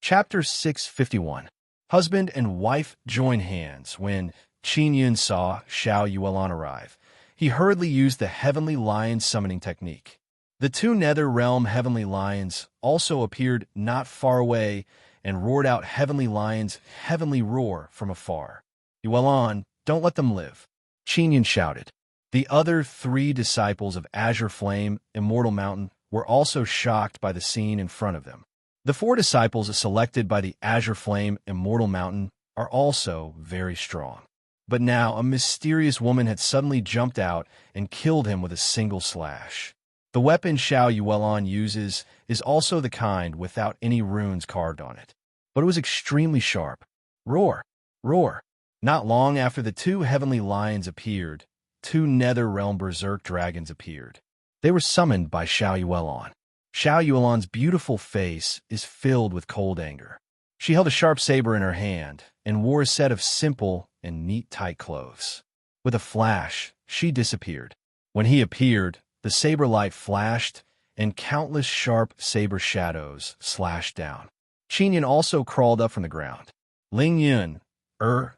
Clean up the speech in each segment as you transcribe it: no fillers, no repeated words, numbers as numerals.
Chapter 651. Husband and wife join hands. When Qin Yun saw Xiao Yuelon arrive, he hurriedly used the heavenly lion summoning technique. The two nether realm heavenly lions also appeared not far away and roared out heavenly lions' heavenly roar from afar. Yuelon, don't let them live, Qin Yun shouted. The other three disciples of Azure Flame, Immortal Mountain, were also shocked by the scene in front of them. The four disciples selected by the Azure Flame, Immortal Mountain, are also very strong. But now a mysterious woman had suddenly jumped out and killed him with a single slash. The weapon Xiao Yuelon uses is also the kind without any runes carved on it. But it was extremely sharp. Roar! Roar! Not long after the two heavenly lions appeared, two nether realm berserk dragons appeared. They were summoned by Xiao Yuelon. Xiao Yuelon's beautiful face is filled with cold anger. She held a sharp saber in her hand and wore a set of simple and neat tight clothes. With a flash, she disappeared. When he appeared, the saber light flashed and countless sharp saber shadows slashed down. Qin Yun also crawled up from the ground. Ling Yun,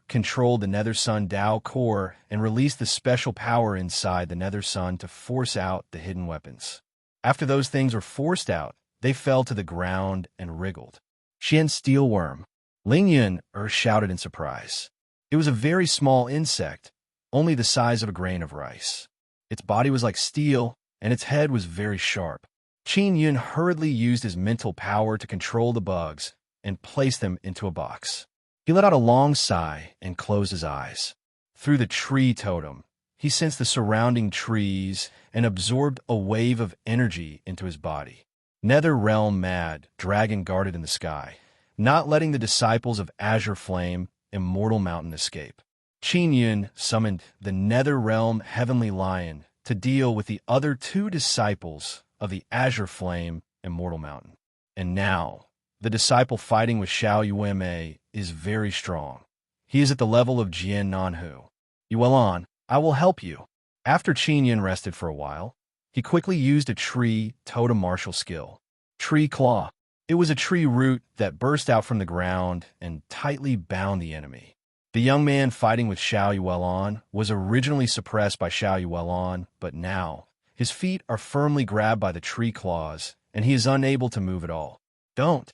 controlled the Nether Sun Dao core and released the special power inside the Nether Sun to force out the hidden weapons. After those things were forced out, they fell to the ground and wriggled. Xian Steelworm, Ling Yun shouted in surprise. It was a very small insect, only the size of a grain of rice. Its body was like steel, and its head was very sharp. Qin Yun hurriedly used his mental power to control the bugs and place them into a box. He let out a long sigh and closed his eyes. Through the tree totem, he sensed the surrounding trees and absorbed a wave of energy into his body. Nether Realm Mad Dragon guarded in the sky, not letting the disciples of Azure Flame, Immortal Mountain escape. Qin Yun summoned the Nether Realm Heavenly Lion to deal with the other two disciples of the Azure Flame, Immortal Mountain. And now, the disciple fighting with Xiao Yueme is very strong. He is at the level of Jian Nanhu. Yuelon, I will help you. After Qin Yun rested for a while, he quickly used a tree totem martial skill. Tree Claw. It was a tree root that burst out from the ground and tightly bound the enemy. The young man fighting with Xiao Yuelon was originally suppressed by Xiao Yuelon, but now his feet are firmly grabbed by the tree claws, and he is unable to move at all. Don't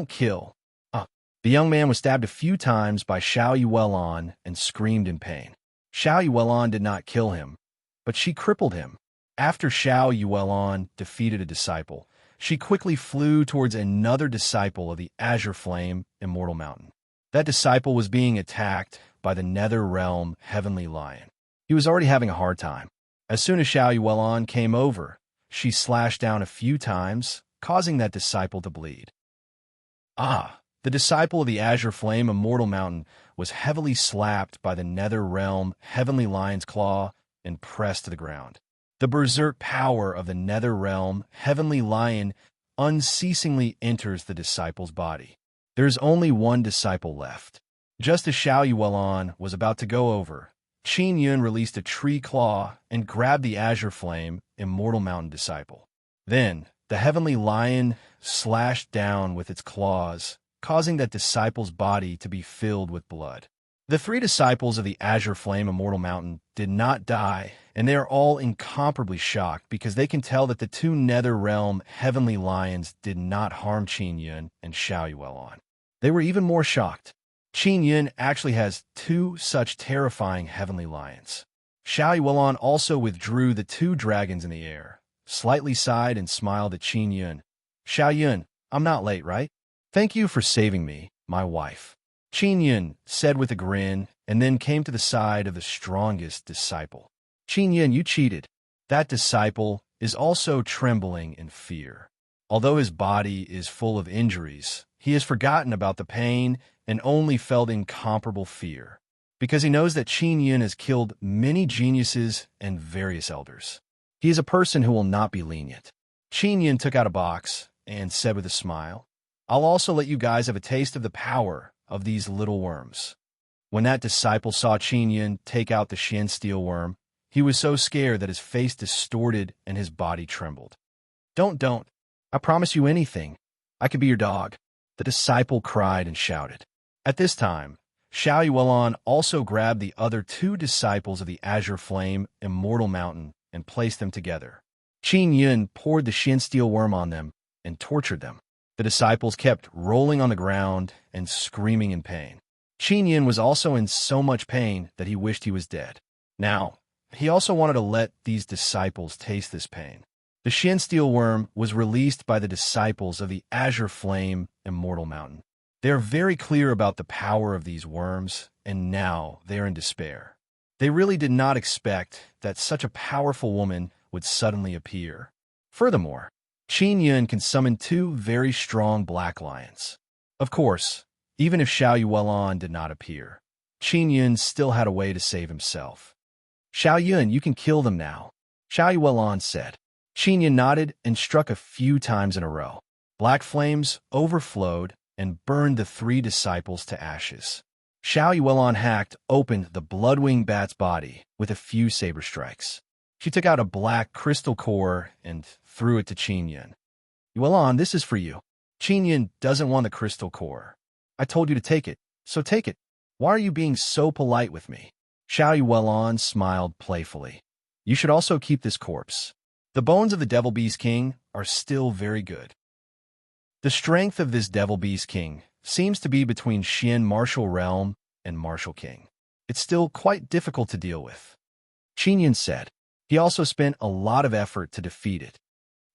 kill. The young man was stabbed a few times by Xiao Yuelon and screamed in pain. Xiao Yuelon did not kill him, but she crippled him. After Xiao Yuelon defeated a disciple, she quickly flew towards another disciple of the Azure Flame, Immortal Mountain. That disciple was being attacked by the Nether Realm Heavenly Lion. He was already having a hard time. As soon as Xiao Yuelon came over, she slashed down a few times, causing that disciple to bleed. The disciple of the Azure Flame, Immortal Mountain, was heavily slapped by the Nether Realm Heavenly Lion's claw and pressed to the ground. The berserk power of the Nether Realm Heavenly Lion unceasingly enters the disciple's body. There is only one disciple left. Just as Xiao Yuelon was about to go over, Qin Yun released a tree claw and grabbed the Azure Flame, Immortal Mountain disciple. Then, the Heavenly Lion slashed down with its claws, causing that disciple's body to be filled with blood. The three disciples of the Azure Flame, Immortal Mountain did not die, and they are all incomparably shocked because they can tell that the two Nether Realm Heavenly Lions did not harm Qin Yun and Xiao Yuelon. They were even more shocked. Qin Yun actually has two such terrifying Heavenly Lions. Xiao Yuelon also withdrew the two dragons in the air, slightly sighed and smiled at Qin Yun. Xiao Yun, I'm not late, right? Thank you for saving me, my wife. Qin Yun said with a grin, and then came to the side of the strongest disciple. Qin Yun, you cheated. That disciple is also trembling in fear. Although his body is full of injuries, he has forgotten about the pain and only felt incomparable fear, because he knows that Qin Yun has killed many geniuses and various elders. He is a person who will not be lenient. Qin Yun took out a box and said with a smile, I'll also let you guys have a taste of the power of these little worms. When that disciple saw Qin Yun take out the Xian steel worm, he was so scared that his face distorted and his body trembled. Don't. I promise you anything. I could be your dog. The disciple cried and shouted. At this time, Xiao Yuan also grabbed the other two disciples of the Azure Flame, Immortal Mountain, and placed them together. Qin Yun poured the Shin Steel Worm on them and tortured them. The disciples kept rolling on the ground and screaming in pain. Qin Yun was also in so much pain that he wished he was dead. Now, he also wanted to let these disciples taste this pain. The Shin Steel Worm was released by the disciples of the Azure Flame, Immortal Mountain. They are very clear about the power of these worms, and now they are in despair. They really did not expect that such a powerful woman would suddenly appear. Furthermore, Qin Yun can summon two very strong black lions. Of course, even if Xiao Yuan did not appear, Qin Yun still had a way to save himself. Xiao Yun, you can kill them now, Xiao Yuan said. Qin Yun nodded and struck a few times in a row. Black flames overflowed and burned the three disciples to ashes. Xiao Yuan hacked open the Bloodwing bat's body with a few saber strikes. She took out a black crystal core and threw it to Qin Yun. Yuan, this is for you. Qin Yun doesn't want the crystal core. I told you to take it, so take it. Why are you being so polite with me? Xiao Yuan smiled playfully. You should also keep this corpse. The bones of the Devil Beast King are still very good. The strength of this Devil Beast King seems to be between Shin Martial Realm and Martial King. It's still quite difficult to deal with. Qin Yun said. He also spent a lot of effort to defeat it.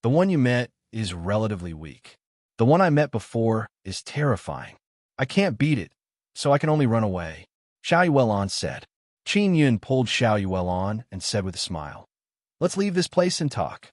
The one you met is relatively weak. The one I met before is terrifying. I can't beat it, so I can only run away, Xiao Yuan said. Qin Yun pulled Xiao Yuan and said with a smile, let's leave this place and talk.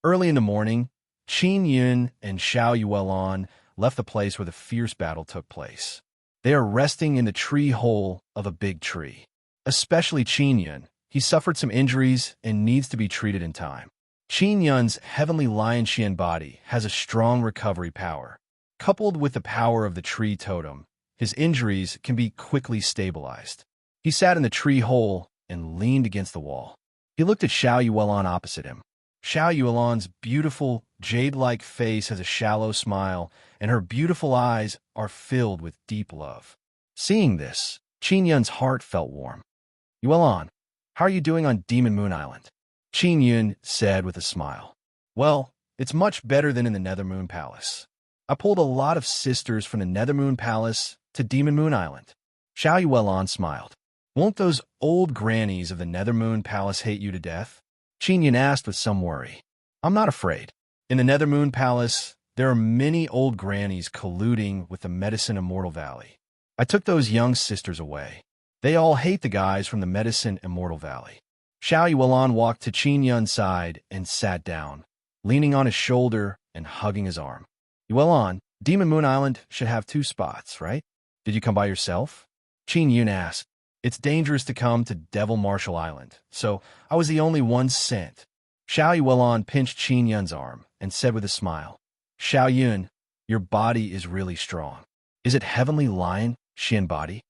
Early in the morning, Qin Yun and Xiao Yuan left the place where the fierce battle took place. They are resting in the tree hole of a big tree. Especially Qin Yun. He suffered some injuries and needs to be treated in time. Qin Yun's heavenly lion Xian body has a strong recovery power. Coupled with the power of the tree totem, his injuries can be quickly stabilized. He sat in the tree hole and leaned against the wall. He looked at Xiao Yuan opposite him. Xiao Yuan's beautiful, jade-like face has a shallow smile, and her beautiful eyes are filled with deep love. Seeing this, Qin Yun's heart felt warm. Yuan, how are you doing on Demon Moon Island? Qin Yun said with a smile. Well, it's much better than in the Nethermoon Palace. I pulled a lot of sisters from the Nethermoon Palace to Demon Moon Island. Xiao Yuan smiled. Won't those old grannies of the Nethermoon Palace hate you to death? Qin Yun asked with some worry. I'm not afraid. In the Nethermoon Palace, there are many old grannies colluding with the Medicine Immortal Valley. I took those young sisters away. They all hate the guys from the Medicine Immortal Valley. Xiao Yuan walked to Qin Yun's side and sat down, leaning on his shoulder and hugging his arm. Yuan, Demon Moon Island should have two spots, right? Did you come by yourself? Qin Yun asked. It's dangerous to come to Devil Martial Island, so I was the only one sent. Xiao Yuan pinched Qin Yun's arm and said with a smile, Xiao Yun, your body is really strong. Is it Heavenly Lion, Shin body?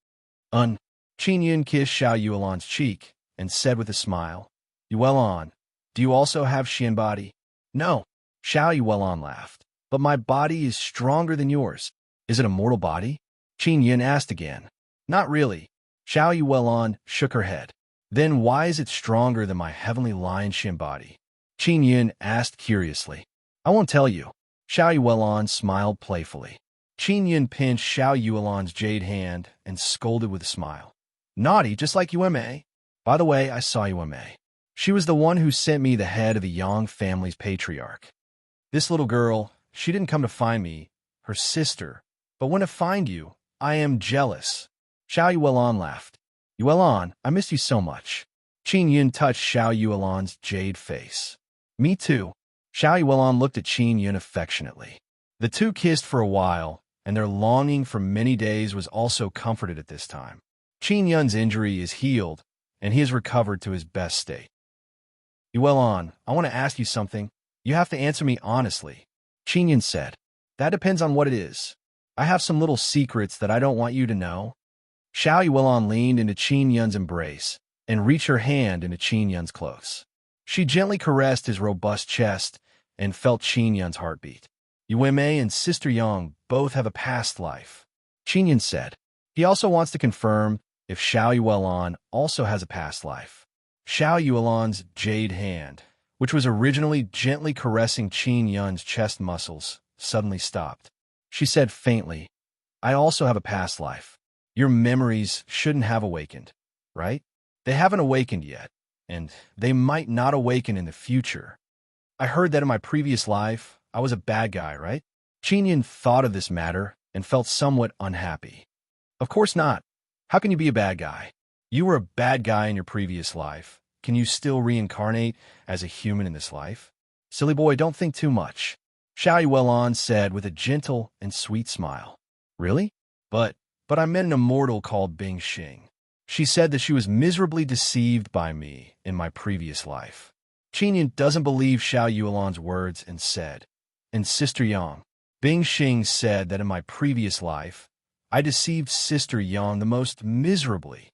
Qin Yun kissed Xiao Yuan's cheek and said with a smile, Yuan, do you also have Shin body? No, Xiao Yuan laughed, but my body is stronger than yours. Is it a mortal body? Qin Yun asked again. Not really. Xiao Yuan shook her head. Then why is it stronger than my Heavenly Lion Shin body? Qin Yun asked curiously. I won't tell you. Xiao Yuan smiled playfully. Qin Yun pinched Xiao Yuan's jade hand and scolded with a smile. Naughty, just like Yuma. By the way, I saw Yuma. She was the one who sent me the head of the Yang family's patriarch. This little girl, she didn't come to find me, her sister, but when to find you, I am jealous. Xiao Yuan laughed. Yuan, I miss you so much. Qin Yun touched Xiao Yuan's jade face. Me too. Xiao Yuan looked at Qin Yun affectionately. The two kissed for a while, and their longing for many days was also comforted at this time. Qin Yun's injury is healed, and he has recovered to his best state. Yuan, I want to ask you something. You have to answer me honestly. Qin Yun said. That depends on what it is. I have some little secrets that I don't want you to know. Xiao Yuan leaned into Qin Yun's embrace and reached her hand into Qin Yun's close. She gently caressed his robust chest and felt Qin Yun's heartbeat. Yuma and Sister Yang both have a past life. Qinyan said. He also wants to confirm if Xiao Yuelan also has a past life. Xiao Yuelan's jade hand, which was originally gently caressing Qin Yun's chest muscles, suddenly stopped. She said faintly, I also have a past life. Your memories shouldn't have awakened, right? They haven't awakened yet, and they might not awaken in the future. I heard that in my previous life, I was a bad guy, right? Qinyan thought of this matter and felt somewhat unhappy. Of course not. How can you be a bad guy? You were a bad guy in your previous life. Can you still reincarnate as a human in this life? Silly boy, don't think too much. Xiao Yuelan said with a gentle and sweet smile. Really? But I met an immortal called Bing Xing. She said that she was miserably deceived by me in my previous life. Qinyan doesn't believe Xiao Yuelan's words and said, and Sister Yang, Bing Xing said that in my previous life, I deceived Sister Yang the most miserably.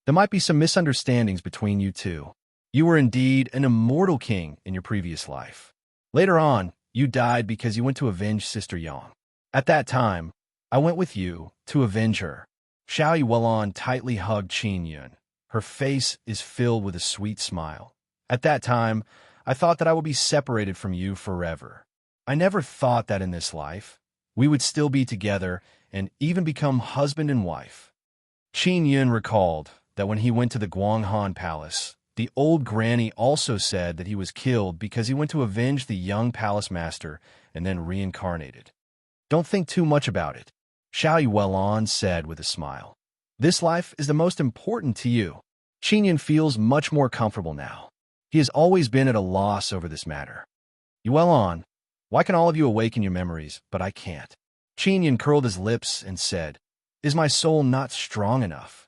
There might be some misunderstandings between you two. You were indeed an immortal king in your previous life. Later on, you died because you went to avenge Sister Yang. At that time, I went with you to avenge her. Xiao Yuelan tightly hugged Qin Yun. Her face is filled with a sweet smile. At that time, I thought that I would be separated from you forever. I never thought that in this life, we would still be together and even become husband and wife. Qin Yun recalled that when he went to the Guanghan Palace, the old granny also said that he was killed because he went to avenge the young palace master and then reincarnated. Don't think too much about it, Xiao Yuelan said with a smile. This life is the most important to you. Qinyan feels much more comfortable now. He has always been at a loss over this matter. Yuelan, why can all of you awaken your memories, but I can't? Qinyan curled his lips and said, Is my soul not strong enough?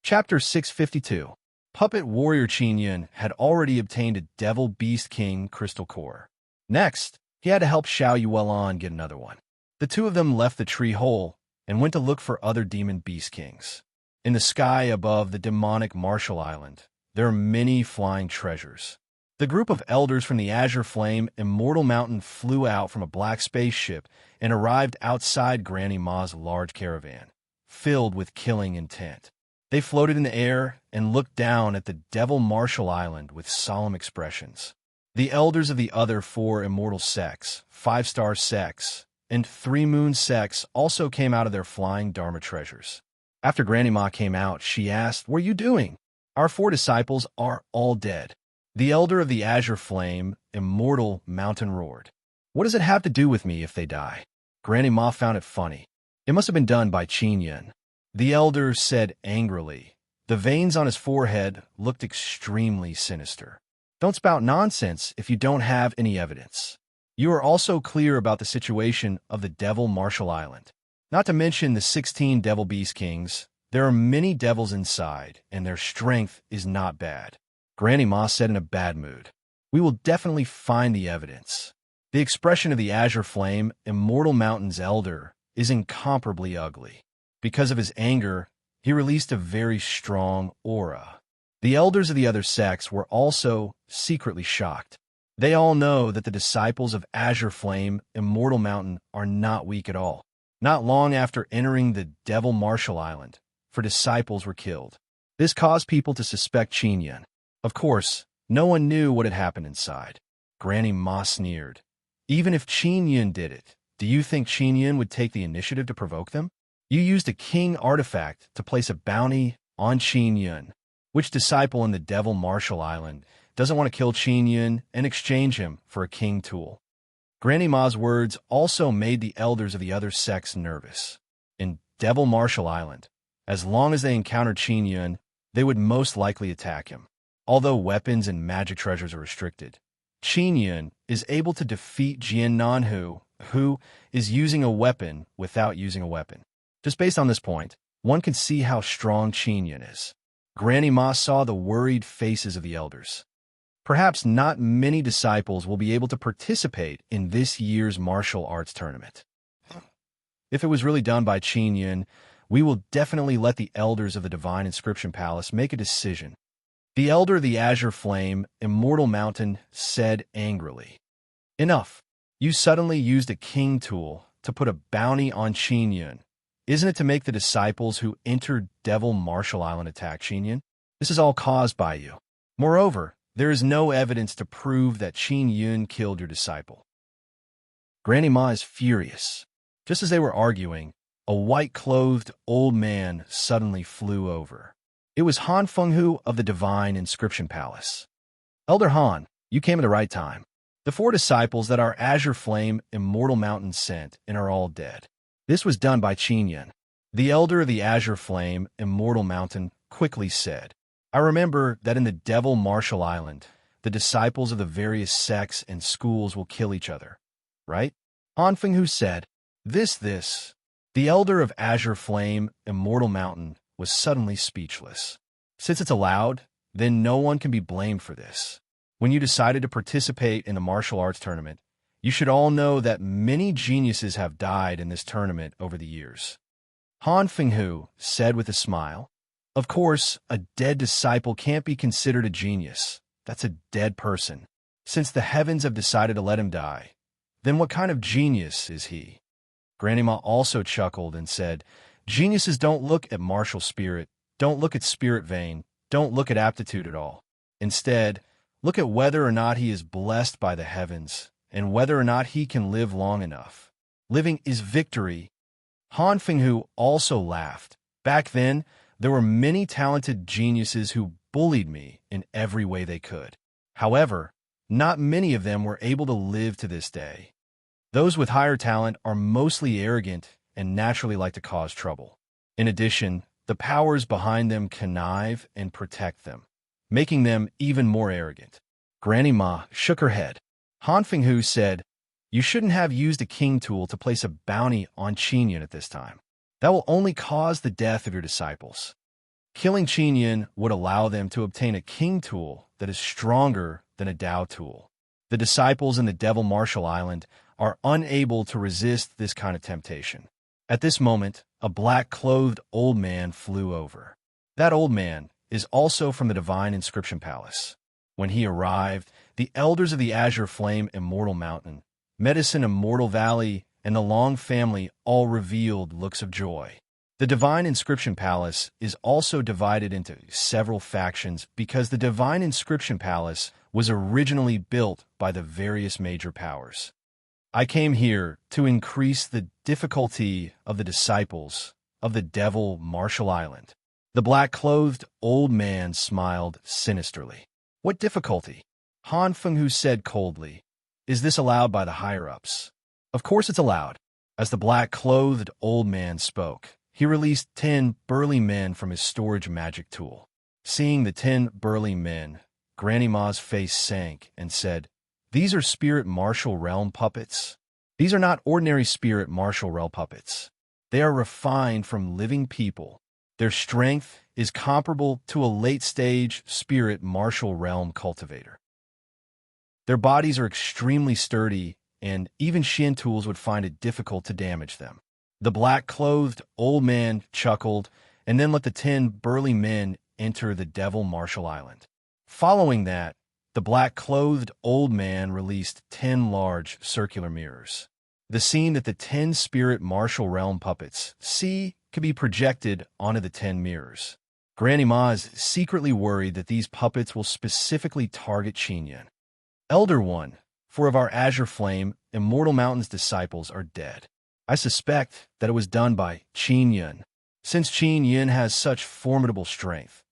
Chapter 652. Puppet Warrior Qinyan had already obtained a Devil Beast King crystal core. Next, he had to help Xiao Yuelan get another one. The two of them left the tree hole and went to look for other demon beast kings. In the sky above the demonic Marshall Island, there are many flying treasures. The group of elders from the Azure Flame Immortal Mountain flew out from a black spaceship and arrived outside Granny Ma's large caravan, filled with killing intent. They floated in the air and looked down at the Devil Marshall Island with solemn expressions. The elders of the other 4 immortal sects, 5-star sects, and 3-moon sects also came out of their flying Dharma treasures. After Granny Ma came out, she asked, What are you doing? Our 4 disciples are all dead. The elder of the Azure Flame, Immortal Mountain roared. What does it have to do with me if they die? Granny Ma found it funny. It must have been done by Qin Yun. The elder said angrily. The veins on his forehead looked extremely sinister. Don't spout nonsense if you don't have any evidence. You are also clear about the situation of the Devil Marshall Island. Not to mention the 16 Devil Beast Kings. There are many devils inside, and their strength is not bad. Granny Ma said in a bad mood. We will definitely find the evidence. The expression of the Azure Flame, Immortal Mountain's elder, is incomparably ugly. Because of his anger, he released a very strong aura. The elders of the other sects were also secretly shocked. They all know that the disciples of Azure Flame, Immortal Mountain, are not weak at all. Not long after entering the Devil Marshall Island, 4 disciples were killed. This caused people to suspect Qin Yun. Of course, no one knew what had happened inside. Granny Ma sneered. Even if Qin Yun did it, do you think Qin Yun would take the initiative to provoke them? You used a king artifact to place a bounty on Qin Yun. Which disciple in the Devil Marshall Island doesn't want to kill Qin Yun and exchange him for a king tool? Granny Ma's words also made the elders of the other sects nervous. In Devil Marshall Island, as long as they encountered Qin Yun, they would most likely attack him. Although weapons and magic treasures are restricted, Qin Yun is able to defeat Jian Nanhu, who is using a weapon without using a weapon. Just based on this point, one can see how strong Qin Yun is. Granny Ma saw the worried faces of the elders. Perhaps not many disciples will be able to participate in this year's martial arts tournament. If it was really done by Qin Yun, we will definitely let the elders of the Divine Inscription Palace make a decision. The elder of the Azure Flame, Immortal Mountain, said angrily. Enough. You suddenly used a king tool to put a bounty on Qin Yun. Isn't it to make the disciples who entered Devil Marshall Island attack Qin Yun? This is all caused by you. Moreover, there is no evidence to prove that Qin Yun killed your disciple. Granny Ma is furious. Just as they were arguing, a white-clothed old man suddenly flew over. It was Han Fenghu of the Divine Inscription Palace. Elder Han, you came at the right time. The 4 disciples that our azure flame immortal mountain sent and are all dead. This was done by Qin Yun. The elder of the azure flame immortal mountain quickly said, I remember that in the Devil Marshall Island, the disciples of the various sects and schools will kill each other, right? Han Fenghu said, This. The elder of azure flame immortal mountain was suddenly speechless. Since it's allowed, then no one can be blamed for this. When you decided to participate in the martial arts tournament, you should all know that many geniuses have died in this tournament over the years. Han Fenghu said with a smile, Of course, a dead disciple can't be considered a genius. That's a dead person. Since the heavens have decided to let him die, then what kind of genius is he? Granny Ma also chuckled and said, Geniuses don't look at martial spirit, don't look at spirit vein, don't look at aptitude at all. Instead, look at whether or not he is blessed by the heavens, and whether or not he can live long enough. Living is victory. Han Fenghu also laughed. Back then, there were many talented geniuses who bullied me in every way they could. However, not many of them were able to live to this day. Those with higher talent are mostly arrogant and naturally like to cause trouble. In addition, the powers behind them connive and protect them, making them even more arrogant. Granny Ma shook her head. Han Fenghu said, You shouldn't have used a king tool to place a bounty on Qin Yun at this time. That will only cause the death of your disciples. Killing Qin Yun would allow them to obtain a king tool that is stronger than a Dao tool. The disciples in the Devil Marshall Island are unable to resist this kind of temptation. At this moment, a black-clothed old man flew over. That old man is also from the Divine Inscription Palace. When he arrived, the elders of the Azure Flame Immortal Mountain, Medicine Immortal Valley, and the Long family all revealed looks of joy. The Divine Inscription Palace is also divided into several factions because the Divine Inscription Palace was originally built by the various major powers. I came here to increase the difficulty of the disciples of the Devil Marshall Island. The black-clothed old man smiled sinisterly. What difficulty? Han Fenghu said coldly. Is this allowed by the higher-ups? Of course it's allowed. As the black-clothed old man spoke, he released 10 burly men from his storage magic tool. Seeing the 10 burly men, Granny Ma's face sank and said, These are spirit martial realm puppets. These are not ordinary spirit martial realm puppets. They are refined from living people. Their strength is comparable to a late-stage spirit martial realm cultivator. Their bodies are extremely sturdy, and even Shin tools would find it difficult to damage them. The black-clothed old man chuckled and then let the 10 burly men enter the Devil Marshall Island. Following that, the black-clothed old man released 10 large circular mirrors. The scene that the 10 spirit martial realm puppets see could be projected onto the 10 mirrors. Granny Ma is secretly worried that these puppets will specifically target Qin Yun. Elder One, 4 of our Azure Flame Immortal Mountain's disciples are dead. I suspect that it was done by Qin Yun. Since Qin Yun has such formidable strength,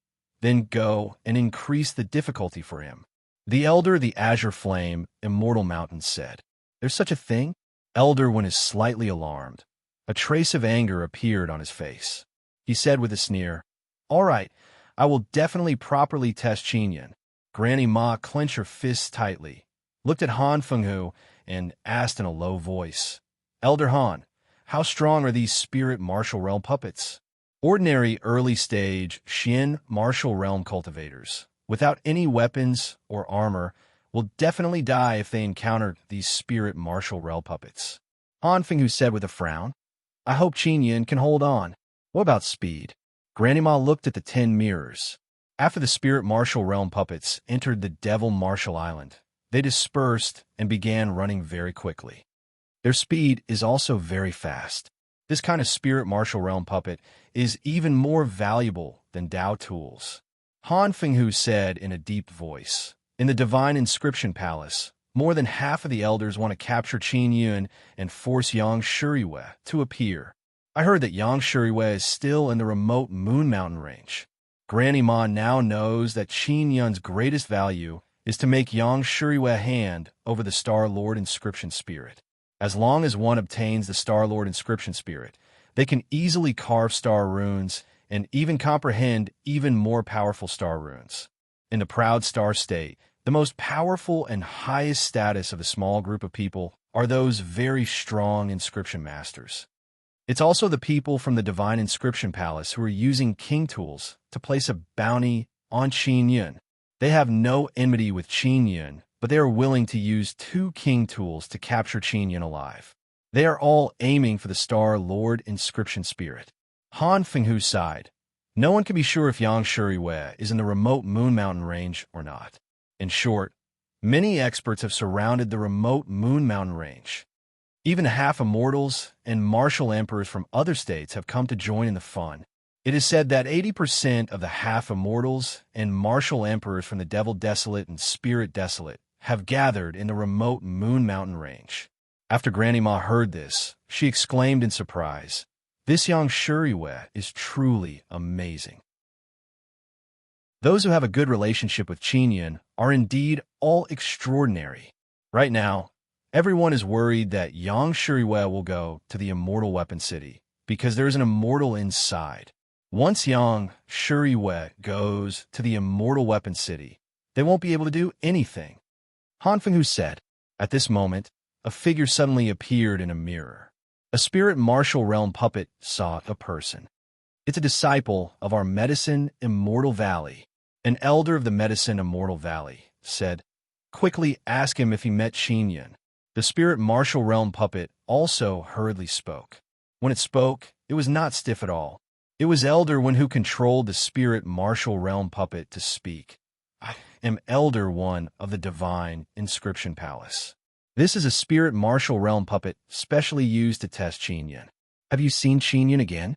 then go and increase the difficulty for him. The elder of the Azure Flame Immortal Mountain said, There's such a thing? Elder One is slightly alarmed. A trace of anger appeared on his face. He said with a sneer, All right, I will definitely properly test Qin Yun. Granny Ma clenched her fists tightly, looked at Han Fenghu, and asked in a low voice, Elder Han, how strong are these spirit martial realm puppets? Ordinary early-stage Shin martial realm cultivators, without any weapons or armor, will definitely die if they encounter these spirit martial realm puppets. Han Fenghu said with a frown, I hope Qin Yun can hold on. What about speed? Granny Ma looked at the 10 mirrors. After the spirit martial realm puppets entered the Devil Marshall Island, They dispersed and began running very quickly. Their speed is also very fast. This kind of spirit martial realm puppet is even more valuable than Dao tools. Han Fenghu said in a deep voice, "In the Divine Inscription Palace, more than half of the elders want to capture Qin Yun and force Yang Shuriwei to appear. I heard that Yang Shuriwei is still in the remote Moon Mountain range. Granny Ma now knows that Qin Yun's greatest value is to make Yang Shuriwei hand over the Star Lord Inscription Spirit. As long as one obtains the Star Lord Inscription Spirit, they can easily carve star runes and even comprehend even more powerful star runes. In the Proud Star State, the most powerful and highest status of a small group of people are those very strong inscription masters. It's also the people from the Divine Inscription Palace who are using king tools to place a bounty on Qin Yun. They have no enmity with Qin Yun, but they are willing to use 2 king tools to capture Qin Yun alive. They are all aiming for the Star Lord Inscription Spirit." Han Fenghu sighed. No one can be sure if Yang Shuriwei is in the remote Moon Mountain range or not. In short, many experts have surrounded the remote Moon Mountain range. Even half-immortals and martial emperors from other states have come to join in the fun. It is said that 80% of the half-immortals and martial emperors from the Devil Desolate and Spirit Desolate have gathered in the remote Moon Mountain range. After Granny Ma heard this, she exclaimed in surprise, "This Yang Shuriwei is truly amazing." Those who have a good relationship with Qin Yun are indeed all extraordinary. Right now, everyone is worried that Yang Shuriwei will go to the Immortal Weapon City because there is an immortal inside. Once Yang Shuriwei goes to the Immortal Weapon City, they won't be able to do anything. Han Fenghu said. At this moment, a figure suddenly appeared in a mirror. A spirit martial realm puppet saw a person. It's a disciple of our Medicine Immortal Valley. An elder of the Medicine Immortal Valley said, "Quickly ask him if he met Qin Yun." The spirit martial realm puppet also hurriedly spoke. When it spoke, it was not stiff at all. It was Elder One who controlled the spirit martial realm puppet to speak. "I am Elder One of the Divine Inscription Palace. This is a spirit martial realm puppet specially used to test Qin Yun. Have you seen Qin Yun again?"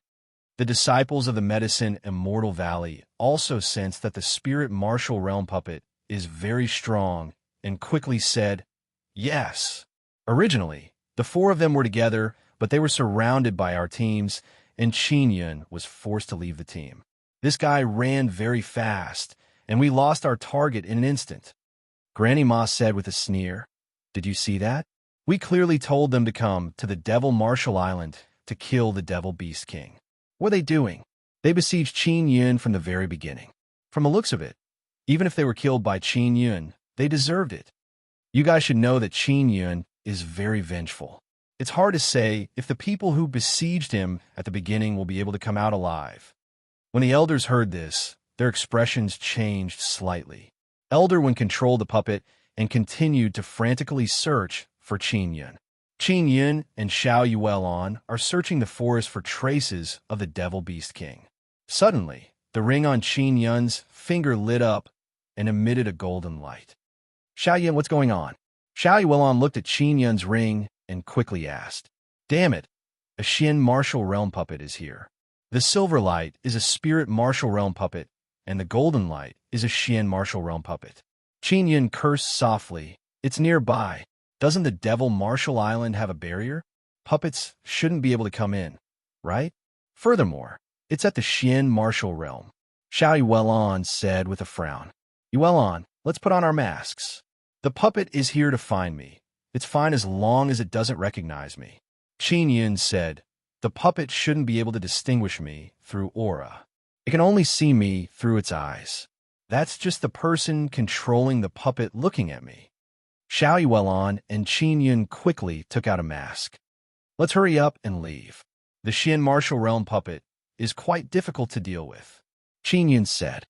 The disciples of the Medicine Immortal Valley also sensed that the spirit martial realm puppet is very strong and quickly said, "Yes." Originally, the 4 of them were together, but they were surrounded by our teams, and Qin Yun was forced to leave the team. This guy ran very fast, and we lost our target in an instant. Granny Ma said with a sneer, "Did you see that? We clearly told them to come to the Devil Martial Island to kill the Devil Beast King. What are they doing? They besieged Qin Yun from the very beginning. From the looks of it, even if they were killed by Qin Yun, they deserved it. You guys should know that Qin Yun is very vengeful. It's hard to say if the people who besieged him at the beginning will be able to come out alive." When the elders heard this, their expressions changed slightly. Elder One controlled the puppet and continued to frantically search for Qin Yun. Qin Yun and Xiao Yuelon are searching the forest for traces of the Devil Beast King. Suddenly, the ring on Qin Yun's finger lit up and emitted a golden light. "Xiao Yun, what's going on?" Xiao Yuelon looked at Qin Yun's ring and quickly asked, "Damn it, a Xian martial realm puppet is here. The silver light is a spirit martial realm puppet, and the golden light is a Xian martial realm puppet." Qin Yun cursed softly. "It's nearby. Doesn't the Devil Martial Island have a barrier? Puppets shouldn't be able to come in, right? Furthermore, it's at the Xian martial realm." Xiao Yuelon said with a frown. "Yuelon, let's put on our masks. The puppet is here to find me. It's fine as long as it doesn't recognize me." Qin Yun said, "The puppet shouldn't be able to distinguish me through aura. It can only see me through its eyes. That's just the person controlling the puppet looking at me." Xiao Yuelon and Qin Yun quickly took out a mask. "Let's hurry up and leave. The Xian martial realm puppet is quite difficult to deal with," Qin Yun said.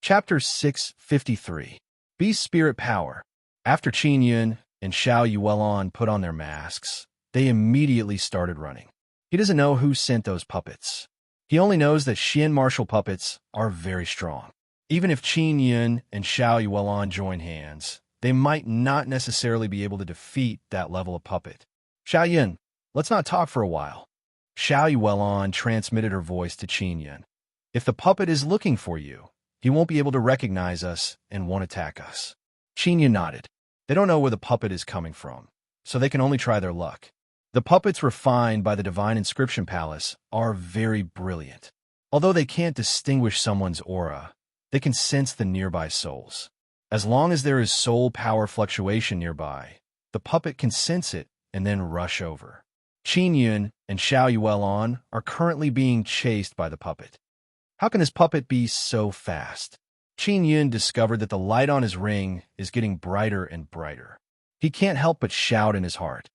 Chapter 653. Beast Spirit Power. After Qin Yun and Xiao Yuelon put on their masks, they immediately started running. He doesn't know who sent those puppets. He only knows that Xian martial puppets are very strong. Even if Qin Yun and Xiao Yuelan join hands, they might not necessarily be able to defeat that level of puppet. Xiao Yun, let's not talk for a while. Xiao Yuelan transmitted her voice to Qin Yun. If the puppet is looking for you, he won't be able to recognize us and won't attack us. Qin Yun nodded. They don't know where the puppet is coming from, so they can only try their luck. The puppets refined by the Divine Inscription Palace are very brilliant. Although they can't distinguish someone's aura, they can sense the nearby souls. As long as there is soul power fluctuation nearby, the puppet can sense it and then rush over. Qin Yun and Xiao Yuelan are currently being chased by the puppet. How can this puppet be so fast? Qin Yun discovered that the light on his ring is getting brighter and brighter. He can't help but shout in his heart.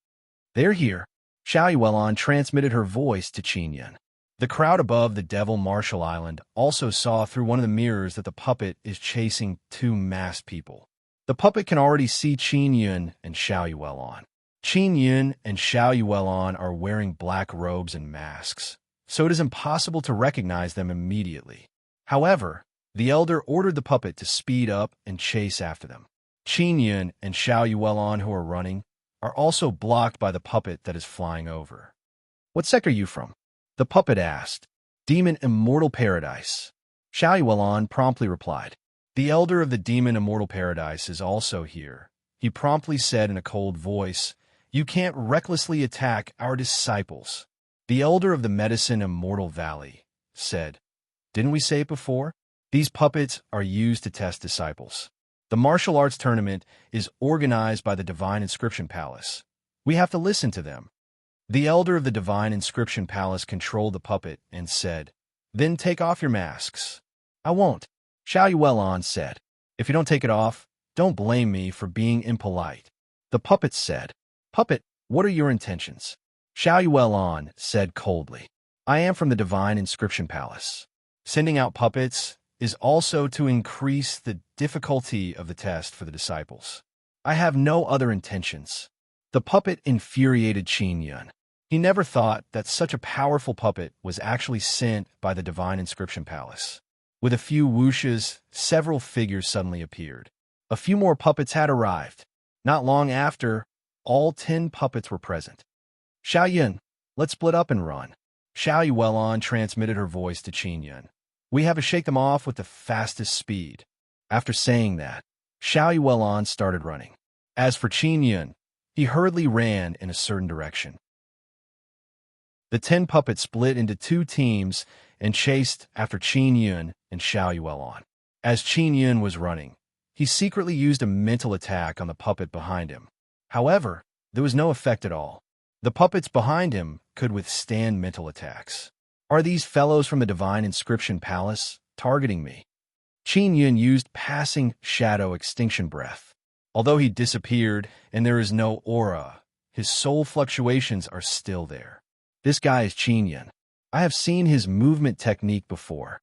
They're here. Xiao Yuelan transmitted her voice to Qin Yun. The crowd above the Devil Marshall Island also saw through one of the mirrors that the puppet is chasing two masked people. The puppet can already see Qin Yun and Xiao Yuelan. Qin Yun and Xiao Yuelan are wearing black robes and masks, so it is impossible to recognize them immediately. However, the elder ordered the puppet to speed up and chase after them. Qin Yun and Xiao Yuelan, who are running, are also blocked by the puppet that is flying over. What sector are you from? The puppet asked. Demon Immortal Paradise. Xiao Yuelan promptly replied. The elder of the Demon Immortal Paradise is also here. He promptly said in a cold voice, You can't recklessly attack our disciples. The elder of the Medicine Immortal Valley said, Didn't we say it before? These puppets are used to test disciples. The martial arts tournament is organized by the Divine Inscription Palace. We have to listen to them. The elder of the Divine Inscription Palace controlled the puppet and said, Then take off your masks. I won't. Xiao Yuelan said, If you don't take it off, don't blame me for being impolite. The puppet said, Puppet, what are your intentions? Xiao Yuelan said coldly, I am from the Divine Inscription Palace. Sending out puppets is also to increase the difficulty of the test for the disciples. I have no other intentions. The puppet infuriated Qin Yun. He never thought that such a powerful puppet was actually sent by the Divine Inscription Palace. With a few whooshes, several figures suddenly appeared. A few more puppets had arrived. Not long after, all 10 puppets were present. Xiao Yun, let's split up and run. Xiao Yuelan transmitted her voice to Qin Yun. We have to shake them off with the fastest speed. After saying that, Xiao Yuelan started running. As for Qin Yun, he hurriedly ran in a certain direction. The 10 puppets split into 2 teams and chased after Qin Yun and Xiao Yuelan. As Qin Yun was running, he secretly used a mental attack on the puppet behind him. However, there was no effect at all. The puppets behind him could withstand mental attacks. Are these fellows from the Divine Inscription Palace targeting me? Qin Yun used passing shadow extinction breath. Although he disappeared and there is no aura, his soul fluctuations are still there. This guy is Qin Yun. I have seen his movement technique before.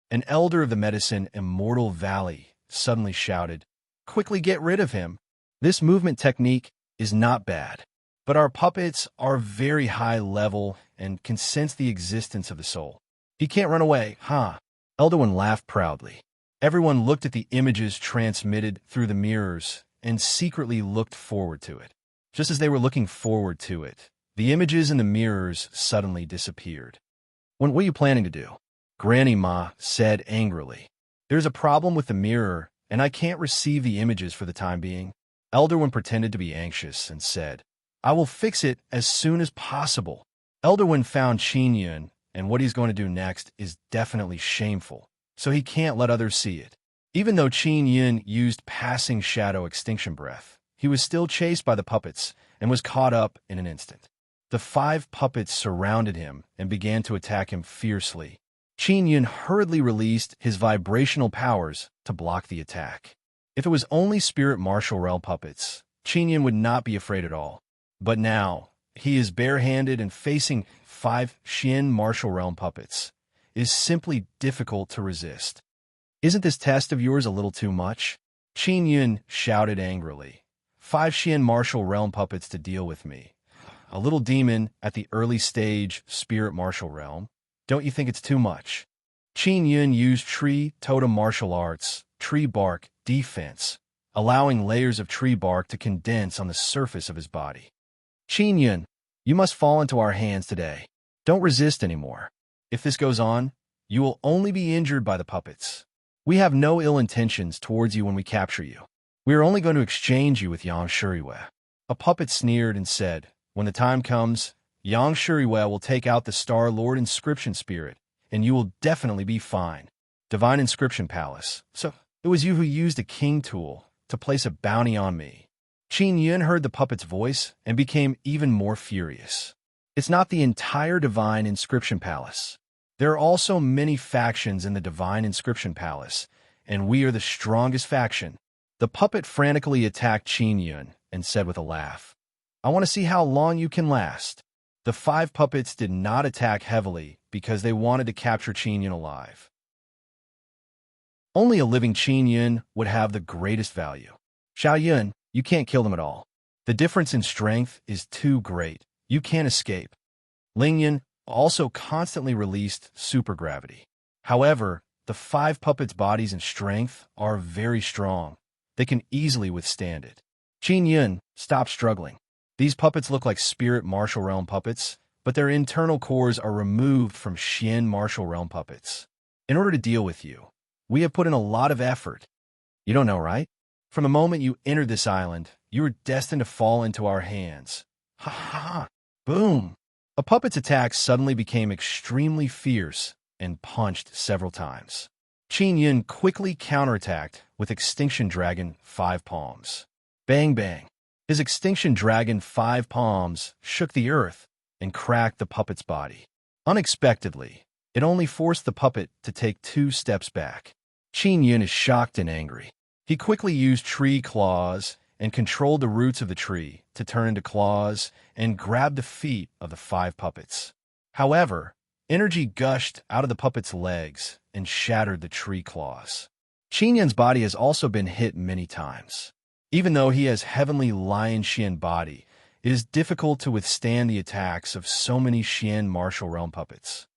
An elder of the Medicine Immortal Valley suddenly shouted, Quickly get rid of him. This movement technique is not bad, but our puppets are very high level and can sense the existence of the soul. He can't run away, huh? Elderwin laughed proudly. Everyone looked at the images transmitted through the mirrors and secretly looked forward to it. Just as they were looking forward to it, the images in the mirrors suddenly disappeared. What are you planning to do? Granny Ma said angrily. There's a problem with the mirror, and I can't receive the images for the time being. Elderwin pretended to be anxious and said, I will fix it as soon as possible. Elderwin found Qin Yun, and what he's going to do next is definitely shameful, so he can't let others see it. Even though Qin Yun used passing shadow extinction breath, he was still chased by the puppets and was caught up in an instant. The 5 puppets surrounded him and began to attack him fiercely. Qin Yun hurriedly released his vibrational powers to block the attack. If it was only Spirit Martial Realm puppets, Qin Yun would not be afraid at all. But now, he is barehanded and facing 5 Xian Martial Realm puppets. It is simply difficult to resist. Isn't this test of yours a little too much? Qin Yun shouted angrily. 5 Xian Martial Realm puppets to deal with me. A little demon at the early stage Spirit Martial Realm. Don't you think it's too much? Qin Yun used tree totem martial arts, tree bark defense, allowing layers of tree bark to condense on the surface of his body. Qin Yun, you must fall into our hands today. Don't resist anymore. If this goes on, you will only be injured by the puppets. We have no ill intentions towards you when we capture you. We are only going to exchange you with Yang Shuriwe. A puppet sneered and said, when the time comes, Yang Shuriwe will take out the Star Lord Inscription Spirit, and you will definitely be fine. Divine Inscription Palace. So, it was you who used a king tool to place a bounty on me. Qin Yun heard the puppet's voice and became even more furious. It's not the entire Divine Inscription Palace. There are also many factions in the Divine Inscription Palace, and we are the strongest faction. The puppet frantically attacked Qin Yun and said with a laugh, I want to see how long you can last. The 5 puppets did not attack heavily because they wanted to capture Qin Yun alive. Only a living Qin Yun would have the greatest value. Xiao Yun, you can't kill them at all. The difference in strength is too great. You can't escape. Ling Yun also constantly released supergravity. However, the 5 puppets' bodies and strength are very strong. They can easily withstand it. Qin Yun, stop struggling. These puppets look like spirit martial realm puppets, but their internal cores are removed from Xian martial realm puppets. In order to deal with you, we have put in a lot of effort. You don't know, right? From the moment you entered this island, you were destined to fall into our hands. Ha ha ha! Boom! A puppet's attack suddenly became extremely fierce and punched several times. Qin Yun quickly counterattacked with Extinction Dragon 5 Palms. Bang bang! His Extinction Dragon 5 Palms shook the earth and cracked the puppet's body. Unexpectedly, it only forced the puppet to take 2 steps back. Qin Yun is shocked and angry. He quickly used tree claws and controlled the roots of the tree to turn into claws and grab the feet of the 5 puppets. However, energy gushed out of the puppet's legs and shattered the tree claws. Qin Yun's body has also been hit many times. Even though he has heavenly lion Xian body, it is difficult to withstand the attacks of so many Xian martial realm puppets.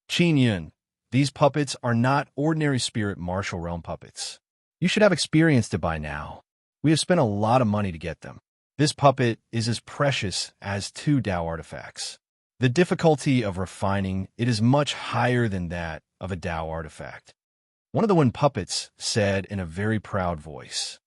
Qin Yun, these puppets are not ordinary spirit martial realm puppets. You should have experienced it by now. We have spent a lot of money to get them. This puppet is as precious as 2 Dao artifacts. The difficulty of refining it is much higher than that of a Dao artifact. One of the Wen puppets said in a very proud voice,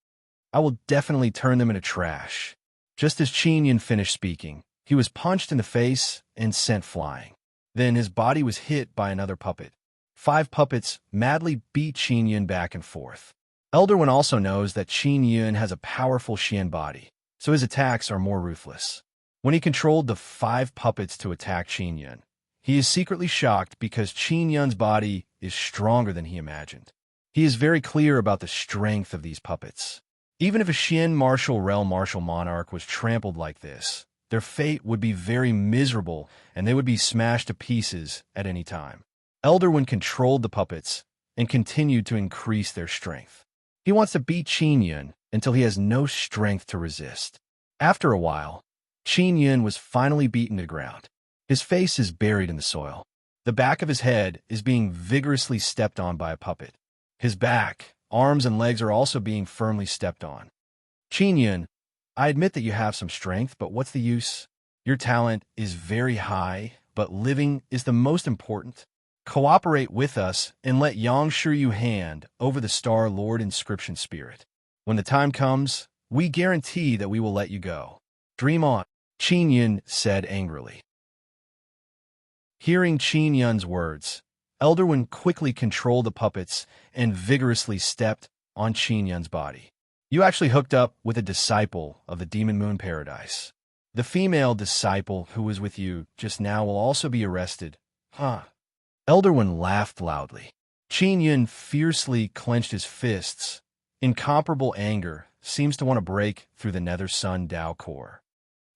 I will definitely turn them into trash. Just as Qin Yun finished speaking, he was punched in the face and sent flying. Then his body was hit by another puppet. 5 puppets madly beat Qin Yun back and forth. Elder One also knows that Qin Yun has a powerful Xian body, so his attacks are more ruthless. When he controlled the 5 puppets to attack Qin Yun, he is secretly shocked because Qin Yun's body is stronger than he imagined. He is very clear about the strength of these puppets. Even if a Xian martial realm martial monarch was trampled like this, their fate would be very miserable and they would be smashed to pieces at any time. Elder One controlled the puppets and continued to increase their strength. He wants to beat Qin Yun until he has no strength to resist. After a while, Qin Yun was finally beaten to the ground. His face is buried in the soil. The back of his head is being vigorously stepped on by a puppet. His back, arms, and legs are also being firmly stepped on. Qin Yun, I admit that you have some strength, but what's the use? Your talent is very high, but living is the most important. Cooperate with us and let Yang Shiryu hand over the Star Lord Inscription Spirit. When the time comes, we guarantee that we will let you go. Dream on, Qin Yun said angrily. Hearing Qin Yun's words, Elder One quickly controlled the puppets and vigorously stepped on Qin Yun's body. You actually hooked up with a disciple of the Demon Moon Paradise. The female disciple who was with you just now will also be arrested. Huh? Elder One laughed loudly. Qin Yun fiercely clenched his fists. Incomparable anger seems to want to break through the Nether Sun Dao core.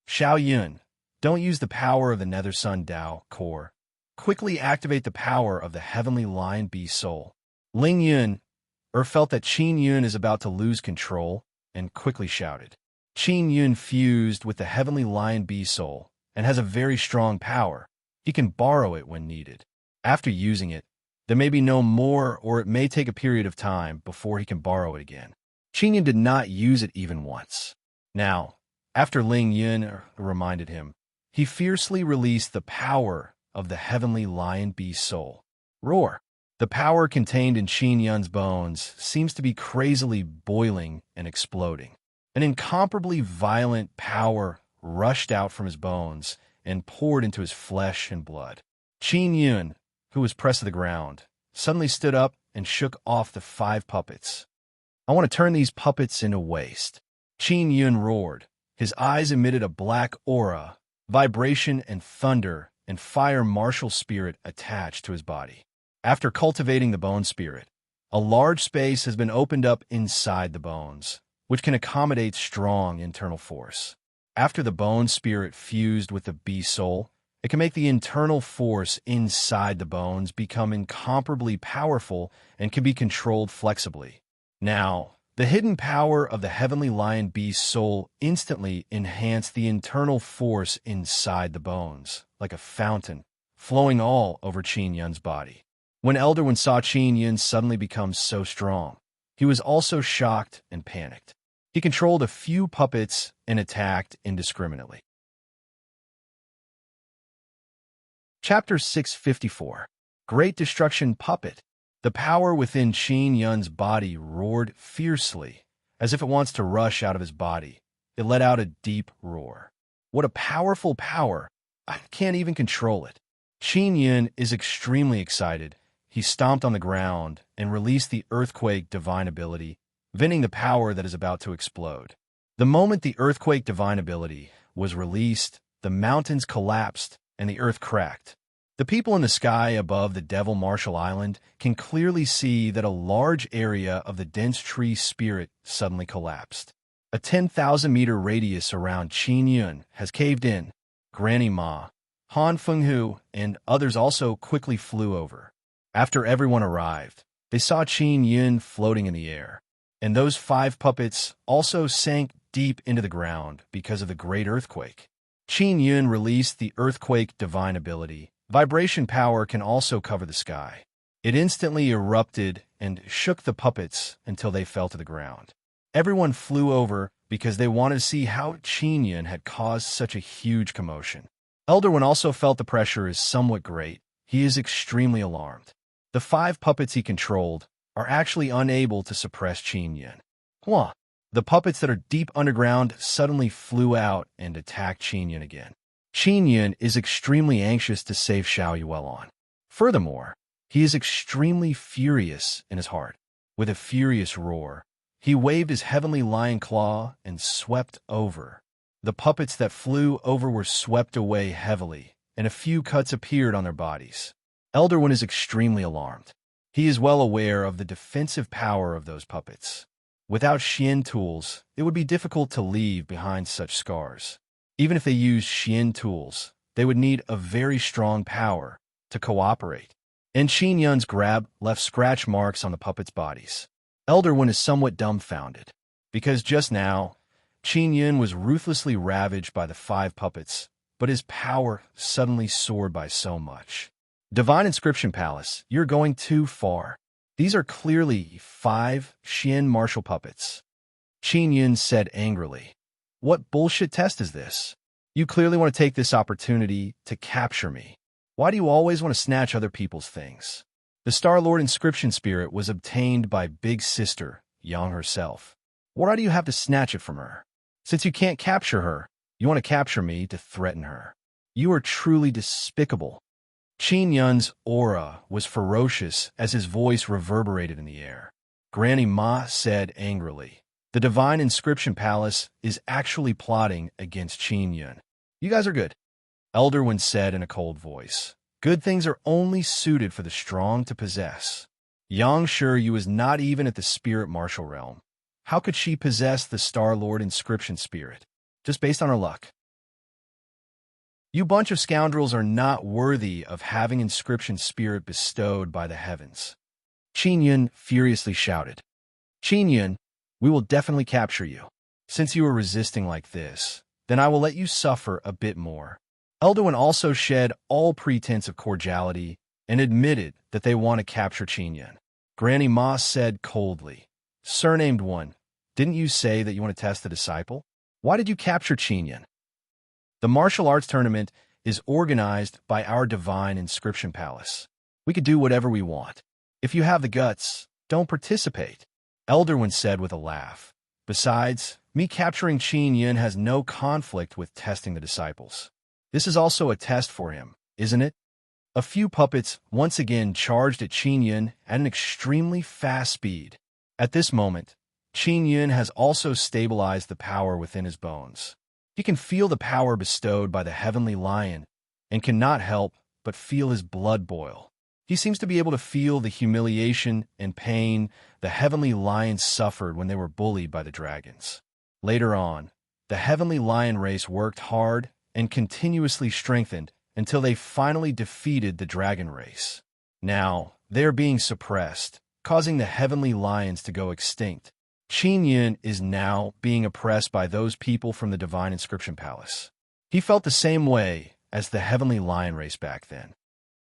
Xiao Yun, don't use the power of the Nether Sun Dao core. Quickly activate the power of the Heavenly Lion Bee Soul. Ling Yun felt that Qin Yun is about to lose control and quickly shouted. Qin Yun fused with the Heavenly Lion Bee Soul and has a very strong power. He can borrow it when needed. After using it, There may be no more, or it may take a period of time before he can borrow it again. Qin Yun did not use it even once. Now, after Ling Yun reminded him, he fiercely released the power of the heavenly lion beast soul. Roar! The power contained in Qin Yun's bones seems to be crazily boiling and exploding. An incomparably violent power rushed out from his bones and poured into his flesh and blood. Qin Yun, who was pressed to the ground, suddenly stood up and shook off the 5 puppets. I want to turn these puppets into waste. Qin Yun roared. His eyes emitted a black aura, vibration and thunder and fire martial spirit attached to his body. After cultivating the bone spirit, a large space has been opened up inside the bones, which can accommodate strong internal force. After the bone spirit fused with the beast soul, it can make the internal force inside the bones become incomparably powerful and can be controlled flexibly. Now, the hidden power of the heavenly lion beast soul instantly enhanced the internal force inside the bones, like a fountain, flowing all over Qin Yun's body. When Elder One saw Qin Yun suddenly become so strong, he was also shocked and panicked. He controlled a few puppets and attacked indiscriminately. Chapter 654. Great Destruction Puppet. The power within Qin Yun's body roared fiercely, as if it wants to rush out of his body. It let out a deep roar. What a powerful power! I can't even control it. Qin Yun is extremely excited. He stomped on the ground and released the earthquake divine ability, venting the power that is about to explode. The moment the earthquake divine ability was released, the mountains collapsed and the earth cracked. The people in the sky above the Devil Marshall Island can clearly see that a large area of the dense tree spirit suddenly collapsed. A 10,000-meter radius around Qin Yun has caved in. Granny Ma, Han Fenghu, and others also quickly flew over. After everyone arrived, they saw Qin Yun floating in the air, and those 5 puppets also sank deep into the ground because of the great earthquake. Qin Yun released the earthquake divine ability. Vibration power can also cover the sky. It instantly erupted and shook the puppets until they fell to the ground. Everyone flew over because they wanted to see how Qin Yun had caused such a huge commotion. Elder One also felt the pressure is somewhat great. He is extremely alarmed. The 5 puppets he controlled are actually unable to suppress Qin Yun. Huh. The puppets that are deep underground suddenly flew out and attacked Qin Yun again. Qin Yun is extremely anxious to save Xiao Yuelon. Furthermore, he is extremely furious in his heart. With a furious roar, he waved his heavenly lion claw and swept over. The puppets that flew over were swept away heavily, and a few cuts appeared on their bodies. Elder One is extremely alarmed. He is well aware of the defensive power of those puppets. Without Xian tools, it would be difficult to leave behind such scars. Even if they used Xian tools, they would need a very strong power to cooperate. And Qin Yun's grab left scratch marks on the puppets' bodies. Elder One is somewhat dumbfounded, because just now, Qin Yun was ruthlessly ravaged by the 5 puppets, but his power suddenly soared by so much. Divine Inscription Palace, you're going too far. These are clearly 5 Xian martial puppets. Qin Yun said angrily. What bullshit test is this? You clearly want to take this opportunity to capture me. Why do you always want to snatch other people's things? The Star-Lord Inscription Spirit was obtained by Big Sister, Yang herself. Why do you have to snatch it from her? Since you can't capture her, you want to capture me to threaten her. You are truly despicable. Qin Yun's aura was ferocious as his voice reverberated in the air. Granny Ma said angrily, the Divine Inscription Palace is actually plotting against Qin Yun. You guys are good. Elder One said in a cold voice. Good things are only suited for the strong to possess. Yang Shiryu is not even at the spirit martial realm. How could she possess the Star-Lord Inscription Spirit? Just based on her luck. You bunch of scoundrels are not worthy of having Inscription Spirit bestowed by the heavens. Qin Yun furiously shouted. Qin Yun, we will definitely capture you. Since you are resisting like this, then I will let you suffer a bit more. Elder One also shed all pretense of cordiality and admitted that they want to capture Qin Yun. Granny Ma said coldly, "Surnamed one, didn't you say that you want to test the disciple? Why did you capture Qin Yun?" The martial arts tournament is organized by our divine inscription palace. We could do whatever we want. If you have the guts, don't participate, Elder One said with a laugh. Besides, me capturing Qin Yun has no conflict with testing the disciples. This is also a test for him, isn't it? A few puppets once again charged at Qin Yun at an extremely fast speed. At this moment, Qin Yun has also stabilized the power within his bones. He can feel the power bestowed by the heavenly lion and cannot help but feel his blood boil. He seems to be able to feel the humiliation and pain the heavenly lions suffered when they were bullied by the dragons. Later on, the heavenly lion race worked hard and continuously strengthened until they finally defeated the dragon race. Now, they are being suppressed, causing the heavenly lions to go extinct. Qin Yun is now being oppressed by those people from the Divine Inscription Palace. He felt the same way as the heavenly lion race back then.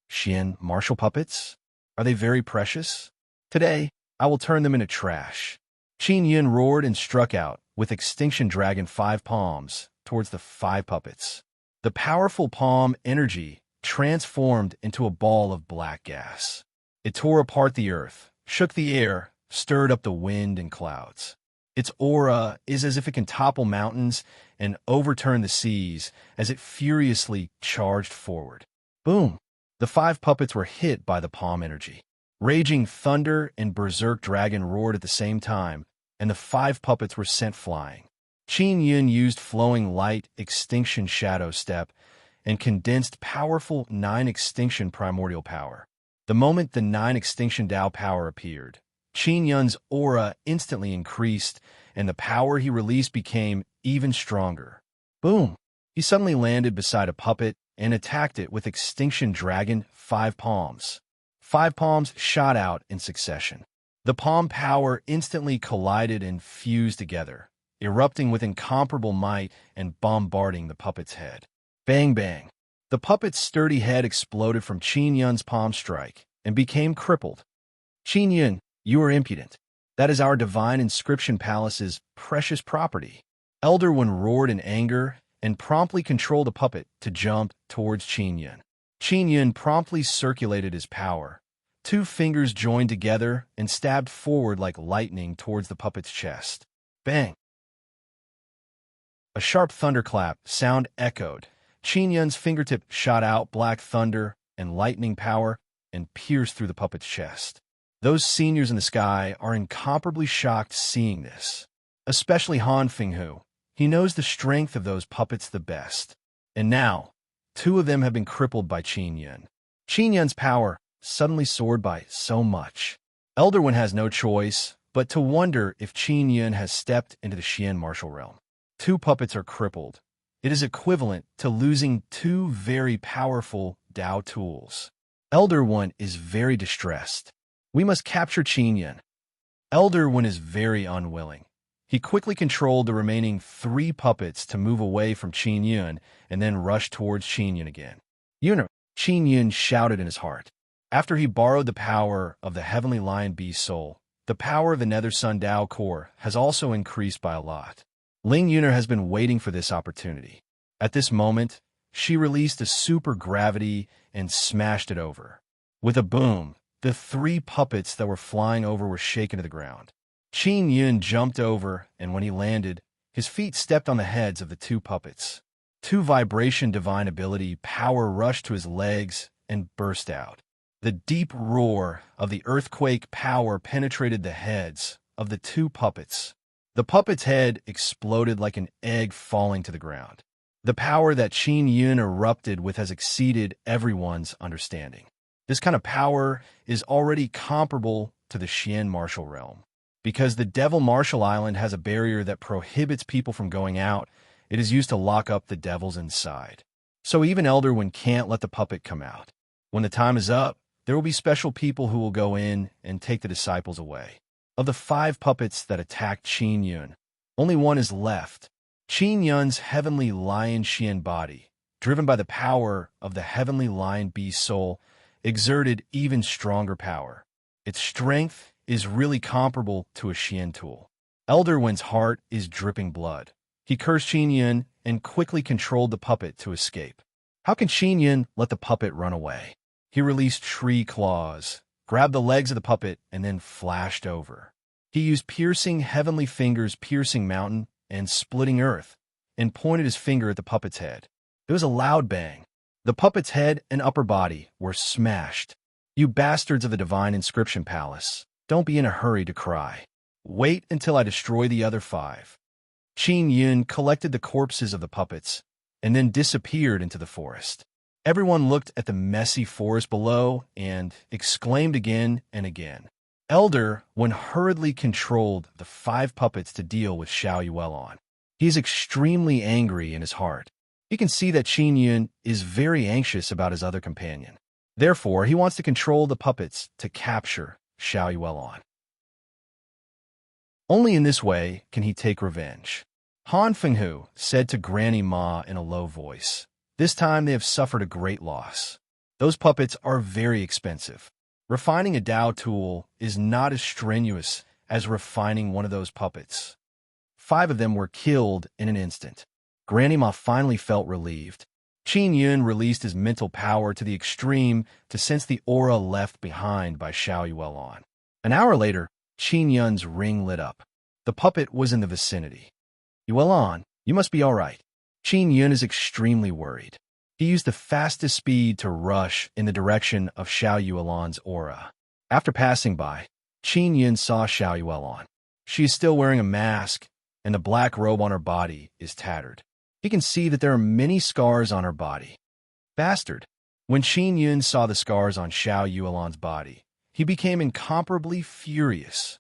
Xian martial puppets? Are they very precious? Today, I will turn them into trash. Qin Yun roared and struck out with Extinction Dragon 5 palms towards the 5 puppets. The powerful palm energy transformed into a ball of black gas. It tore apart the earth, shook the air, stirred up the wind and clouds. Its aura is as if it can topple mountains and overturn the seas as it furiously charged forward. Boom! The 5 puppets were hit by the palm energy. Raging thunder and berserk dragon roared at the same time, and the 5 puppets were sent flying. Qin Yun used flowing light extinction shadow step and condensed powerful 9 extinction primordial power. The moment the 9 extinction Dao power appeared, Qin Yun's aura instantly increased, and the power he released became even stronger. Boom! He suddenly landed beside a puppet and attacked it with Extinction Dragon 5 palms. 5 palms shot out in succession. The palm power instantly collided and fused together, erupting with incomparable might and bombarding the puppet's head. Bang bang! The puppet's sturdy head exploded from Qin Yun's palm strike and became crippled. Qin Yun, you are impudent. That is our Divine Inscription Palace's precious property. Elder One roared in anger and promptly controlled a puppet to jump towards Qin Yun. Qin Yun promptly circulated his power. 2 fingers joined together and stabbed forward like lightning towards the puppet's chest. Bang! A sharp thunderclap sound echoed. Qin Yun's fingertip shot out black thunder and lightning power and pierced through the puppet's chest. Those seniors in the sky are incomparably shocked seeing this, especially Han Fenghu. He knows the strength of those puppets the best. And now, 2 of them have been crippled by Qin Yun. Qin Yun's power suddenly soared by so much. Elder One has no choice but to wonder if Qin Yun has stepped into the Xian martial realm. 2 puppets are crippled. It is equivalent to losing 2 very powerful Dao tools. Elder One is very distressed. We must capture Qin Yun. Elder One is very unwilling. He quickly controlled the remaining 3 puppets to move away from Qin Yun and then rush towards Qin Yun again. Qin Yun shouted in his heart. After he borrowed the power of the Heavenly Lion Beast Soul, the power of the Nether Sun Dao Core has also increased by a lot. Ling Yuner has been waiting for this opportunity. At this moment, she released a super gravity and smashed it over. With a boom, the 3 puppets that were flying over were shaken to the ground. Qin Yun jumped over, and when he landed, his feet stepped on the heads of the 2 puppets. 2 vibration divine ability power rushed to his legs and burst out. The deep roar of the earthquake power penetrated the heads of the 2 puppets. The puppet's head exploded like an egg falling to the ground. The power that Qin Yun erupted with has exceeded everyone's understanding. This kind of power is already comparable to the Xian martial realm. Because the Devil Martial Island has a barrier that prohibits people from going out, it is used to lock up the devils inside. So even Elder One can't let the puppet come out. When the time is up, there will be special people who will go in and take the disciples away. Of the 5 puppets that attacked Qin Yun, only 1 is left. Qin Yun's Heavenly Lion Xian body, driven by the power of the Heavenly Lion Beast Soul, exerted even stronger power. Its strength is really comparable to a Xian tool. Elder Wen's heart is dripping blood. He cursed Qin Yun and quickly controlled the puppet to escape. How can Qin Yun let the puppet run away? He released tree claws, grabbed the legs of the puppet, and then flashed over. He used piercing heavenly fingers piercing mountain and splitting earth, and pointed his finger at the puppet's head. It was a loud bang. The puppet's head and upper body were smashed. You bastards of the divine inscription palace, don't be in a hurry to cry. Wait until I destroy the other 5. Qin Yun collected the corpses of the puppets and then disappeared into the forest. Everyone looked at the messy forest below and exclaimed again and again. Elder Wen hurriedly controlled the 5 puppets to deal with Xiao Yuelon. He is extremely angry in his heart. He can see that Qin Yun is very anxious about his other companion. Therefore, he wants to control the puppets to capture Xiao Yuelon. Only in this way can he take revenge. Han Fenghu said to Granny Ma in a low voice, "This time they have suffered a great loss. Those puppets are very expensive. Refining a Dao tool is not as strenuous as refining one of those puppets." 5 of them were killed in an instant. Granny Ma finally felt relieved. Qin Yun released his mental power to the extreme to sense the aura left behind by Xiao Yuelon. An hour later, Qin Yun's ring lit up. The puppet was in the vicinity. "Yuelon, you must be all right." Qin Yun is extremely worried. He used the fastest speed to rush in the direction of Xiao Yuelon's aura. After passing by, Qin Yun saw Xiao Yuelon. She is still wearing a mask, and the black robe on her body is tattered. He can see that there are many scars on her body. Bastard! When Qin Yun saw the scars on Xiao Yuelon's body, he became incomparably furious.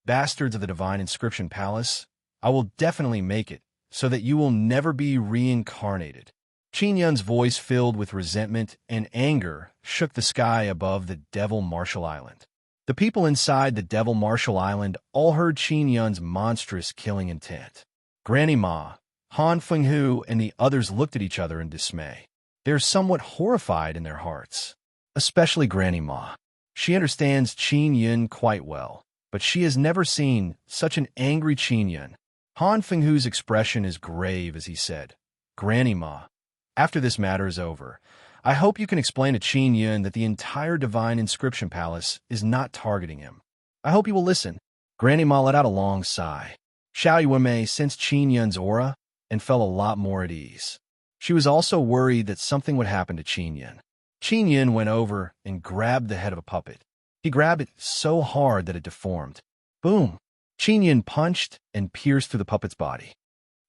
"Bastards of the divine inscription palace, I will definitely make it so that you will never be reincarnated." Qin Yun's voice, filled with resentment and anger, shook the sky above the Devil Marshall Island. The people inside the Devil Marshall Island all heard Qin Yun's monstrous killing intent. Granny Ma, Han Fenghu, and the others looked at each other in dismay. They are somewhat horrified in their hearts, especially Granny Ma. She understands Qin Yun quite well, but she has never seen such an angry Qin Yun. Han Fenghu's expression is grave as he said, "Granny Ma, after this matter is over, I hope you can explain to Qin Yun that the entire divine inscription palace is not targeting him. I hope you will listen." Granny Ma let out a long sigh. Xiao Yuemei sensed Qin Yun's aura and felt a lot more at ease. She was also worried that something would happen to Qin Yun. Qin Yun went over and grabbed the head of a puppet. He grabbed it so hard that it deformed. Boom! Qin Yun punched and pierced through the puppet's body.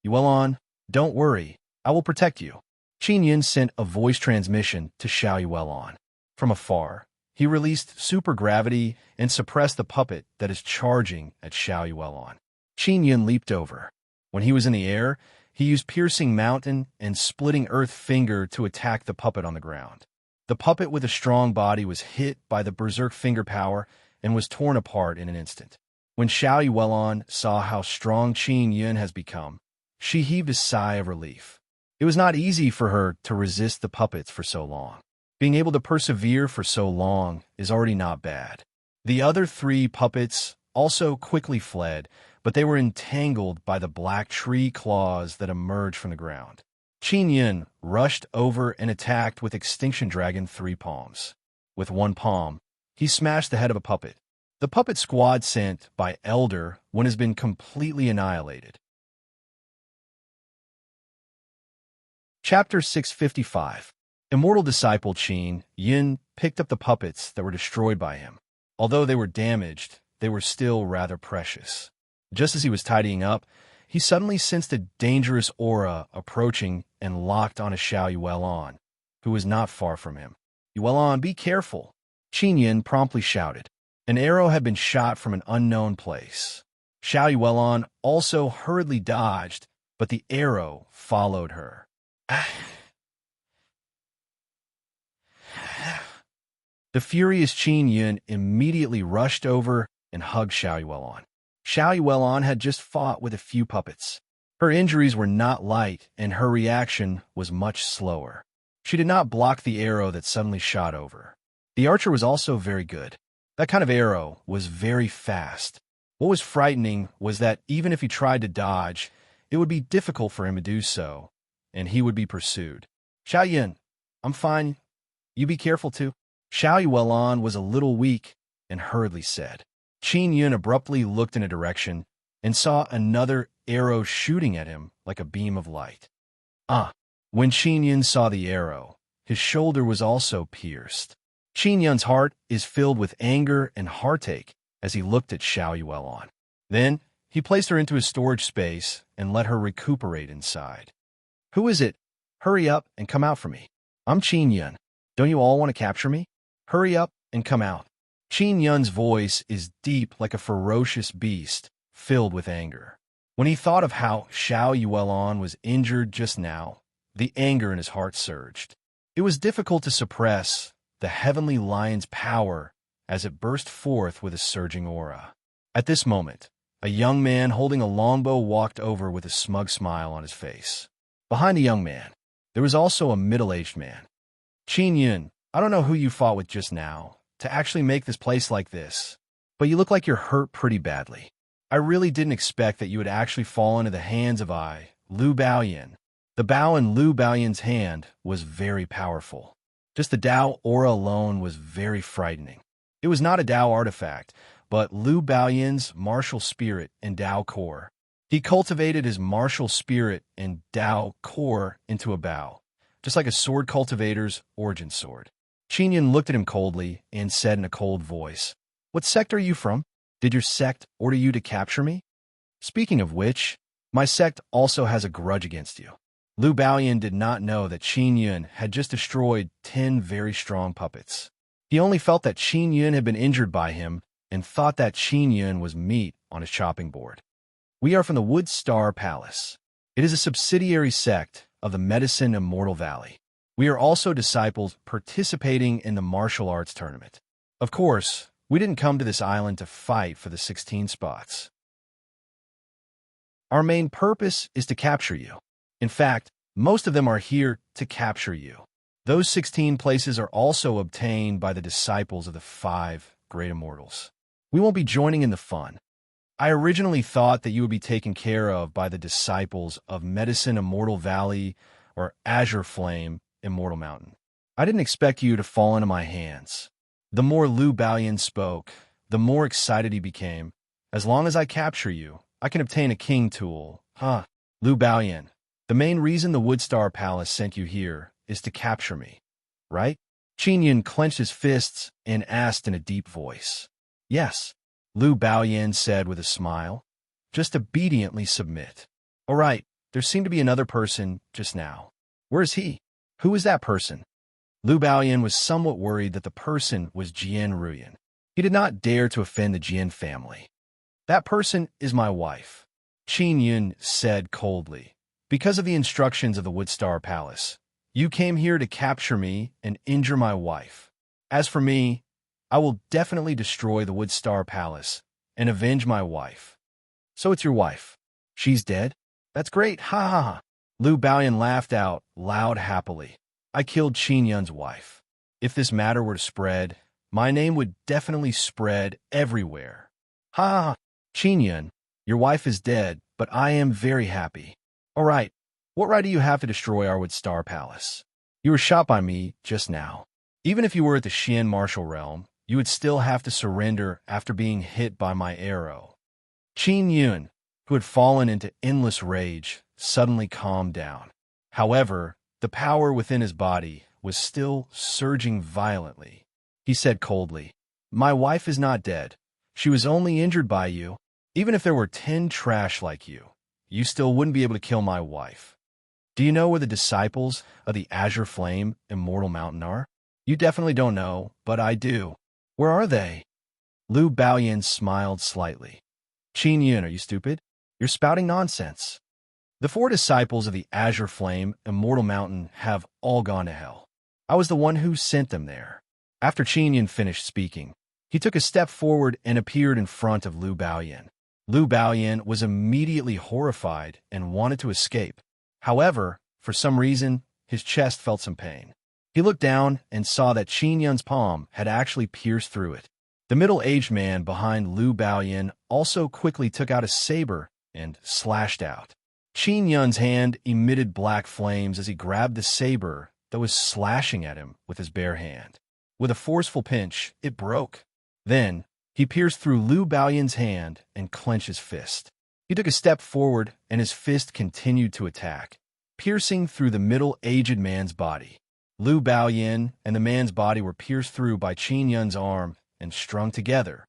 "Yuelon, don't worry. I will protect you." Qin Yun sent a voice transmission to Xiao Yuelon. From afar, he released supergravity and suppressed the puppet that is charging at Xiao Yuelon. Qin Yun leaped over. When he was in the air, he used piercing mountain and splitting earth finger to attack the puppet on the ground. The puppet with a strong body was hit by the berserk finger power and was torn apart in an instant. When Xiao Yuelon saw how strong Qin Yun has become, she heaved a sigh of relief. It was not easy for her to resist the puppets for so long. Being able to persevere for so long is already not bad. The other 3 puppets also quickly fled, but they were entangled by the black tree claws that emerged from the ground. Qin Yun rushed over and attacked with Extinction Dragon 3 palms. With one palm, he smashed the head of a puppet. The puppet squad sent by Elder Wen has been completely annihilated. Chapter 655. Immortal disciple Qin Yun picked up the puppets that were destroyed by him. Although they were damaged, they were still rather precious. Just as he was tidying up, he suddenly sensed a dangerous aura approaching and locked on a Xiao Yuelon, who was not far from him. "Yuelon, be careful!" Qin Yun promptly shouted. An arrow had been shot from an unknown place. Xiao Yuelon also hurriedly dodged, but the arrow followed her. The furious Qin Yun immediately rushed over and hugged Xiao Yuelon. Xiao Yuelon had just fought with a few puppets. Her injuries were not light, and her reaction was much slower. She did not block the arrow that suddenly shot over. The archer was also very good. That kind of arrow was very fast. What was frightening was that even if he tried to dodge, it would be difficult for him to do so, and he would be pursued. Xiao Yun, I'm fine. You be careful too. Xiao Yuelon was a little weak and hurriedly said. Qin Yun abruptly looked in a direction and saw another arrow shooting at him like a beam of light. When Qin Yun saw the arrow, his shoulder was also pierced. Qin Yun's heart is filled with anger and heartache as he looked at Xiao Yuelon. Then, he placed her into his storage space and let her recuperate inside. Who is it? Hurry up and come out for me. I'm Qin Yun. Don't you all want to capture me? Hurry up and come out. Qin Yun's voice is deep like a ferocious beast, filled with anger. When he thought of how Xiao Yuelon was injured just now, the anger in his heart surged. It was difficult to suppress the heavenly lion's power as it burst forth with a surging aura. At this moment, a young man holding a longbow walked over with a smug smile on his face. Behind the young man, there was also a middle-aged man. Qin Yun, I don't know who you fought with just now to actually make this place like this, but you look like you're hurt pretty badly. I really didn't expect that you would actually fall into the hands of Lu Baoyan. The bow in Lu Baoyan's hand was very powerful. Just the Dao aura alone was very frightening. It was not a Dao artifact, but Lu Baoyan's martial spirit and Dao core. He cultivated his martial spirit and Dao core into a bow, just like a sword cultivator's origin sword. Qin Yun looked at him coldly and said in a cold voice, What sect are you from? Did your sect order you to capture me? Speaking of which, my sect also has a grudge against you. Lu Baoyan did not know that Qin Yun had just destroyed 10 very strong puppets. He only felt that Qin Yun had been injured by him and thought that Qin Yun was meat on his chopping board. We are from the Wood Star Palace. It is a subsidiary sect of the Medicine Immortal Valley. We are also disciples participating in the martial arts tournament. Of course, we didn't come to this island to fight for the 16 spots. Our main purpose is to capture you. In fact, most of them are here to capture you. Those 16 places are also obtained by the disciples of the 5 great immortals. We won't be joining in the fun. I originally thought that you would be taken care of by the disciples of Medicine Immortal Valley or Azure Flame Immortal Mountain. I didn't expect you to fall into my hands. The more Lu Baoyan spoke, the more excited he became. As long as I capture you, I can obtain a king tool. Lu Baoyan, the main reason the Woodstar Palace sent you here is to capture me, right? Qin Yun clenched his fists and asked in a deep voice. Yes, Lu Baoyan said with a smile. Just obediently submit. All right, there seemed to be another person just now. Where is he? Who is that person? Lu Baoyan was somewhat worried that the person was Jian Ruyan. He did not dare to offend the Jian family. That person is my wife, Qin Yun said coldly. Because of the instructions of the Woodstar Palace, you came here to capture me and injure my wife. As for me, I will definitely destroy the Woodstar Palace and avenge my wife. So it's your wife. She's dead? That's great, ha ha ha. Lu Baoyan laughed out loud happily. I killed Qin Yun's wife. If this matter were to spread, my name would definitely spread everywhere. Ha ha ha. Qin Yun, your wife is dead, but I am very happy. All right, what right do you have to destroy our Woodstar Palace? You were shot by me just now. Even if you were at the Xian martial realm, you would still have to surrender after being hit by my arrow. Qin Yun, who had fallen into endless rage, suddenly calmed down. However, the power within his body was still surging violently. He said coldly, My wife is not dead. She was only injured by you. Even if there were 10 trash like you, you still wouldn't be able to kill my wife. Do you know where the disciples of the Azure Flame Immortal Mountain are? You definitely don't know, but I do. Where are they? Lu Baoyan smiled slightly. Qin Yun, are you stupid? You're spouting nonsense. The 4 disciples of the Azure Flame Immortal Mountain have all gone to hell. I was the one who sent them there. After Qin Yun finished speaking, he took a step forward and appeared in front of Lu Baoyan. Lu Baoyan was immediately horrified and wanted to escape. However, for some reason, his chest felt some pain. He looked down and saw that Qin Yun's palm had actually pierced through it. The middle-aged man behind Lu Baoyan also quickly took out a saber and slashed out. Qin Yun's hand emitted black flames as he grabbed the saber that was slashing at him with his bare hand. With a forceful pinch, it broke. Then, he pierced through Lu Baoyan's hand and clenched his fist. He took a step forward, and his fist continued to attack, piercing through the middle-aged man's body. Lu Baoyan and the man's body were pierced through by Qin Yun's arm and strung together.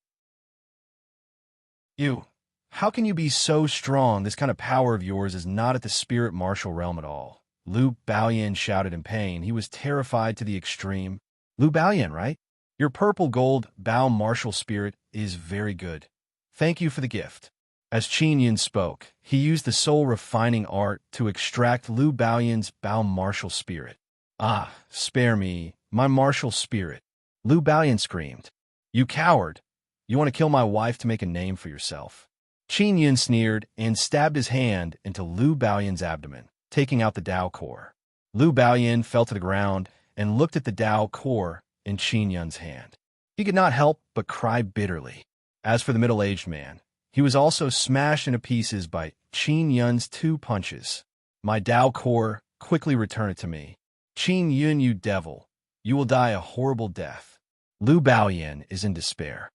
How can you be so strong? This kind of power of yours is not at the spirit martial realm at all. Lu Baoyan shouted in pain. He was terrified to the extreme. Lu Baoyan, right? Your purple gold Bao martial spirit is very good. Thank you for the gift. As Qin Yun spoke, he used the soul refining art to extract Lu Baoyan's Bao martial spirit. Ah, spare me, my martial spirit. Lu Baoyan screamed. You coward! You want to kill my wife to make a name for yourself. Qin Yun sneered and stabbed his hand into Lu Baoyan's abdomen, taking out the Dao core. Lu Baoyan fell to the ground and looked at the Dao core in Qin Yun's hand. He could not help but cry bitterly. As for the middle-aged man, he was also smashed into pieces by Qin Yun's 2 punches. My Dao core, quickly return it to me. Qin Yun, you devil, you will die a horrible death. Lu Baoyan is in despair.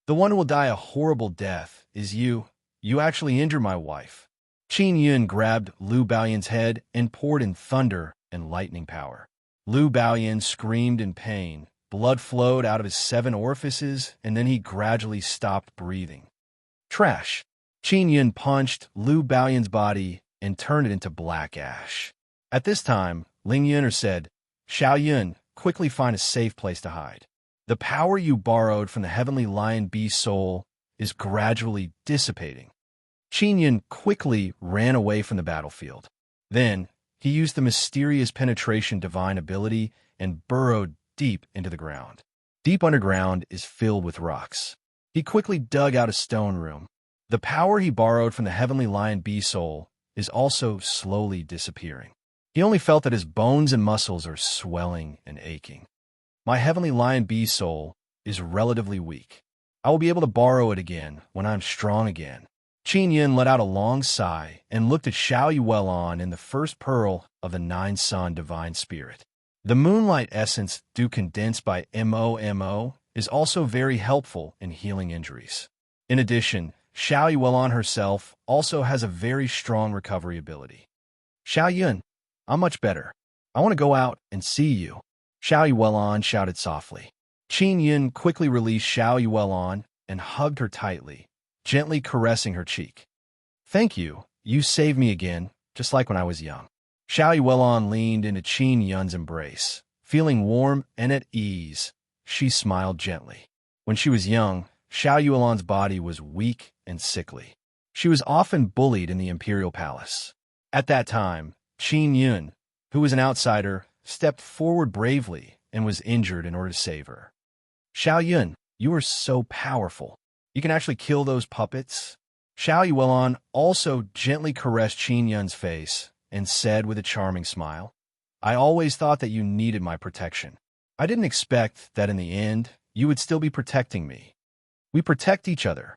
The one who will die a horrible death is you. You actually injured my wife. Qin Yun grabbed Lu Baoyan's head and poured in thunder and lightning power. Lu Baoyan screamed in pain. Blood flowed out of his 7 orifices, and then he gradually stopped breathing. Trash! Qin Yun punched Lu Baoyan's body and turned it into black ash. At this time, Ling Yuner said, Xiao Yun, quickly find a safe place to hide. The power you borrowed from the heavenly lion bee soul is gradually dissipating. Qin Yun quickly ran away from the battlefield. Then, he used the mysterious penetration divine ability and burrowed deep into the ground. Deep underground is filled with rocks. He quickly dug out a stone room. The power he borrowed from the heavenly lion bee soul is also slowly disappearing. He only felt that his bones and muscles are swelling and aching. My heavenly lion bee soul is relatively weak. I will be able to borrow it again when I'm strong again. Qin Yun let out a long sigh and looked at Xiao Yuelon in the first pearl of the 9-sun divine spirit. The moonlight essence due condensed by MOMO is also very helpful in healing injuries. In addition, Xiao Yuelon herself also has a very strong recovery ability. Xiao Yun, I'm much better. I want to go out and see you. Xiao Yuelon shouted softly. Qin Yun quickly released Xiao Yuelon and hugged her tightly, gently caressing her cheek. Thank you. You saved me again, just like when I was young. Xiao Yuelon leaned into Qin Yun's embrace. Feeling warm and at ease, she smiled gently. When she was young, Xiao Yuelon's body was weak and sickly. She was often bullied in the imperial palace. At that time, Qin Yun, who was an outsider, stepped forward bravely and was injured in order to save her. Xiao Yun, you are so powerful. You can actually kill those puppets. Xiao Yuelon also gently caressed Qin Yun's face and said with a charming smile, I always thought that you needed my protection. I didn't expect that in the end, you would still be protecting me. We protect each other.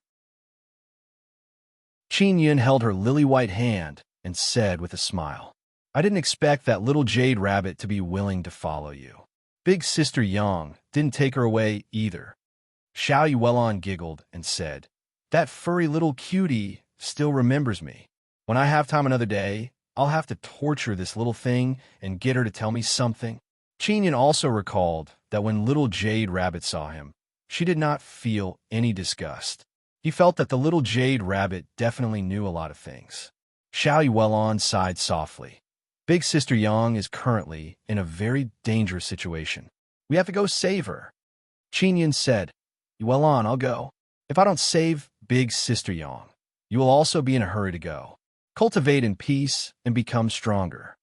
Qin Yun held her lily-white hand and said with a smile, I didn't expect that little jade rabbit to be willing to follow you. Big Sister Yang didn't take her away either. Xiao Yuelon giggled and said, that furry little cutie still remembers me. When I have time another day, I'll have to torture this little thing and get her to tell me something. Qin Yun also recalled that when little Jade Rabbit saw him, she did not feel any disgust. He felt that the little Jade Rabbit definitely knew a lot of things. Xiao Yuelon sighed softly. Big Sister Yang is currently in a very dangerous situation. We have to go save her. Qin Yun said, Yuelon, I'll go. If I don't save Big Sister Yang, you will also be in a hurry to go. Cultivate in peace and become stronger.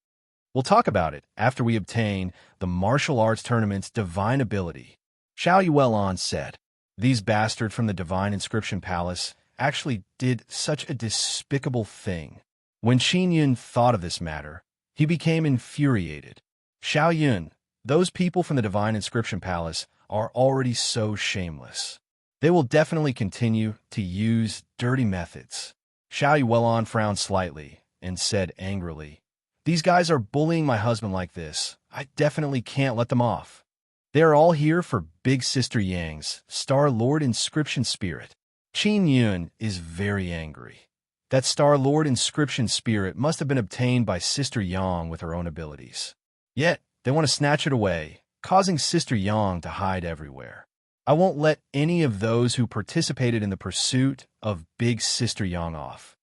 We'll talk about it after we obtain the martial arts tournament's divine ability. Xiao Yuelon said, these bastards from the Divine Inscription Palace actually did such a despicable thing. When Qin Yun thought of this matter, he became infuriated. Xiao Yun, Those people from the Divine Inscription Palace are already so shameless. They will definitely continue to use dirty methods. Xiao Yuelon frowned slightly and said angrily, "These guys are bullying my husband like this. I definitely can't let them off. They are all here for Big Sister Yang's Star-Lord Inscription Spirit." Qin Yun is very angry. That Star-Lord Inscription Spirit must have been obtained by Sister Yang with her own abilities. Yet, they want to snatch it away, causing Sister Yang to hide everywhere. I won't let any of those who participated in the pursuit of Big Sister Yang off.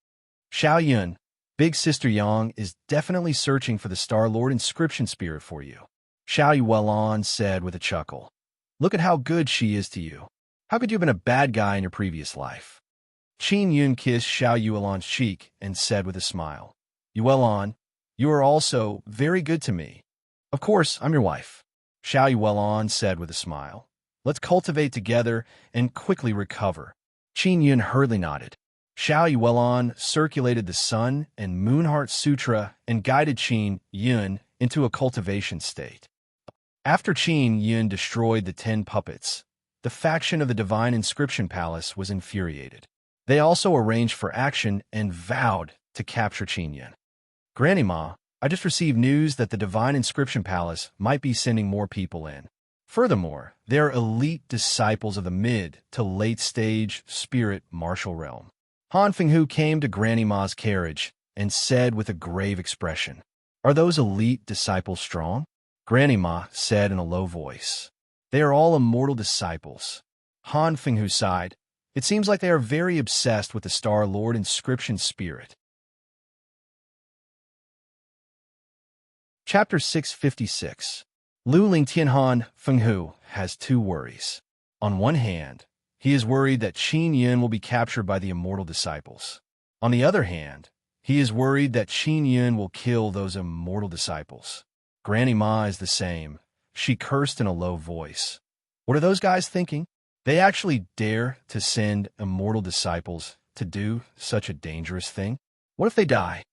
Xiao Yun, Big Sister Yang is definitely searching for the Star-Lord Inscription Spirit for you, Xiao Yuelon said with a chuckle. Look at how good she is to you. How could you have been a bad guy in your previous life? Qin Yun kissed Xiao Yuelon's cheek and said with a smile, Yuelon, you are also very good to me. Of course, I'm your wife, Xiao Yuelon said with a smile. Let's cultivate together and quickly recover. Qin Yun hurriedly nodded. Xiao Yuelon circulated the Sun and Moon Heart Sutra and guided Qin Yun into a cultivation state. After Qin Yun destroyed the 10 puppets, the faction of the Divine Inscription Palace was infuriated. They also arranged for action and vowed to capture Qin Yun. Granny Ma, I just received news that the Divine Inscription Palace might be sending more people in. Furthermore, they are elite disciples of the mid to late stage spirit martial realm. Han Fenghu came to Granny Ma's carriage and said with a grave expression, Are those elite disciples strong? Granny Ma said in a low voice, They are all immortal disciples. Han Fenghu sighed. It seems like they are very obsessed with the Star-Lord Inscription Spirit. Chapter 656. Lu Ling Tianhan Fenghu has two worries. On one hand, he is worried that Qin Yun will be captured by the immortal disciples. On the other hand, he is worried that Qin Yun will kill those immortal disciples. Granny Ma is the same. She cursed in a low voice. What are those guys thinking? They actually dare to send immortal disciples to do such a dangerous thing? What if they die?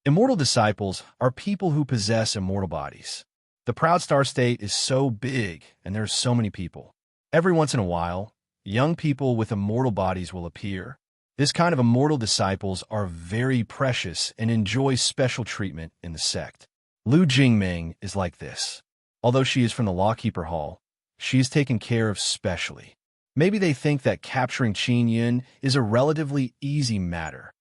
Immortal disciples are people who possess immortal bodies. The Proud Star State is so big, and there are so many people. Every once in a while, young people with immortal bodies will appear. This kind of immortal disciples are very precious and enjoy special treatment in the sect. Lu Jingming is like this. Although she is from the Lawkeeper Hall, she is taken care of specially. Maybe they think that capturing Qin Yun is a relatively easy matter.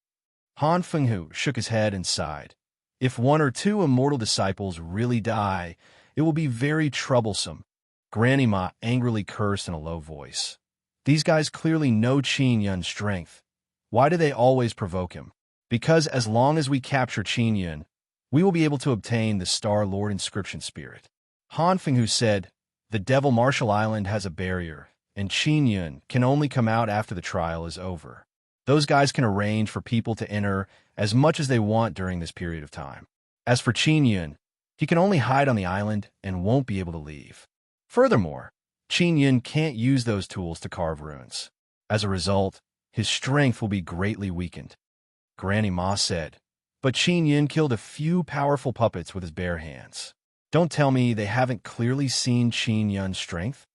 Han Fenghu shook his head and sighed. If one or two immortal disciples really die, it will be very troublesome. Granny Ma angrily cursed in a low voice. These guys clearly know Qin Yun's strength. Why do they always provoke him? Because as long as we capture Qin Yun, we will be able to obtain the Star-Lord Inscription Spirit. Han Fenghu said, The Devil Marshal Island has a barrier, and Qin Yun can only come out after the trial is over. Those guys can arrange for people to enter as much as they want during this period of time. As for Qin Yun, he can only hide on the island and won't be able to leave. Furthermore, Qin Yun can't use those tools to carve runes. As a result, his strength will be greatly weakened. Granny Ma said, But Qin Yun killed a few powerful puppets with his bare hands. Don't tell me they haven't clearly seen Qin Yun's strength?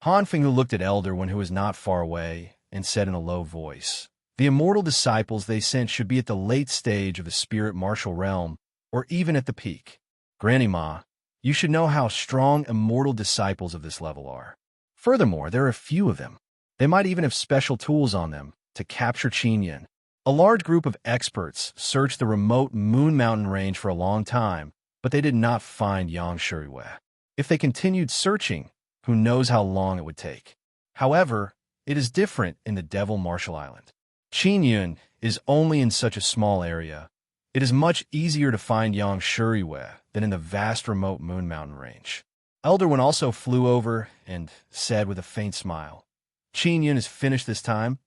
Han Fenghu looked at Elder when he was not far away and said in a low voice, The immortal disciples they sent should be at the late stage of the spirit martial realm, or even at the peak. Granny Ma, you should know how strong immortal disciples of this level are. Furthermore, there are a few of them. They might even have special tools on them to capture Qin Yun. A large group of experts searched the remote Moon Mountain range for a long time, but they did not find Yang Shuriwei. If they continued searching, who knows how long it would take. However, it is different in the Devil Marshal Island. Qin Yun is only in such a small area. It is much easier to find Yang Shuriwei than in the vast remote Moon Mountain range. Elderwin also flew over and said with a faint smile, Qin Yun is finished this time?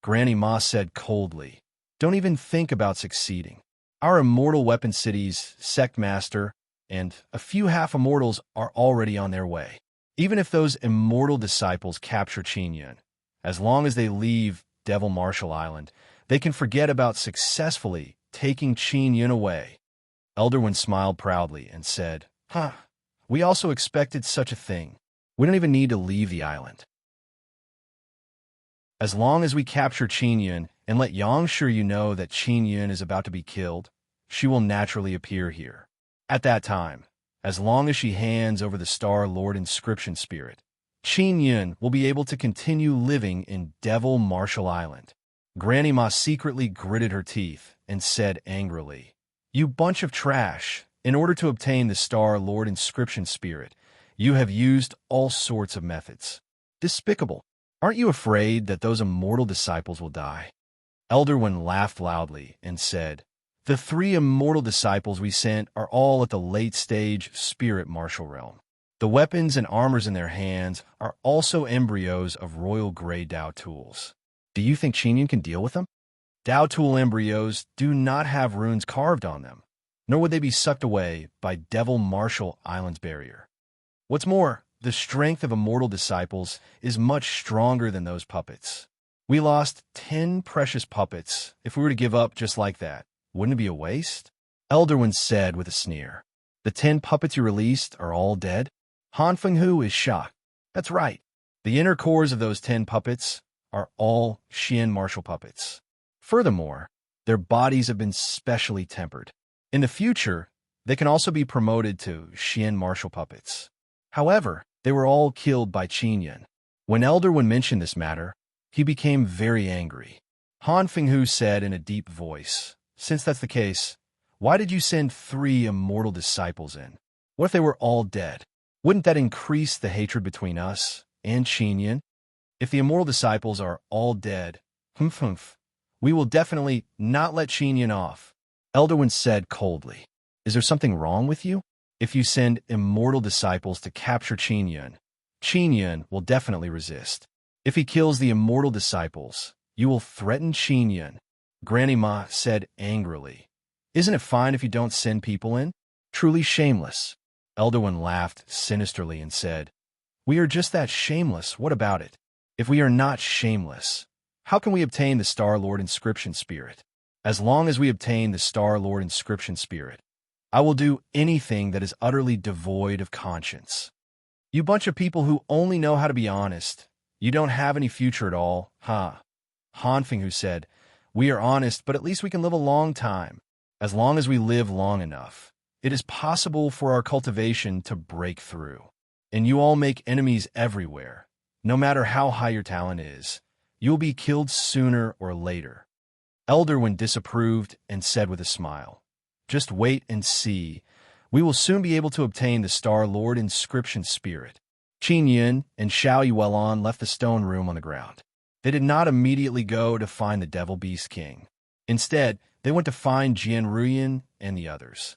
Granny Ma said coldly, Don't even think about succeeding. Our immortal weapon cities, Sect Master, and a few half-immortals are already on their way. Even if those immortal disciples capture Qin Yun, as long as they leave Devil Marshal Island, they can forget about successfully taking Qin Yun away. Elderwin smiled proudly and said, We also expected such a thing. We don't even need to leave the island. As long as we capture Qin Yun and let Yang Shi know that Qin Yun is about to be killed, she will naturally appear here. At that time, as long as she hands over the Star Lord Inscription Spirit, Qin Yun will be able to continue living in Devil Marshall Island. Granny Ma secretly gritted her teeth and said angrily, "You bunch of trash! In order to obtain the Star Lord Inscription Spirit, you have used all sorts of methods. Despicable! Aren't you afraid that those immortal disciples will die?" Elder One laughed loudly and said, "The 3 immortal disciples we sent are all at the late-stage spirit martial realm. The weapons and armors in their hands are also embryos of royal gray Dao tools. Do you think Qin Yun can deal with them? Dao tool embryos do not have runes carved on them, nor would they be sucked away by Devil Marshall Island's barrier. What's more, the strength of immortal disciples is much stronger than those puppets. We lost 10 precious puppets. If we were to give up just like that, wouldn't it be a waste?" Elder One said with a sneer. "The 10 puppets you released are all dead?" Han Fenghu is shocked. "That's right. The inner cores of those 10 puppets are all Xian martial puppets. Furthermore, their bodies have been specially tempered. In the future, they can also be promoted to Xian martial puppets. However, they were all killed by Qin Yun." When Elder One mentioned this matter, he became very angry. Han Fenghu said in a deep voice, "Since that's the case, why did you send 3 immortal disciples in? What if they were all dead? Wouldn't that increase the hatred between us and Qin Yun? If the immortal disciples are all dead, we will definitely not let Qin Yun off." Elder One said coldly, "Is there something wrong with you? If you send immortal disciples to capture Qin Yun will definitely resist. If he kills the immortal disciples, you will threaten Qin Yun." Granny Ma said angrily, "Isn't it fine if you don't send people in? Truly shameless." Elder One laughed sinisterly and said, "We are just that shameless. What about it? If we are not shameless, how can we obtain the Star Lord Inscription Spirit? As long as we obtain the Star Lord Inscription Spirit, I will do anything that is utterly devoid of conscience. You bunch of people who only know how to be honest. You don't have any future at all, huh?" Han Fenghu said, "We are honest, but at least we can live a long time. As long as we live long enough, it is possible for our cultivation to break through. And you all make enemies everywhere. No matter how high your talent is, you will be killed sooner or later." Elder One disapproved and said with a smile, "Just wait and see. We will soon be able to obtain the Star Lord Inscription Spirit." Qin Yun and Xiao Yuelan left the stone room on the ground. They did not immediately go to find the Devil Beast King. Instead, they went to find Jian Ruyan and the others.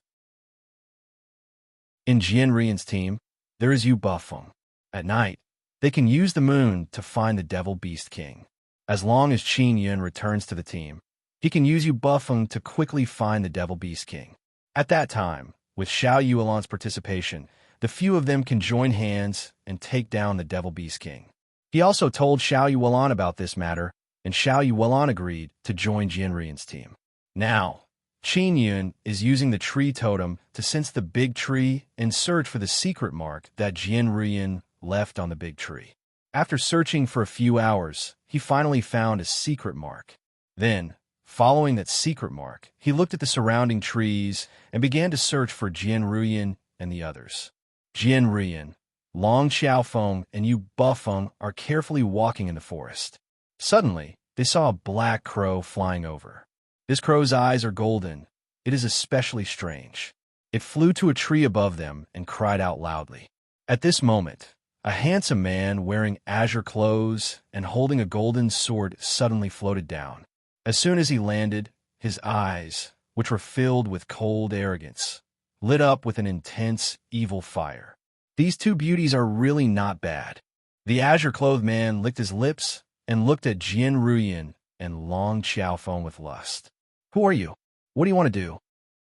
In Jian Ruyan's team, there is Yu Bufeng. At night, they can use the moon to find the Devil Beast King. As long as Qin Yun returns to the team, he can use Yu Bufeng to quickly find the Devil Beast King. At that time, with Xiao Yuelan's participation, the few of them can join hands and take down the Devil Beast King. He also told Xiao Yuelan about this matter, and Xiao Yuelan agreed to join Jian Ruyan's team. Now, Qin Yun is using the tree totem to sense the big tree and search for the secret mark that Jian Ruyan left on the big tree. After searching for a few hours, he finally found a secret mark. Then, following that secret mark, he looked at the surrounding trees and began to search for Jian Ruyan and the others. Jian Ruyan, Long Xiaofeng, and Yu Bufeng are carefully walking in the forest. Suddenly, they saw a black crow flying over. This crow's eyes are golden. It is especially strange. It flew to a tree above them and cried out loudly. At this moment, a handsome man wearing azure clothes and holding a golden sword suddenly floated down. As soon as he landed, his eyes, which were filled with cold arrogance, lit up with an intense, evil fire. These two beauties are really not bad. The azure-clothed man licked his lips and looked at Jian Ruyan and Long Xiaofeng with lust. "Who are you? What do you want to do?"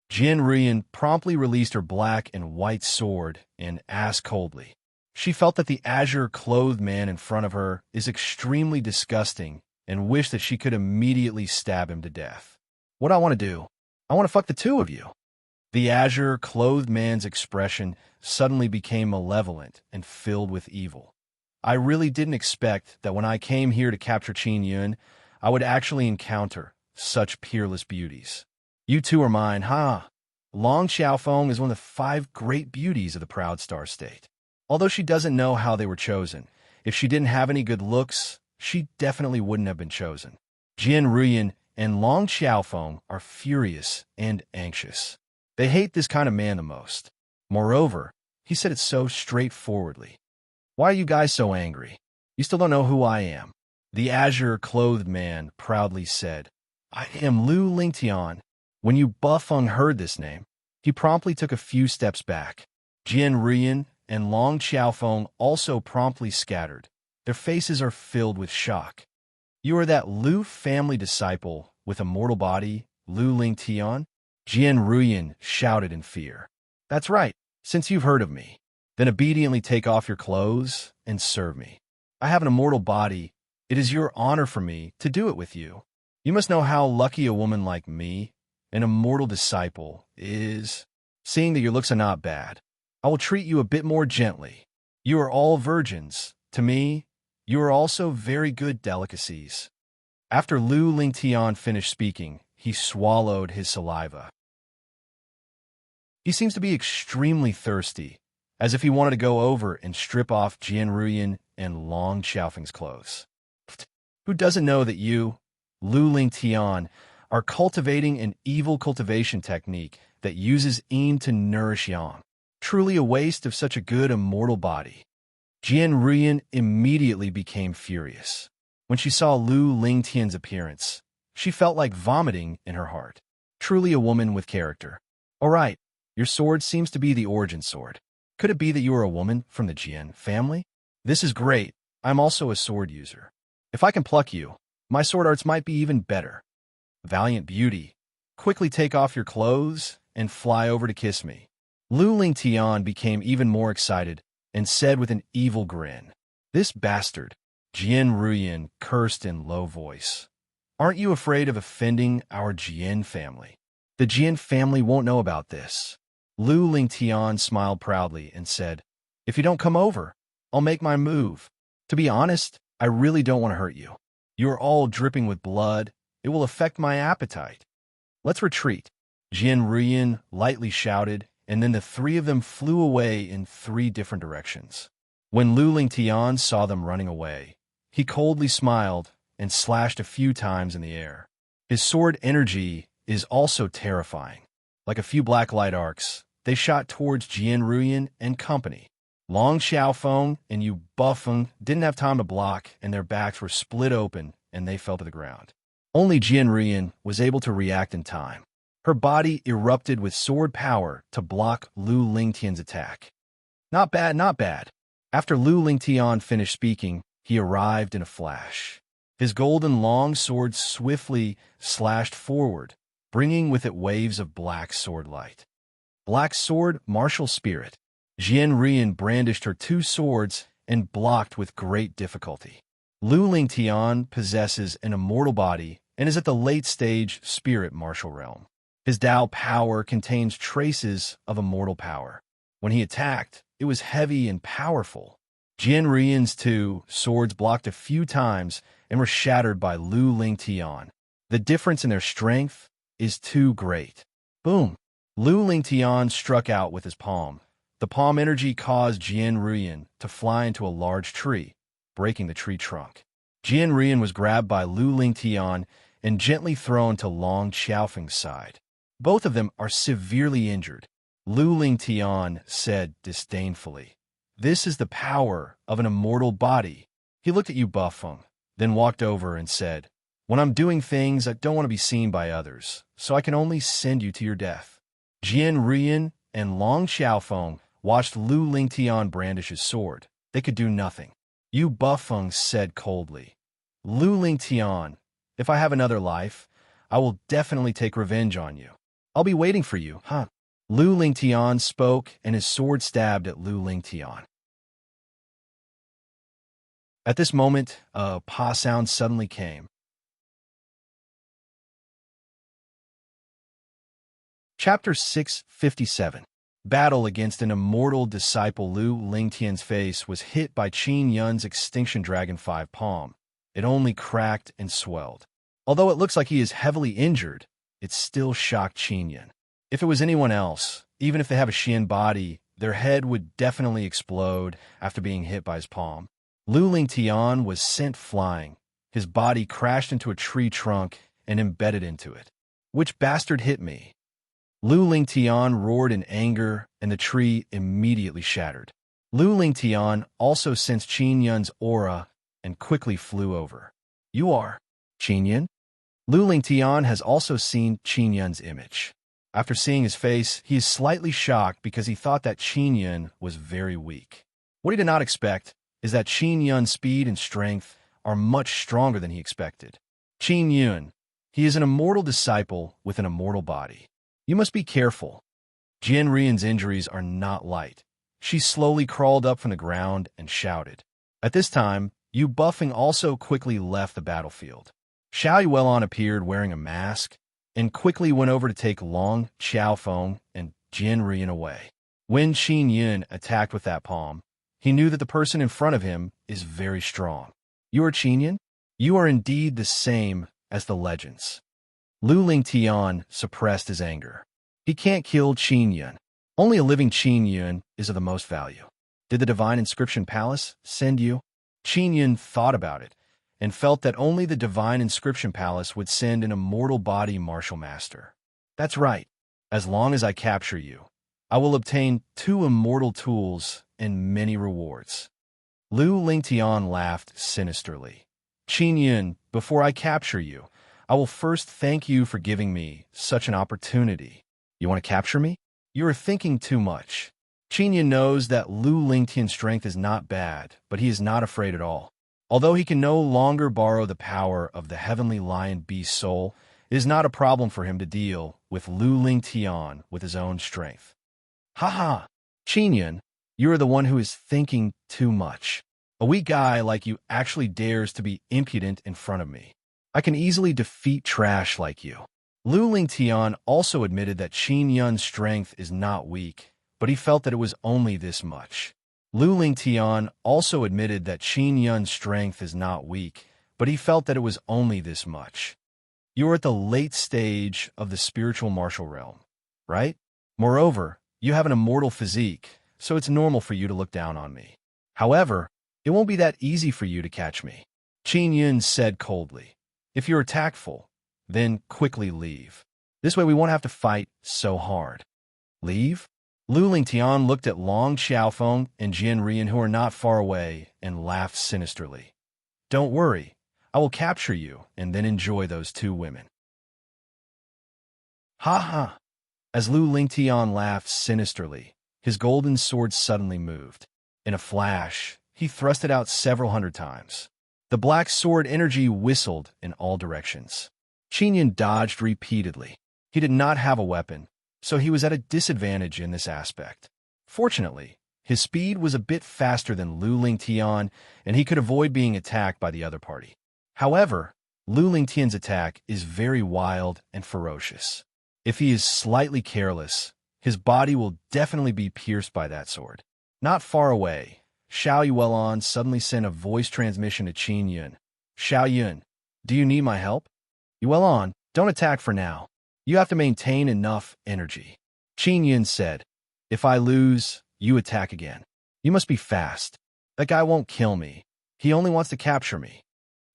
Jian Ruyan promptly released her black and white sword and asked coldly. She felt that the azure-clothed man in front of her is extremely disgusting and wished that she could immediately stab him to death. "What do I want to do? I want to fuck the two of you." The azure-clothed man's expression suddenly became malevolent and filled with evil. I really didn't expect that when I came here to capture Qin Yun, I would actually encounter such peerless beauties. You two are mine, huh? Long Xiaofeng is one of the 5 great beauties of the Proud Star State. Although she doesn't know how they were chosen, if she didn't have any good looks, she definitely wouldn't have been chosen. Jian Ruyan and Long Xiaofeng are furious and anxious. They hate this kind of man the most. Moreover, he said it so straightforwardly. Why are you guys so angry? You still don't know who I am. The azure-clothed man proudly said, I am Lu Lingtian. When Yu Bufeng heard this name, he promptly took a few steps back. Jian Ruyan and Long Xiaofeng also promptly scattered. Their faces are filled with shock. You are that Lu family disciple with a mortal body, Lu Lingtian? Jian Ruyan shouted in fear. That's right, since you've heard of me. Then obediently take off your clothes and serve me. I have an immortal body. It is your honor for me to do it with you. You must know how lucky a woman like me, an immortal disciple, is. Seeing that your looks are not bad, I will treat you a bit more gently. You are all virgins. To me, you are also very good delicacies. After Lu Lingtian finished speaking, he swallowed his saliva. He seems to be extremely thirsty, as if he wanted to go over and strip off Jian Ruyan and Long Xiaofeng's clothes. Who doesn't know that you, Lu Lingtian, are cultivating an evil cultivation technique that uses yin to nourish yang? Truly a waste of such a good immortal body. Jian Ruyan immediately became furious. When she saw Lu Lingtian's appearance, she felt like vomiting in her heart. Truly a woman with character. All right, your sword seems to be the origin sword. Could it be that you are a woman from the Jian family? This is great. I'm also a sword user. If I can pluck you, my sword arts might be even better. Valiant beauty, quickly take off your clothes and fly over to kiss me. Lu Lingtian became even more excited and said with an evil grin, This bastard. Jian Ruyan cursed in low voice. Aren't you afraid of offending our Jian family? The Jian family won't know about this. Lu Lingtian smiled proudly and said, If you don't come over, I'll make my move. To be honest, I really don't want to hurt you. You are all dripping with blood. It will affect my appetite. Let's retreat. Jian Ruyan lightly shouted, and then the 3 of them flew away in 3 different directions. When Lu Lingtian saw them running away, he coldly smiled and slashed a few times in the air. His sword energy is also terrifying. Like a few black light arcs, they shot towards Jian Ruyan and company. Long Xiaofeng and Yu Bufeng didn't have time to block, and their backs were split open, and they fell to the ground. Only Jian Ruyan was able to react in time. Her body erupted with sword power to block Lu Lingtian's attack. Not bad, not bad. After Lu Lingtian finished speaking, he arrived in a flash. His golden long sword swiftly slashed forward, bringing with it waves of black sword light. Black sword, martial spirit. Jian Ruyan brandished her 2 swords and blocked with great difficulty. Lu Lingtian possesses an immortal body and is at the late stage spirit martial realm. His Dao power contains traces of immortal power. When he attacked, it was heavy and powerful. Jian Ruyan's 2 swords blocked a few times and were shattered by Lu Lingtian. The difference in their strength is too great. Boom! Lu Lingtian struck out with his palm. The palm energy caused Jian Ruyan to fly into a large tree, breaking the tree trunk. Jian Ruyan was grabbed by Lu Lingtian and gently thrown to Long Xiaofeng's side. Both of them are severely injured. Lu Lingtian said disdainfully, This is the power of an immortal body. He looked at Yu Bufeng, then walked over and said, When I'm doing things, I don't want to be seen by others, so I can only send you to your death. Jian Ruyan and Long Xiaofeng watched Lu Lingtian brandish his sword. They could do nothing. Yu Bufeng said coldly, Lu Lingtian, if I have another life, I will definitely take revenge on you. I'll be waiting for you, huh? Lu Lingtian spoke, and his sword stabbed at Lu Lingtian. At this moment, a pa sound suddenly came. Chapter 657. Battle against an immortal disciple. Lu Lingtian's face was hit by Qin Yun's Extinction Dragon 5 palm. It only cracked and swelled. Although it looks like he is heavily injured, it still shocked Qin Yun. If it was anyone else, even if they have a Xian body, their head would definitely explode after being hit by his palm. Lu Lingtian was sent flying. His body crashed into a tree trunk and embedded into it. Which bastard hit me? Lu Lingtian roared in anger, and the tree immediately shattered. Lu Lingtian also sensed Qin Yun's aura and quickly flew over. You are Qin Yun? Lu Lingtian has also seen Qin Yun's image. After seeing his face, he is slightly shocked because he thought that Qin Yun was very weak. What he did not expect is that Qin Yun's speed and strength are much stronger than he expected. Qin Yun, he is an immortal disciple with an immortal body. You must be careful. Jian Rian's injuries are not light. She slowly crawled up from the ground and shouted. At this time, Yu Buffing also quickly left the battlefield. Xiao Yuelon appeared wearing a mask and quickly went over to take Long Xiaofeng and Jian Rian away. When Qin Yun attacked with that palm, he knew that the person in front of him is very strong. You are Qin Yun? You are indeed the same as the legends. Lu Lingtian suppressed his anger. He can't kill Qin Yun. Only a living Qin Yun is of the most value. Did the Divine Inscription Palace send you? Qin Yun thought about it and felt that only the Divine Inscription Palace would send an immortal body martial master. That's right. As long as I capture you, I will obtain 2 immortal tools and many rewards. Lu Lingtian laughed sinisterly. Qin Yun, before I capture you, I will first thank you for giving me such an opportunity. You want to capture me? You are thinking too much. Qin Yun knows that Lu Lingtian's strength is not bad, but he is not afraid at all. Although he can no longer borrow the power of the heavenly lion beast soul, it is not a problem for him to deal with Lu Lingtian with his own strength. Ha! Qin Yun, you are the one who is thinking too much. A weak guy like you actually dares to be impudent in front of me. I can easily defeat trash like you. Lu Lingtian also admitted that Qin Yun's strength is not weak, but he felt that it was only this much. Lu Lingtian also admitted that Qin Yun's strength is not weak, but he felt that it was only this much. You are at the late stage of the spiritual martial realm, right? Moreover, you have an immortal physique, so it's normal for you to look down on me. However, it won't be that easy for you to catch me. Qin Yun said coldly. If you're tactful, then quickly leave. This way we won't have to fight so hard. Leave? Lu Lingtian looked at Long Xiaofeng and Jian Rian, who are not far away, and laughed sinisterly. Don't worry, I will capture you and then enjoy those 2 women. Ha! As Lu Lingtian laughed sinisterly, his golden sword suddenly moved. In a flash, he thrust it out several hundred times. The black sword energy whistled in all directions. Qin Yun dodged repeatedly. He did not have a weapon, so he was at a disadvantage in this aspect. Fortunately, his speed was a bit faster than Lu Lingtian, and he could avoid being attacked by the other party. However, Lu Lingtian's attack is very wild and ferocious. If he is slightly careless, his body will definitely be pierced by that sword. Not far away, Xiao Yuelon suddenly sent a voice transmission to Qin Yun. Xiao Yun, do you need my help? Yuelon, don't attack for now. You have to maintain enough energy. Qin Yun said, if I lose, you attack again. You must be fast. That guy won't kill me. He only wants to capture me.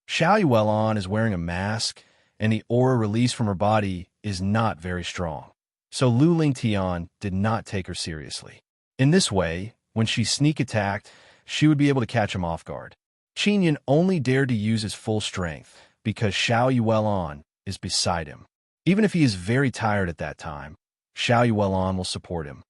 Xiao Yuelon is wearing a mask, and the aura released from her body is not very strong. So Lu Lingtian did not take her seriously. In this way, when she sneak attacked, she would be able to catch him off guard. Qin Yun only dared to use his full strength because Xiao Yuelon is beside him. Even if he is very tired at that time, Xiao Yuelon will support him.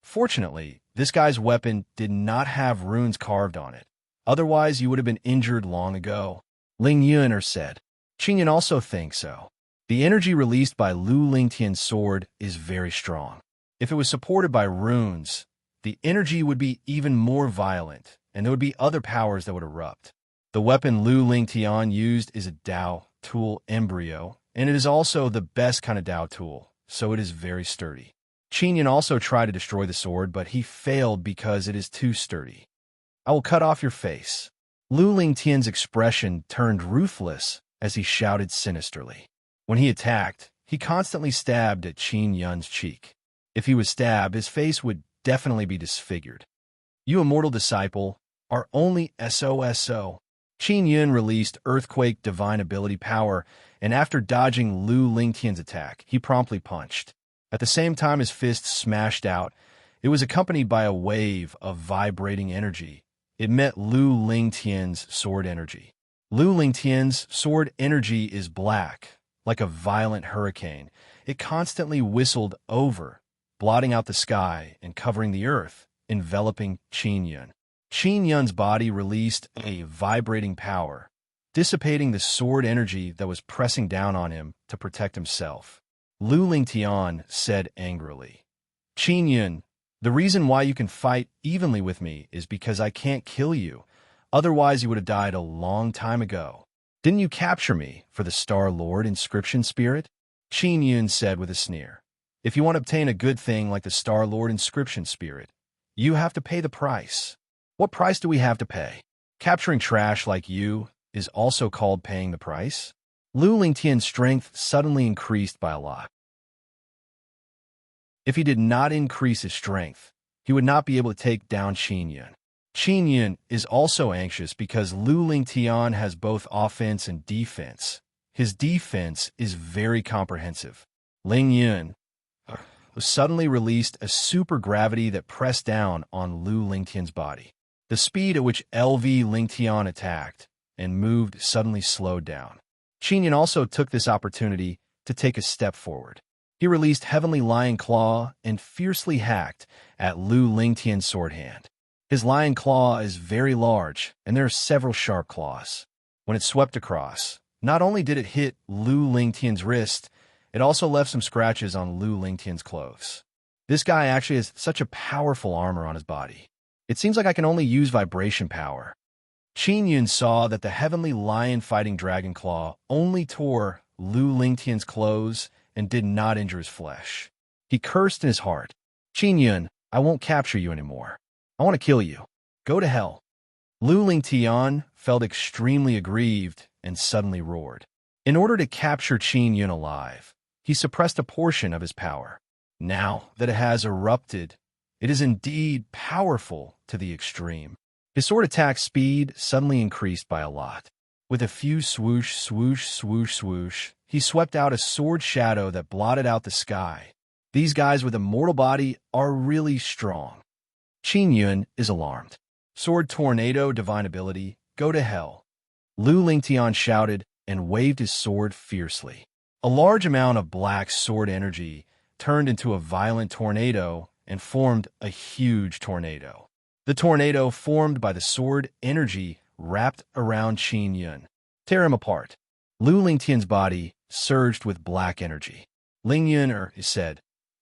Fortunately, this guy's weapon did not have runes carved on it. Otherwise, you would have been injured long ago. Ling Yuner said. Qin Yun also thinks so. The energy released by Lu Lingtian's sword is very strong. If it was supported by runes, the energy would be even more violent, and there would be other powers that would erupt. The weapon Lu Lingtian used is a Dao tool embryo, and it is also the best kind of Dao tool, so it is very sturdy. Qin Yun also tried to destroy the sword, but he failed because it is too sturdy. I will cut off your face. Lu Lingtian's expression turned ruthless as he shouted sinisterly. When he attacked, he constantly stabbed at Qin Yun's cheek. If he was stabbed, his face would definitely be disfigured. You immortal disciple are only SOSO. Qin Yun released Earthquake Divine Ability Power, and after dodging Lu Lingtian's attack, he promptly punched. At the same time his fist smashed out, it was accompanied by a wave of vibrating energy. It met Lu Lingtian's sword energy. Lu Lingtian's sword energy is black, like a violent hurricane. It constantly whistled over, blotting out the sky and covering the earth, enveloping Qin Yun. Qin Yun's body released a vibrating power, dissipating the sword energy that was pressing down on him to protect himself. Lu Lingtian said angrily, Qin Yun, the reason why you can fight evenly with me is because I can't kill you. Otherwise, you would have died a long time ago. Didn't you capture me for the Star Lord inscription spirit? Qin Yun said with a sneer. If you want to obtain a good thing like the Star Lord inscription spirit, you have to pay the price. What price do we have to pay? Capturing trash like you is also called paying the price? Lu Lingtian's strength suddenly increased by a lot. If he did not increase his strength, he would not be able to take down Qin Yun. Qin Yun is also anxious because Lu Lingtian has both offense and defense. His defense is very comprehensive. Ling Yun suddenly released a super gravity that pressed down on Lu Lingtian's body. The speed at which LV Lingtian attacked and moved suddenly slowed down. Qin Yun also took this opportunity to take a step forward. He released Heavenly Lion Claw and fiercely hacked at Lu Lingtian's sword hand. His lion claw is very large, and there are several sharp claws. When it swept across, not only did it hit Lu Lingtian's wrist, it also left some scratches on Lu Lingtian's clothes. This guy actually has such a powerful armor on his body. It seems like I can only use vibration power. Qin Yun saw that the Heavenly Lion Fighting Dragon Claw only tore Lu Lingtian's clothes and did not injure his flesh. He cursed in his heart. Qin Yun, I won't capture you anymore. I want to kill you. Go to hell. Lu Lingtian felt extremely aggrieved and suddenly roared. In order to capture Qin Yun alive, he suppressed a portion of his power. Now that it has erupted, it is indeed powerful to the extreme. His sword attack speed suddenly increased by a lot. With a few swoosh, swoosh, swoosh, swoosh, he swept out a sword shadow that blotted out the sky. These guys with a mortal body are really strong. Qin Yun is alarmed. Sword Tornado Divine Ability, go to hell. Lu Lingtian shouted and waved his sword fiercely. A large amount of black sword energy turned into a violent tornado and formed a huge tornado. The tornado formed by the sword energy wrapped around Qin Yun. Tear him apart. Lu Lingtian's body surged with black energy. Ling Yun said,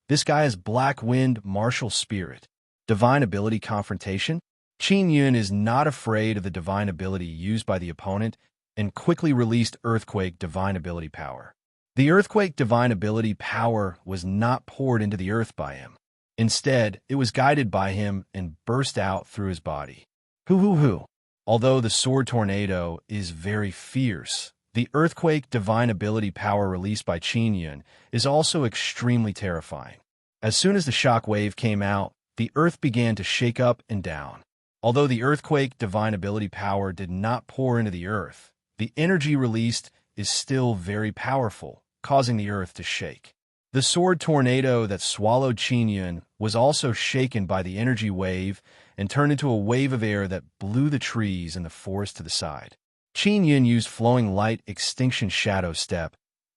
this guy is Black Wind Martial Spirit. Divine Ability Confrontation? Qin Yun is not afraid of the divine ability used by the opponent and quickly released Earthquake Divine Ability Power. The Earthquake Divine Ability Power was not poured into the earth by him. Instead, it was guided by him and burst out through his body. Hoo. Although the sword tornado is very fierce, the Earthquake Divine Ability Power released by Qin Yun is also extremely terrifying. As soon as the shock wave came out, the earth began to shake up and down. Although the Earthquake Divine Ability Power did not pour into the earth, the energy released is still very powerful, causing the earth to shake. The sword tornado that swallowed Qin Yun was also shaken by the energy wave and turned into a wave of air that blew the trees and the forest to the side. Qin Yun used Flowing Light Extinction Shadow Step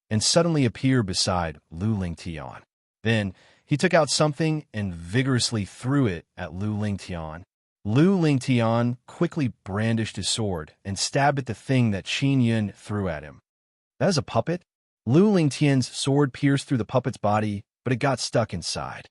and suddenly appeared beside Lu Lingtian. Then, he took out something and vigorously threw it at Lu Lingtian. Lu Lingtian quickly brandished his sword and stabbed at the thing that Qin Yun threw at him. That is a puppet? Lu Lingtian's sword pierced through the puppet's body, but it got stuck inside.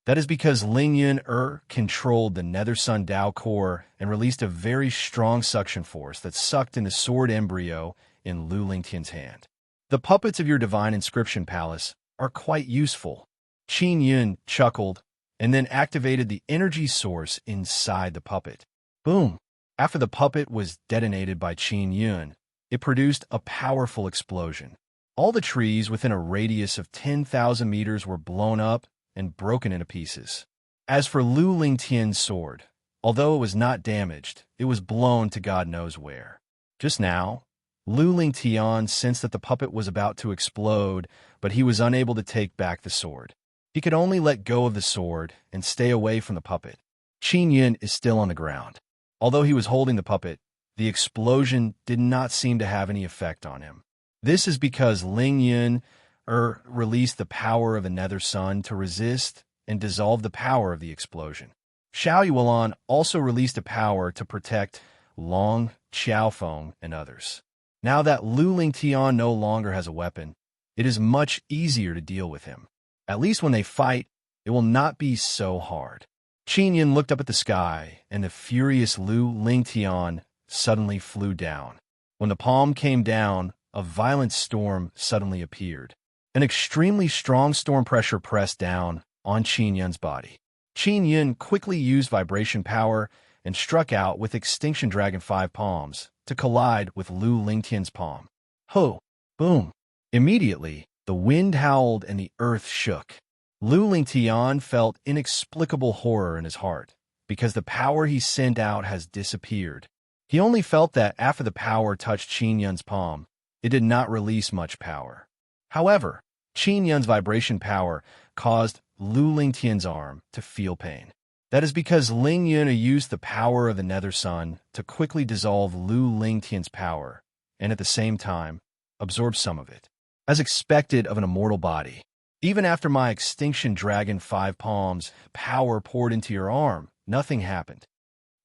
That is because Ling Yun controlled the Nether Sun Dao core and released a very strong suction force that sucked in the sword embryo in Lu Lingtian's hand. The puppets of your divine inscription palace are quite useful. Qin Yun chuckled and then activated the energy source inside the puppet. Boom! After the puppet was detonated by Qin Yun, it produced a powerful explosion. All the trees within a radius of 10,000 meters were blown up and broken into pieces. As for Lu Lingtian's sword, although it was not damaged, it was blown to God knows where. Just now, Lu Lingtian sensed that the puppet was about to explode, but he was unable to take back the sword. He could only let go of the sword and stay away from the puppet. Qin Yun is still on the ground. Although he was holding the puppet, the explosion did not seem to have any effect on him. This is because Ling Yun released the power of the Nether Sun to resist and dissolve the power of the explosion. Xiao Yuan also released a power to protect Long, Xiaofeng, and others. Now that Lu Lingtian no longer has a weapon, it is much easier to deal with him. At least when they fight, it will not be so hard. Qin Yun looked up at the sky, and the furious Lu Lingtian suddenly flew down. When the palm came down, a violent storm suddenly appeared. An extremely strong storm pressure pressed down on Qin Yun's body. Qin Yun quickly used vibration power and struck out with Extinction Dragon 5 palms to collide with Lu Lingtian's palm. Ho! Boom! Immediately, the wind howled and the earth shook. Lu Lingtian felt inexplicable horror in his heart because the power he sent out has disappeared. He only felt that after the power touched Qin Yun's palm, it did not release much power. However, Qin Yun's vibration power caused Lu Lingtian's arm to feel pain. That is because Ling Yun used the power of the Nether Sun to quickly dissolve Lu Lingtian's power, and at the same time, absorb some of it. As expected of an immortal body, even after my Extinction Dragon 5 palms power poured into your arm, nothing happened.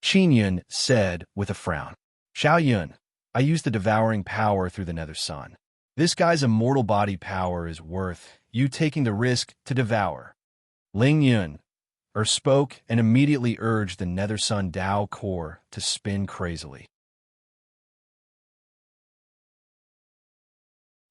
Qin Yun said with a frown. Xiao Yun, I used the devouring power through the Nether Sun. This guy's immortal body power is worth you taking the risk to devour. Ling Yun spoke and immediately urged the Nether Sun Dao core to spin crazily.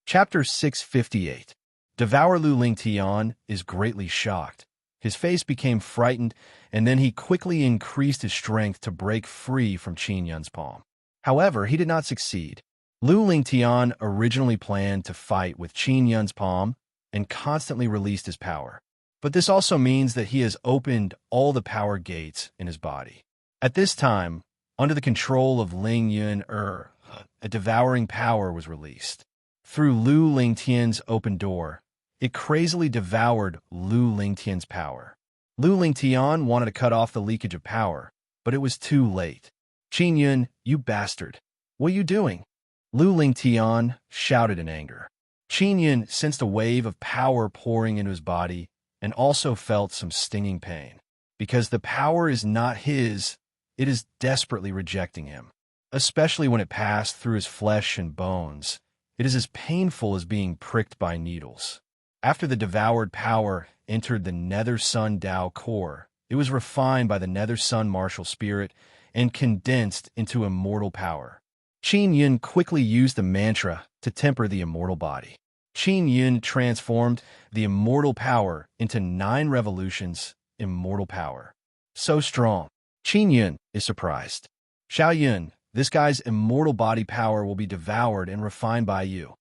Chapter 658. Devour Lu Lingtian is greatly shocked. His face became frightened, and then he quickly increased his strength to break free from Qin Yun's palm. However, he did not succeed. Lu Lingtian originally planned to fight with Qin Yun's palm and constantly released his power. But this also means that he has opened all the power gates in his body. At this time, under the control of Ling Yun, a devouring power was released. Through Lu Lingtian's open door, it crazily devoured Lu Lingtian's power. Lu Lingtian wanted to cut off the leakage of power, but it was too late. Qin Yun, you bastard! What are you doing? Lu Lingtian shouted in anger. Qin Yun sensed a wave of power pouring into his body and also felt some stinging pain. Because the power is not his, it is desperately rejecting him. Especially when it passed through his flesh and bones, it is as painful as being pricked by needles. After the devoured power entered the Nether Sun Dao core, it was refined by the Nether Sun martial spirit and condensed into immortal power. Qin Yun quickly used the mantra to temper the immortal body. Qin Yun transformed the immortal power into 9 revolutions immortal power. So strong. Qin Yun is surprised. Xiao Yun, this guy's immortal body power will be devoured and refined by you.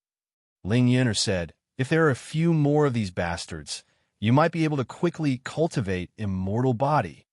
Ling Yun said, if there are a few more of these bastards, you might be able to quickly cultivate immortal body.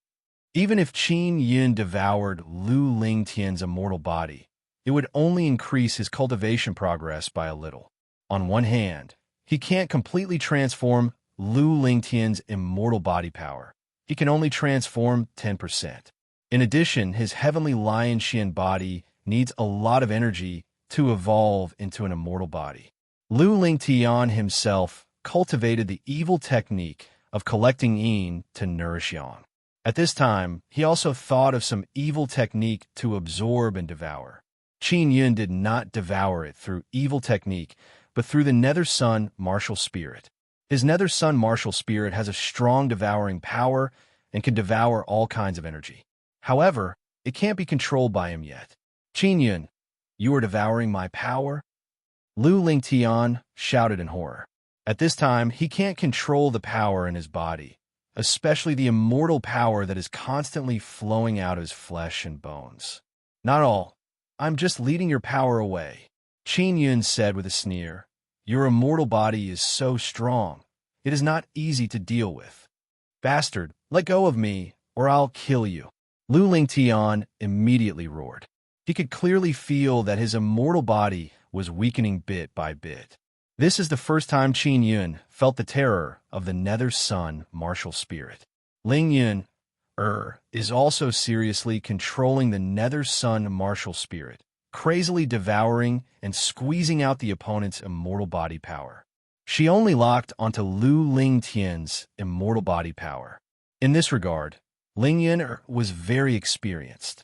Even if Qin Yun devoured Lu Lingtian's immortal body, it would only increase his cultivation progress by a little. On one hand, he can't completely transform Lu Lingtian's immortal body power. He can only transform 10%. In addition, his heavenly lion Xian body needs a lot of energy to evolve into an immortal body. Lu Lingtian himself cultivated the evil technique of collecting yin to nourish yang. At this time, he also thought of some evil technique to absorb and devour. Qin Yun did not devour it through evil technique, but through the Nether Sun martial spirit. His Nether Sun martial spirit has a strong devouring power and can devour all kinds of energy. However, it can't be controlled by him yet. Qin Yun, you are devouring my power? Lu Lingtian shouted in horror. At this time, he can't control the power in his body, especially the immortal power that is constantly flowing out of his flesh and bones. Not all. I'm just leading your power away, Qin Yun said with a sneer. Your immortal body is so strong. It is not easy to deal with. Bastard, let go of me, or I'll kill you. Lu Lingtian immediately roared. He could clearly feel that his immortal body was weakening bit by bit. This is the first time Qin Yun felt the terror of the Nether Sun martial spirit. Ling Yun is also seriously controlling the Nether Sun martial spirit, crazily devouring and squeezing out the opponent's immortal body power. She only locked onto Lu Lingtian's immortal body power. In this regard, Ling Yun was very experienced.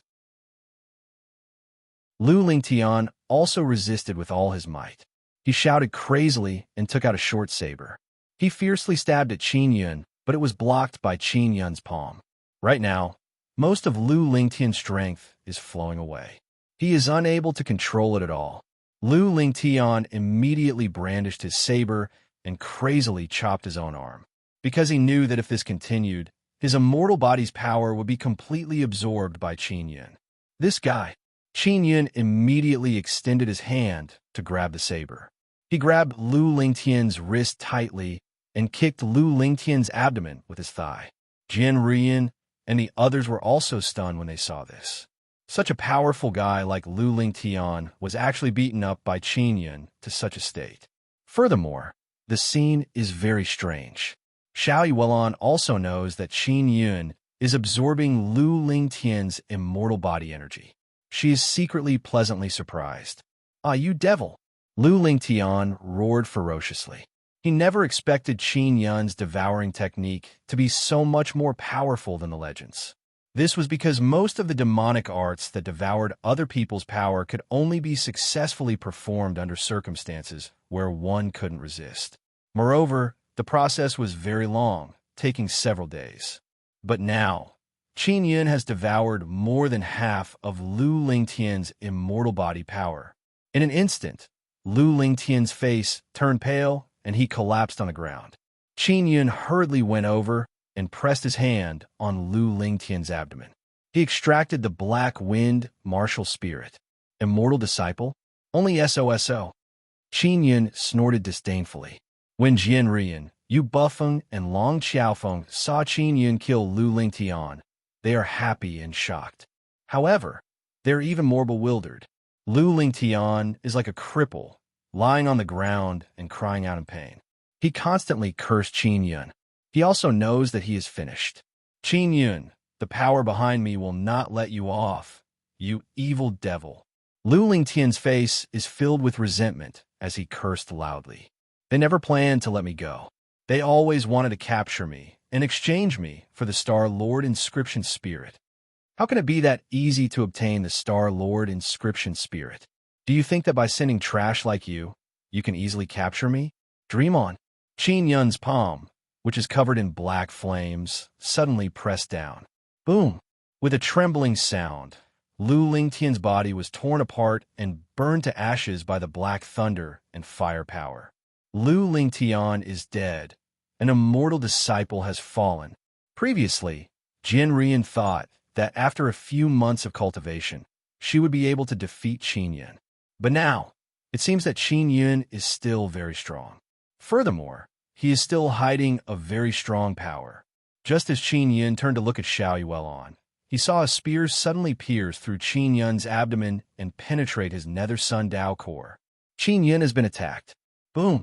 Lu Lingtian also resisted with all his might. He shouted crazily and took out a short saber. He fiercely stabbed at Qin Yun, but it was blocked by Qin Yun's palm. Right now, most of Lu Lingtian's strength is flowing away. He is unable to control it at all. Lu Lingtian immediately brandished his saber and crazily chopped his own arm, because he knew that if this continued, his immortal body's power would be completely absorbed by Qin Yun. This guy. Qin Yun immediately extended his hand to grab the saber. He grabbed Lu Lingtian's wrist tightly and kicked Lu Lingtian's abdomen with his thigh. Jian Rian and the others were also stunned when they saw this. Such a powerful guy like Lu Lingtian was actually beaten up by Qin Yun to such a state. Furthermore, the scene is very strange. Xiao Yuelan also knows that Qin Yun is absorbing Lu Lingtian's immortal body energy. She is secretly pleasantly surprised. Ah, you devil! Lu Lingtian roared ferociously. He never expected Qin Yun's devouring technique to be so much more powerful than the legends. This was because most of the demonic arts that devoured other people's power could only be successfully performed under circumstances where one couldn't resist. Moreover, the process was very long, taking several days. But now, Qin Yun has devoured more than half of Lu Lingtian's immortal body power. In an instant, Lu Lingtian's face turned pale and he collapsed on the ground. Qin Yun hurriedly went over and pressed his hand on Lu Lingtian's abdomen. He extracted the Black Wind martial spirit. Immortal disciple? Only SOSO. Qin Yun snorted disdainfully. When Jian Rian, Yu Bufeng, and Long Xiaofeng saw Qin Yun kill Lu Lingtian, they are happy and shocked. However, they're even more bewildered. Lu Lingtian is like a cripple, lying on the ground and crying out in pain. He constantly cursed Qin Yun. He also knows that he is finished. Qin Yun, the power behind me will not let you off, you evil devil. Lu Lingtian's face is filled with resentment as he cursed loudly. They never planned to let me go. They always wanted to capture me and exchange me for the Star Lord Inscription Spirit. How can it be that easy to obtain the Star Lord Inscription Spirit? Do you think that by sending trash like you can easily capture me? Dream on. Qin Yun's palm, which is covered in black flames, suddenly pressed down. Boom! With a trembling sound, Lu Lingtian's body was torn apart and burned to ashes by the black thunder and fire power. Lu Lingtian is dead. An immortal disciple has fallen. Previously, Jian Rian thought that after a few months of cultivation, she would be able to defeat Qin Yun. But now, it seems that Qin Yun is still very strong. Furthermore, he is still hiding a very strong power. Just as Qin Yun turned to look at Xiao Yuelan, he saw a spear suddenly pierce through Qin Yun's abdomen and penetrate his Nether Sun Dao core. Qin Yun has been attacked. Boom!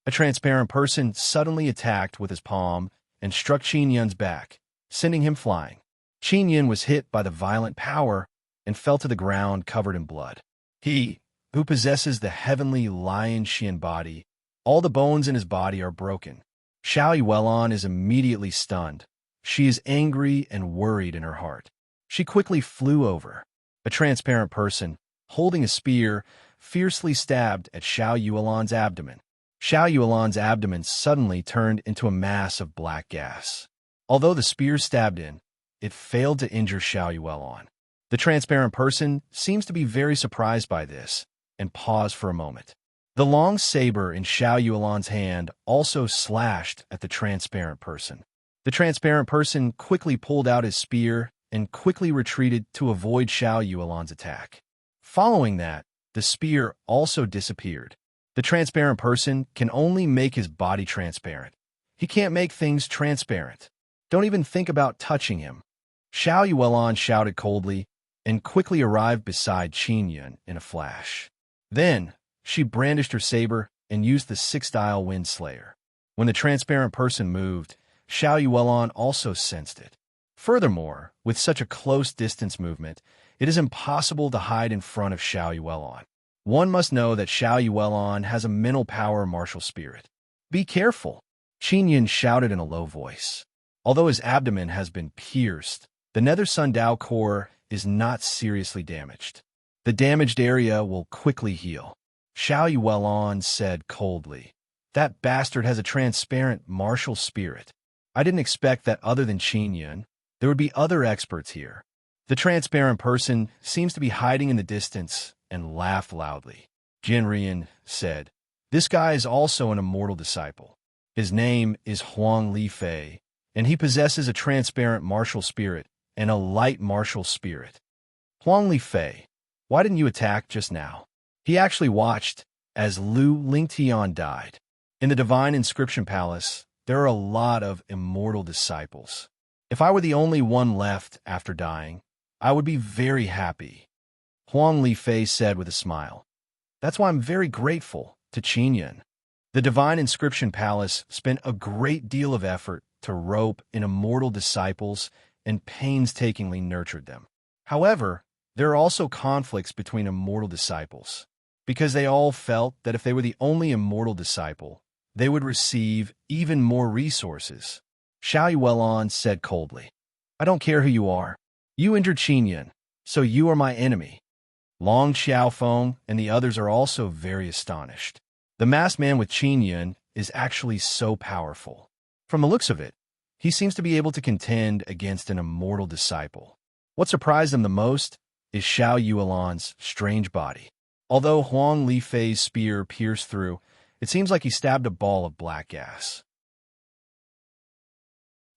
A transparent person suddenly attacked with his palm and struck Qin Yun's back, sending him flying. Qin Yun was hit by the violent power and fell to the ground covered in blood. He, who possesses the heavenly lion Xian body, all the bones in his body are broken. Xiao Yuelan is immediately stunned. She is angry and worried in her heart. She quickly flew over. A transparent person, holding a spear, fiercely stabbed at Xiao Yuelan's abdomen. Xiao Yuelan's abdomen suddenly turned into a mass of black gas. Although the spear stabbed in, it failed to injure Xiao Yuelan. The transparent person seems to be very surprised by this, and paused for a moment. The long saber in Xiao Yuelan's hand also slashed at the transparent person. The transparent person quickly pulled out his spear and quickly retreated to avoid Xiao Yuelan's attack. Following that, the spear also disappeared. The transparent person can only make his body transparent. He can't make things transparent. Don't even think about touching him. Xiao Yuelan shouted coldly and quickly arrived beside Qin Yun in a flash. Then, she brandished her saber and used the six-dial Wind Slayer. When the transparent person moved, Xiao Yuelan also sensed it. Furthermore, with such a close distance movement, it is impossible to hide in front of Xiao Yuelan. One must know that Xiao Yuelan has a mental power martial spirit. Be careful, Qin Yun shouted in a low voice. Although his abdomen has been pierced, the Nether Sundao core is not seriously damaged. The damaged area will quickly heal. Xiao Yuelan said coldly. That bastard has a transparent martial spirit. I didn't expect that other than Qin Yun, there would be other experts here. The transparent person seems to be hiding in the distance and laughed loudly. Jinrian said, this guy is also an immortal disciple. His name is Huang Li Fei, and he possesses a transparent martial spirit and a light martial spirit. Huang Li Fei, why didn't you attack just now? He actually watched as Lu Lingtian died. In the Divine Inscription Palace, there are a lot of immortal disciples. If I were the only one left after dying, I would be very happy. Huang Li Fei said with a smile. That's why I'm very grateful to Qin Yun. The Divine Inscription Palace spent a great deal of effort to rope in immortal disciples and painstakingly nurtured them. However, there are also conflicts between immortal disciples, because they all felt that if they were the only immortal disciple, they would receive even more resources. Xiao Yuelan said coldly, I don't care who you are. You injured Qin Yun, so you are my enemy. Long Xiaofeng and the others are also very astonished. The masked man with Qin Yun is actually so powerful. From the looks of it, he seems to be able to contend against an immortal disciple. What surprised them the most is Xiao Yuelan's strange body. Although Huang Li Fei's spear pierced through, it seems like he stabbed a ball of black gas.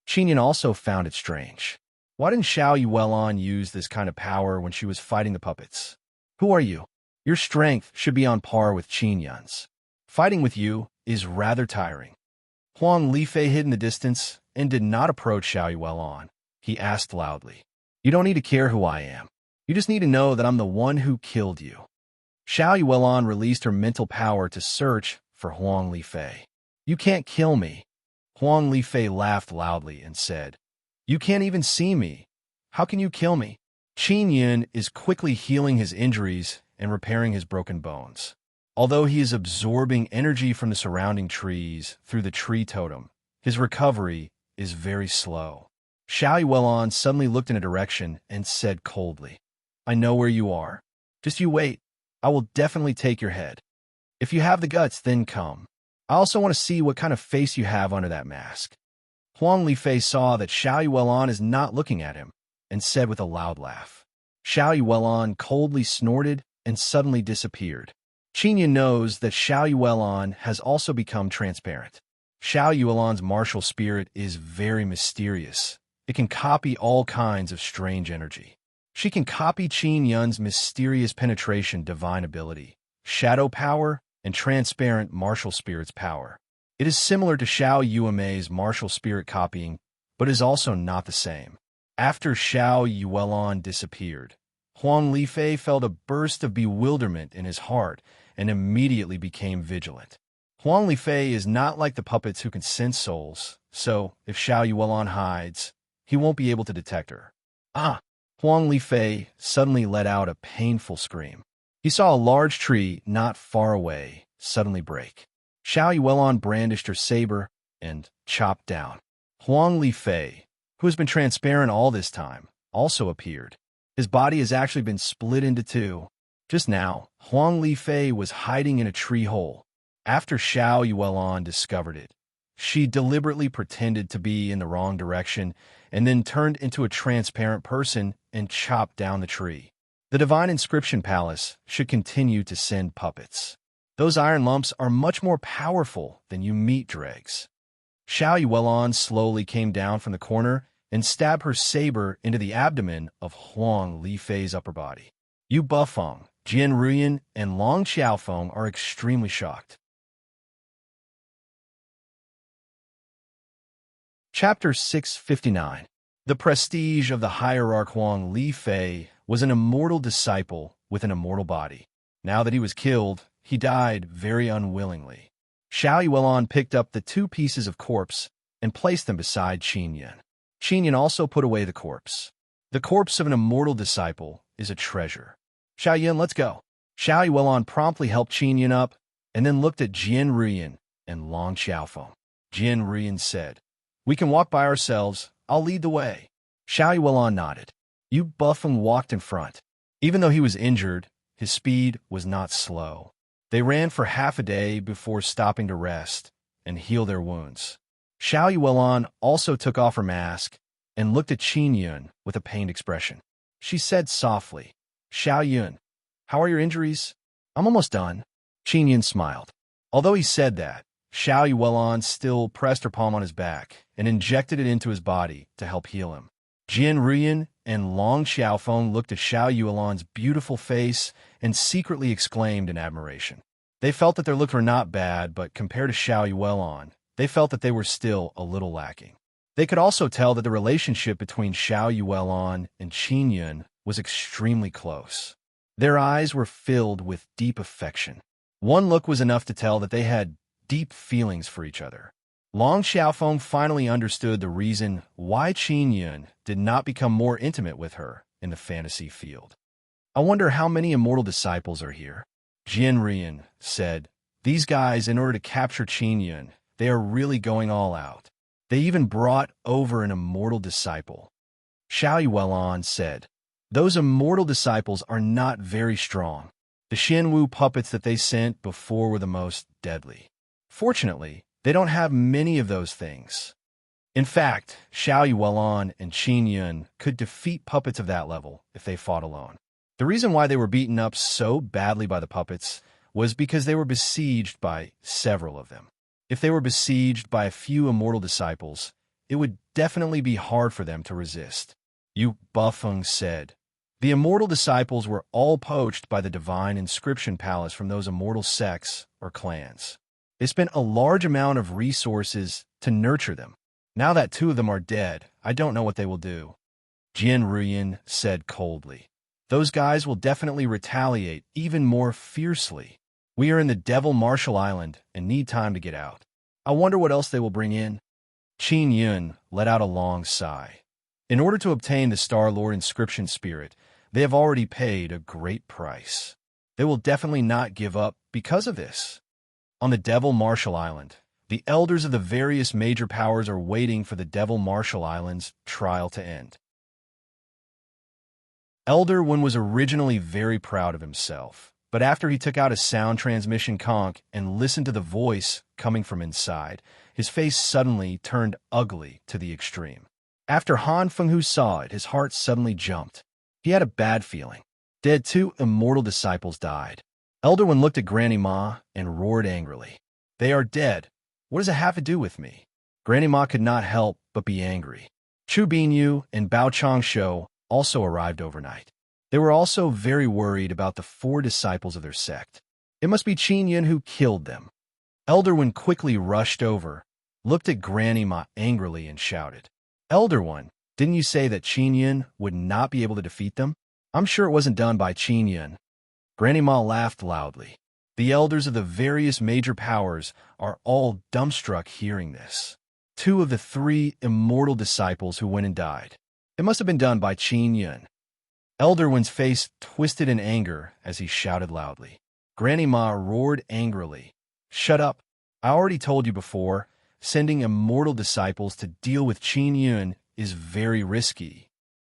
Qin Yun also found it strange. Why didn't Xiao Yuelan use this kind of power when she was fighting the puppets? Who are you? Your strength should be on par with Qin Yun's. Fighting with you is rather tiring. Huang Li Fei hid in the distance and did not approach Xiao Yuelan. He asked loudly, You don't need to care who I am. You just need to know that I'm the one who killed you. Xiao Yuelan released her mental power to search for Huang Li Fei. You can't kill me. Huang Li Fei laughed loudly and said, You can't even see me. How can you kill me? Qin Yun is quickly healing his injuries and repairing his broken bones. Although he is absorbing energy from the surrounding trees through the tree totem, his recovery is very slow. Xiao Yuelan suddenly looked in a direction and said coldly, I know where you are. Just you wait. I will definitely take your head. If you have the guts, then come. I also want to see what kind of face you have under that mask. Huang Li Fei saw that Xiao Yuelan is not looking at him and said with a loud laugh. Xiao Yuelan coldly snorted and suddenly disappeared. Qin Yun knows that Xiao Yuelan has also become transparent. Xiao Yuelan's martial spirit is very mysterious. It can copy all kinds of strange energy. She can copy Qin Yun's mysterious penetration divine ability, shadow power, and transparent martial spirit's power. It is similar to Xiao Yuemei's martial spirit copying, but is also not the same. After Xiao Yuelan disappeared, Huang Li Fei felt a burst of bewilderment in his heart and immediately became vigilant. Huang Li Fei is not like the puppets who can sense souls, so if Xiao Yuelan hides, he won't be able to detect her. Ah! Huang Li Fei suddenly let out a painful scream. He saw a large tree not far away suddenly break. Xiao Yuelan brandished her saber and chopped down. Huang Li Fei, who has been transparent all this time, also appeared. His body has actually been split into two. Just now, Huang Li Fei was hiding in a tree hole. After Xiao Yuelan discovered it, she deliberately pretended to be in the wrong direction and then turned into a transparent person and chopped down the tree. The divine inscription palace should continue to send puppets. Those iron lumps are much more powerful than you meat dregs. Xiao Yuelon slowly came down from the corner and stabbed her saber into the abdomen of Huang Lifei's upper body. Yu Bufeng, Jian Ruyan, and Long Xiaofeng are extremely shocked. Chapter 659. The prestige of the hierarch Huang Lifei was an immortal disciple with an immortal body. Now that he was killed, he died very unwillingly. Xiao Yuelon picked up the 2 pieces of corpse and placed them beside Qin Yun. Qin Yun also put away the corpse. The corpse of an immortal disciple is a treasure. Xiao Yun, let's go. Xiao Yuelon promptly helped Qin Yun up and then looked at Jian Ruyan and Long Xiaofeng. Jian Ruyan said, "We can walk by ourselves. I'll lead the way." Xiao Yuelon nodded. Yu Bufeng walked in front. Even though he was injured, his speed was not slow. They ran for half a day before stopping to rest and heal their wounds. Xiao Yuelon also took off her mask and looked at Qin Yun with a pained expression. She said softly, "Xiao Yun, how are your injuries?" "I'm almost done." Qin Yun smiled. Although he said that, Xiao Yuelon still pressed her palm on his back and injected it into his body to help heal him. Jian Ruyan and Long Xiaofeng looked at Xiao Yuelon's beautiful face and secretly exclaimed in admiration. They felt that their looks were not bad, but compared to Xiao Yuelon, they felt that they were still a little lacking. They could also tell that the relationship between Xiao Yuelon and Qin Yun was extremely close. Their eyes were filled with deep affection. One look was enough to tell that they had deep feelings for each other. Long Xiaofeng finally understood the reason why Qin Yun did not become more intimate with her in the fantasy field. "I wonder how many immortal disciples are here," Jian Ruyan said. "These guys, in order to capture Qin Yun, they are really going all out. They even brought over an immortal disciple." Xiao Yuelon said, "Those immortal disciples are not very strong. The Xianwu puppets that they sent before were the most deadly. Fortunately, they don't have many of those things. In fact, Xiao Yuelon and Qin Yun could defeat puppets of that level if they fought alone. The reason why they were beaten up so badly by the puppets was because they were besieged by several of them. If they were besieged by a few immortal disciples, it would definitely be hard for them to resist." Yu Bufeng said, "The immortal disciples were all poached by the divine inscription palace from those immortal sects or clans. They spent a large amount of resources to nurture them. Now that 2 of them are dead, I don't know what they will do." Jian Ruyan said coldly, "Those guys will definitely retaliate even more fiercely. We are in the Devil Marshall Island and need time to get out. I wonder what else they will bring in." Qin Yun let out a long sigh. In order to obtain the Star-Lord inscription spirit, they have already paid a great price. They will definitely not give up because of this. On the Devil Marshall Island, the elders of the various major powers are waiting for the Devil Marshall Island's trial to end. Elder Wen was originally very proud of himself, but after he took out a sound transmission conch and listened to the voice coming from inside, his face suddenly turned ugly to the extreme. After Han Fenghu saw it, his heart suddenly jumped. He had a bad feeling. Dead 2 immortal disciples died. Elder Wen looked at Granny Ma and roared angrily. "They are dead. What does it have to do with me?" Granny Ma could not help but be angry. Chu Binyu and Bao Changsho also arrived overnight. They were also very worried about the 4 disciples of their sect. It must be Qin Yun who killed them. Elder Wen quickly rushed over, looked at Granny Ma angrily and shouted, "Elder Wen, didn't you say that Qin Yun would not be able to defeat them? I'm sure it wasn't done by Qin Yun." Granny Ma laughed loudly. The elders of the various major powers are all dumbstruck hearing this. 2 of the 3 immortal disciples who went and died. It must have been done by Qin Yun. Elder Wen's face twisted in anger as he shouted loudly. Granny Ma roared angrily, "Shut up. I already told you before, sending immortal disciples to deal with Qin Yun is very risky.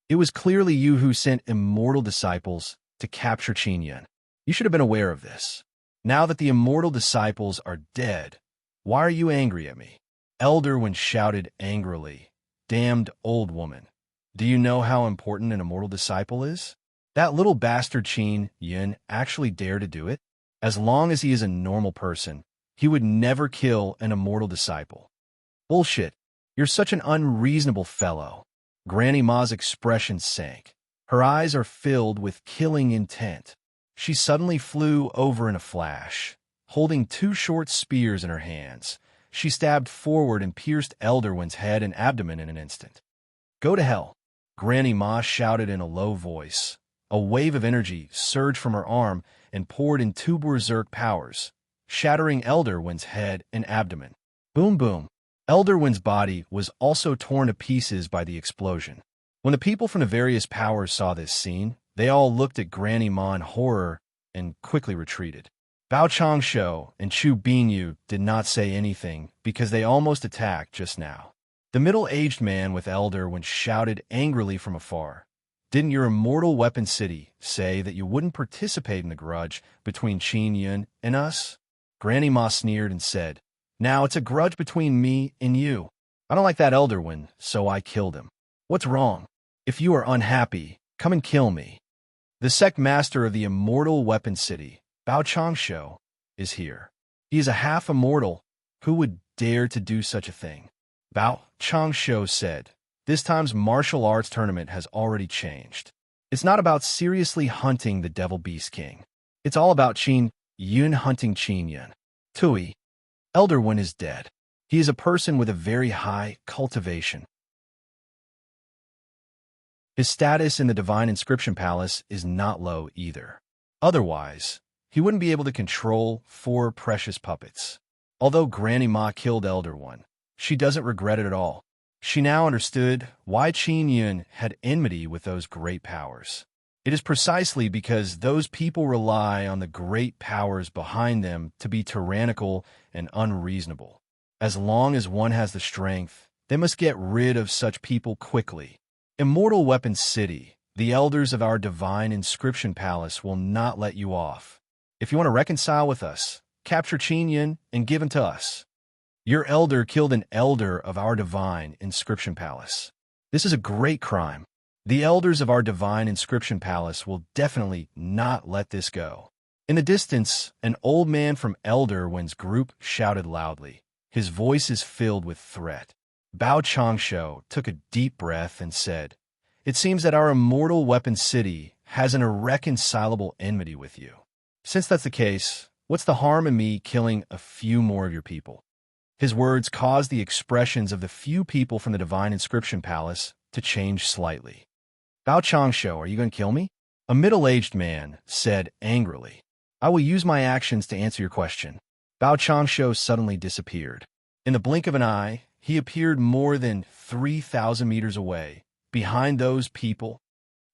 It was clearly you who sent immortal disciples to capture Qin Yun. You should have been aware of this. Now that the immortal disciples are dead, why are you angry at me?" Elder Wen shouted angrily, "Damned old woman. Do you know how important an immortal disciple is? That little bastard Qin Yun actually dared to do it? As long as he is a normal person, he would never kill an immortal disciple. Bullshit. You're such an unreasonable fellow. Granny Ma's expression sank. Her eyes are filled with killing intent. She suddenly flew over in a flash. Holding two short spears in her hands, she stabbed forward and pierced Elderwin's head and abdomen in an instant. Go to hell, Granny Ma shouted in a low voice. A wave of energy surged from her arm and poured in two berserk powers, shattering Elderwin's head and abdomen. Boom boom. Elderwin's body was also torn to pieces by the explosion. When the people from the various powers saw this scene, they all looked at Granny Ma in horror and quickly retreated. Bao Changsho and Chu Binyu did not say anything because they almost attacked just now. The middle-aged man with Elderwin shouted angrily from afar. Didn't your immortal weapon city say that you wouldn't participate in the grudge between Qin Yun and us? Granny Ma sneered and said, now it's a grudge between me and you. I don't like that Elderwin, so I killed him. What's wrong? If you are unhappy, come and kill me. The sect master of the immortal weapon city, Bao Changsho, is here. He is a half-immortal. Who would dare to do such a thing? Bao Changsho said, this time's martial arts tournament has already changed. It's not about seriously hunting the Devil Beast King. It's all about Qin Yun hunting Qin Yun. Tui. Elderwin is dead. He is a person with a very high cultivation. His status in the Divine Inscription Palace is not low either. Otherwise, he wouldn't be able to control 4 precious puppets. Although Granny Ma killed Elderwin, she doesn't regret it at all. She now understood why Qin Yun had enmity with those great powers. It is precisely because those people rely on the great powers behind them to be tyrannical and unreasonable. As long as one has the strength, they must get rid of such people quickly. Immortal Weapon City, the elders of our Divine Inscription Palace will not let you off. If you want to reconcile with us, capture Qin Yun and give him to us. Your elder killed an elder of our Divine Inscription Palace. This is a great crime. The elders of our Divine Inscription Palace will definitely not let this go. In the distance, an old man from Elderwin's group shouted loudly. His voice is filled with threat. Bao Changsho took a deep breath and said, it seems that our immortal weapon city has an irreconcilable enmity with you. Since that's the case, what's the harm in me killing a few more of your people? His words caused the expressions of the few people from the Divine Inscription Palace to change slightly. Bao Changsho, are you going to kill me? A middle-aged man said angrily. I will use my actions to answer your question. Bao Changsho suddenly disappeared. In the blink of an eye, he appeared more than 3,000 meters away, behind those people.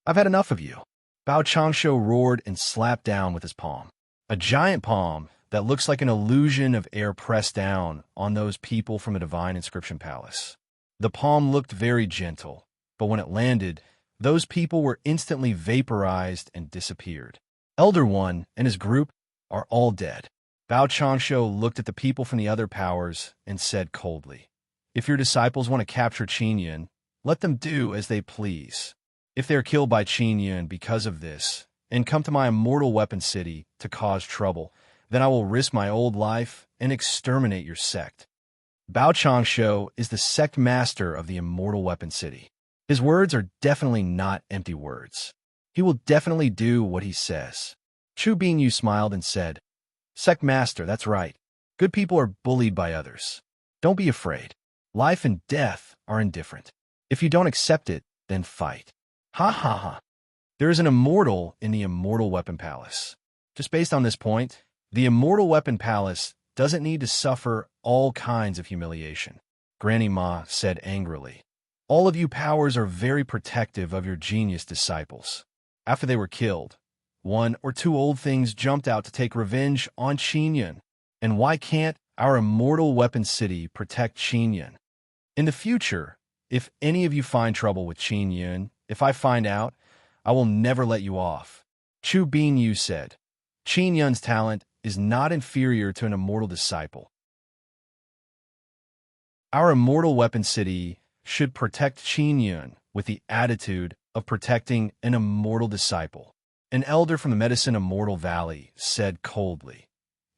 I've had enough of you. Bao Changsho roared and slapped down with his palm. A giant palm that looks like an illusion of air pressed down on those people from the Divine Inscription Palace. The palm looked very gentle, but when it landed, those people were instantly vaporized and disappeared. Elder One and his group are all dead. Bao Changsho looked at the people from the other powers and said coldly, if your disciples want to capture Qin Yun, let them do as they please. If they are killed by Qin Yun because of this, and come to my immortal weapon city to cause trouble, then I will risk my old life and exterminate your sect. Bao Changsho is the sect master of the immortal weapon city. His words are definitely not empty words. He will definitely do what he says. Chu Binyu smiled and said, Sect master, that's right. Good people are bullied by others. Don't be afraid. Life and death are indifferent. If you don't accept it, then fight. Ha ha ha. There is an immortal in the Immortal Weapon Palace. Just based on this point, the Immortal Weapon Palace doesn't need to suffer all kinds of humiliation. Granny Ma said angrily. All of you powers are very protective of your genius disciples. After they were killed, 1 or 2 old things jumped out to take revenge on Qin Yun. And why can't our immortal weapon city protect Qin Yun? In the future, if any of you find trouble with Qin Yun, if I find out, I will never let you off. Chu Binyu said, Qin Yun's talent is not inferior to an immortal disciple. Our immortal weapon city should protect Qin Yun with the attitude of protecting an immortal disciple. An elder from the Medicine Immortal Valley said coldly,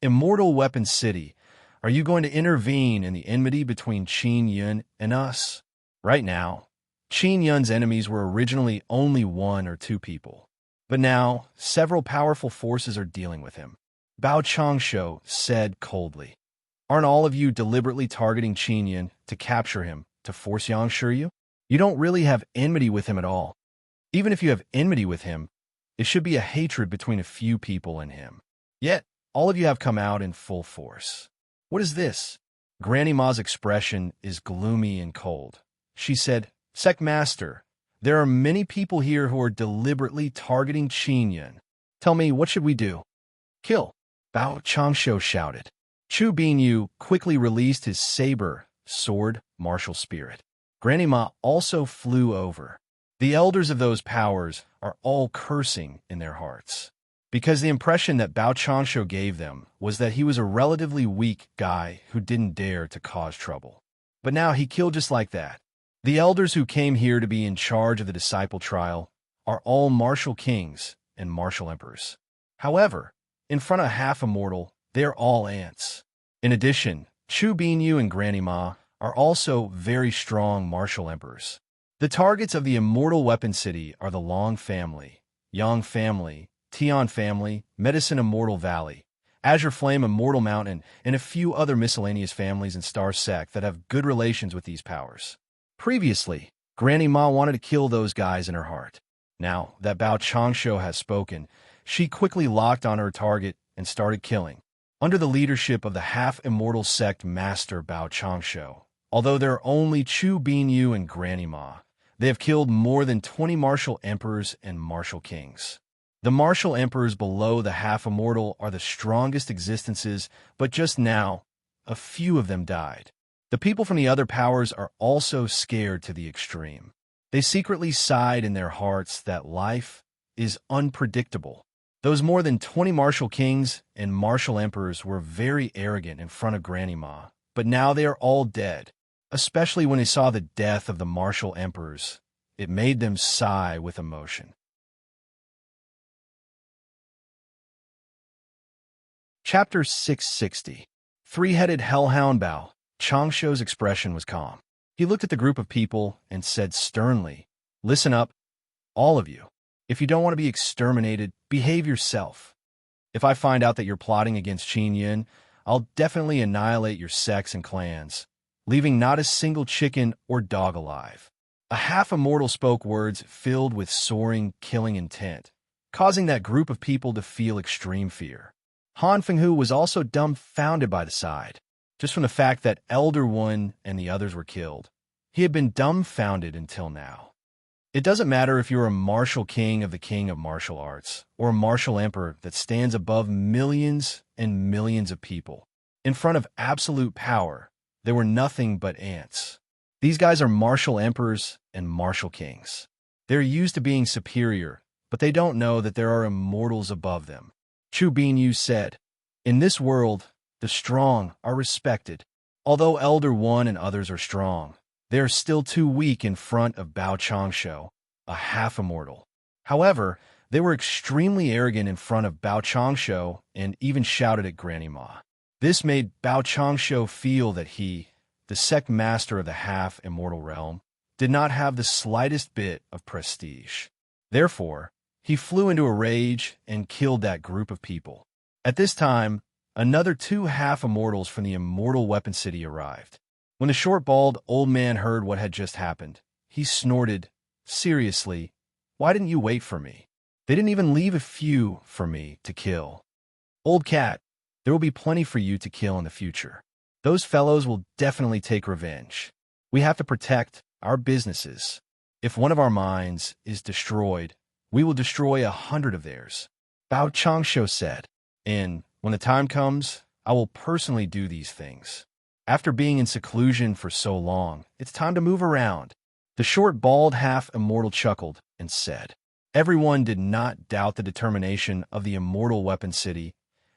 "Immortal Weapon City, are you going to intervene in the enmity between Qin Yun and us?" Right now, Qin Yun's enemies were originally only one or two people, but now several powerful forces are dealing with him. Bao Changshu said coldly, "Aren't all of you deliberately targeting Qin Yun to capture him, to force Yangshu? You don't really have enmity with him at all. Even if you have enmity with him, it should be a hatred between a few people and him. Yet, all of you have come out in full force. What is this?" Granny Ma's expression is gloomy and cold. She said, "Sect Master, there are many people here who are deliberately targeting Qin Yun. Tell me, what should we do?" "Kill," Bao Changshu shouted. Chu Binyu quickly released his saber, sword, martial spirit. Granny Ma also flew over. The elders of those powers are all cursing in their hearts, because the impression that Bao Changshu gave them was that he was a relatively weak guy who didn't dare to cause trouble. But now he killed just like that. The elders who came here to be in charge of the disciple trial are all martial kings and martial emperors. However, in front of half-immortal, they're all ants. In addition, Chu Binyu and Granny Ma are also very strong martial emperors. The targets of the Immortal Weapon City are the Long family, Yang family, Tian family, Medicine Immortal Valley, Azure Flame Immortal Mountain, and a few other miscellaneous families and star sect that have good relations with these powers. Previously, Granny Ma wanted to kill those guys in her heart. Now that Bao Changshu has spoken, she quickly locked on her target and started killing. Under the leadership of the half-immortal sect master Bao Changshu, although there are only Chu Binyu and Granny Ma, they have killed more than 20 martial emperors and martial kings. The martial emperors below the half-immortal are the strongest existences, but just now, a few of them died. The people from the other powers are also scared to the extreme. They secretly sighed in their hearts that life is unpredictable. Those more than 20 martial kings and martial emperors were very arrogant in front of Granny Ma, but now they are all dead. Especially when they saw the death of the martial emperors, it made them sigh with emotion. Chapter 660. Three-headed hellhound Bao Changshu's expression was calm. He looked at the group of people and said sternly, "Listen up, all of you. If you don't want to be exterminated, behave yourself. If I find out that you're plotting against Qin Yun, I'll definitely annihilate your sects and clans, leaving not a single chicken or dog alive." A half-immortal spoke words filled with soaring, killing intent, causing that group of people to feel extreme fear. Han Fenghu was also dumbfounded by the sight, just from the fact that Elder One and the others were killed. He had been dumbfounded until now. It doesn't matter if you're a martial king of the king of martial arts, or a martial emperor that stands above millions and millions of people. In front of absolute power, they were nothing but ants. These guys are martial emperors and martial kings. They're used to being superior, but they don't know that there are immortals above them. Chu Binyu said, "In this world, the strong are respected. Although Elder One and others are strong, they are still too weak in front of Bao Changshu, a half-immortal." However, they were extremely arrogant in front of Bao Changshu and even shouted at Granny Ma. This made Bao Changshu feel that he, the sect master of the half-immortal realm, did not have the slightest bit of prestige. Therefore, he flew into a rage and killed that group of people. At this time, another two half-immortals from the Immortal Weapon City arrived. When the short, bald old man heard what had just happened, he snorted, "Seriously, why didn't you wait for me? They didn't even leave a few for me to kill. Old cat, there will be plenty for you to kill in the future. Those fellows will definitely take revenge. We have to protect our businesses. If one of our mines is destroyed, we will destroy 100 of theirs." Bao Changshu said, "And when the time comes, I will personally do these things. After being in seclusion for so long, it's time to move around." The short, bald half-immortal chuckled and said, Everyone did not doubt the determination of the Immortal Weapon City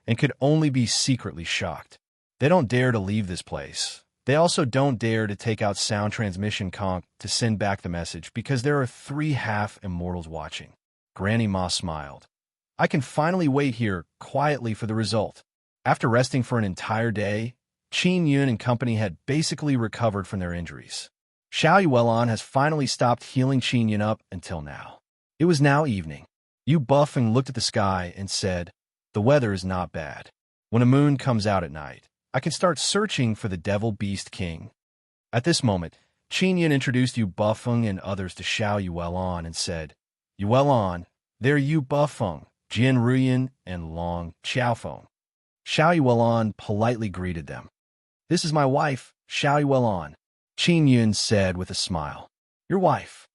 and could only be secretly shocked. They don't dare to leave this place. They also don't dare to take out sound transmission conch to send back the message because there are 3 half-immortals watching. Granny Ma smiled. I can finally wait here quietly for the result. After resting for an entire day, Qin Yun and company had basically recovered from their injuries. Xiao Yuelon has finally stopped healing Qin Yun up until now. It was now evening. Yu Bufeng looked at the sky and said, "The weather is not bad. When a moon comes out at night, I can start searching for the Devil Beast King." At this moment, Qin Yun introduced Yu Bufeng and others to Xiao Yuelon and said, "Yuelon, they're Yu Bufeng, Jian Ruyan, and Long Xiaofeng." Xiao Yuelon politely greeted them. "This is my wife, Xiao Yuelon," Qin Yun said with a smile. "Your wife?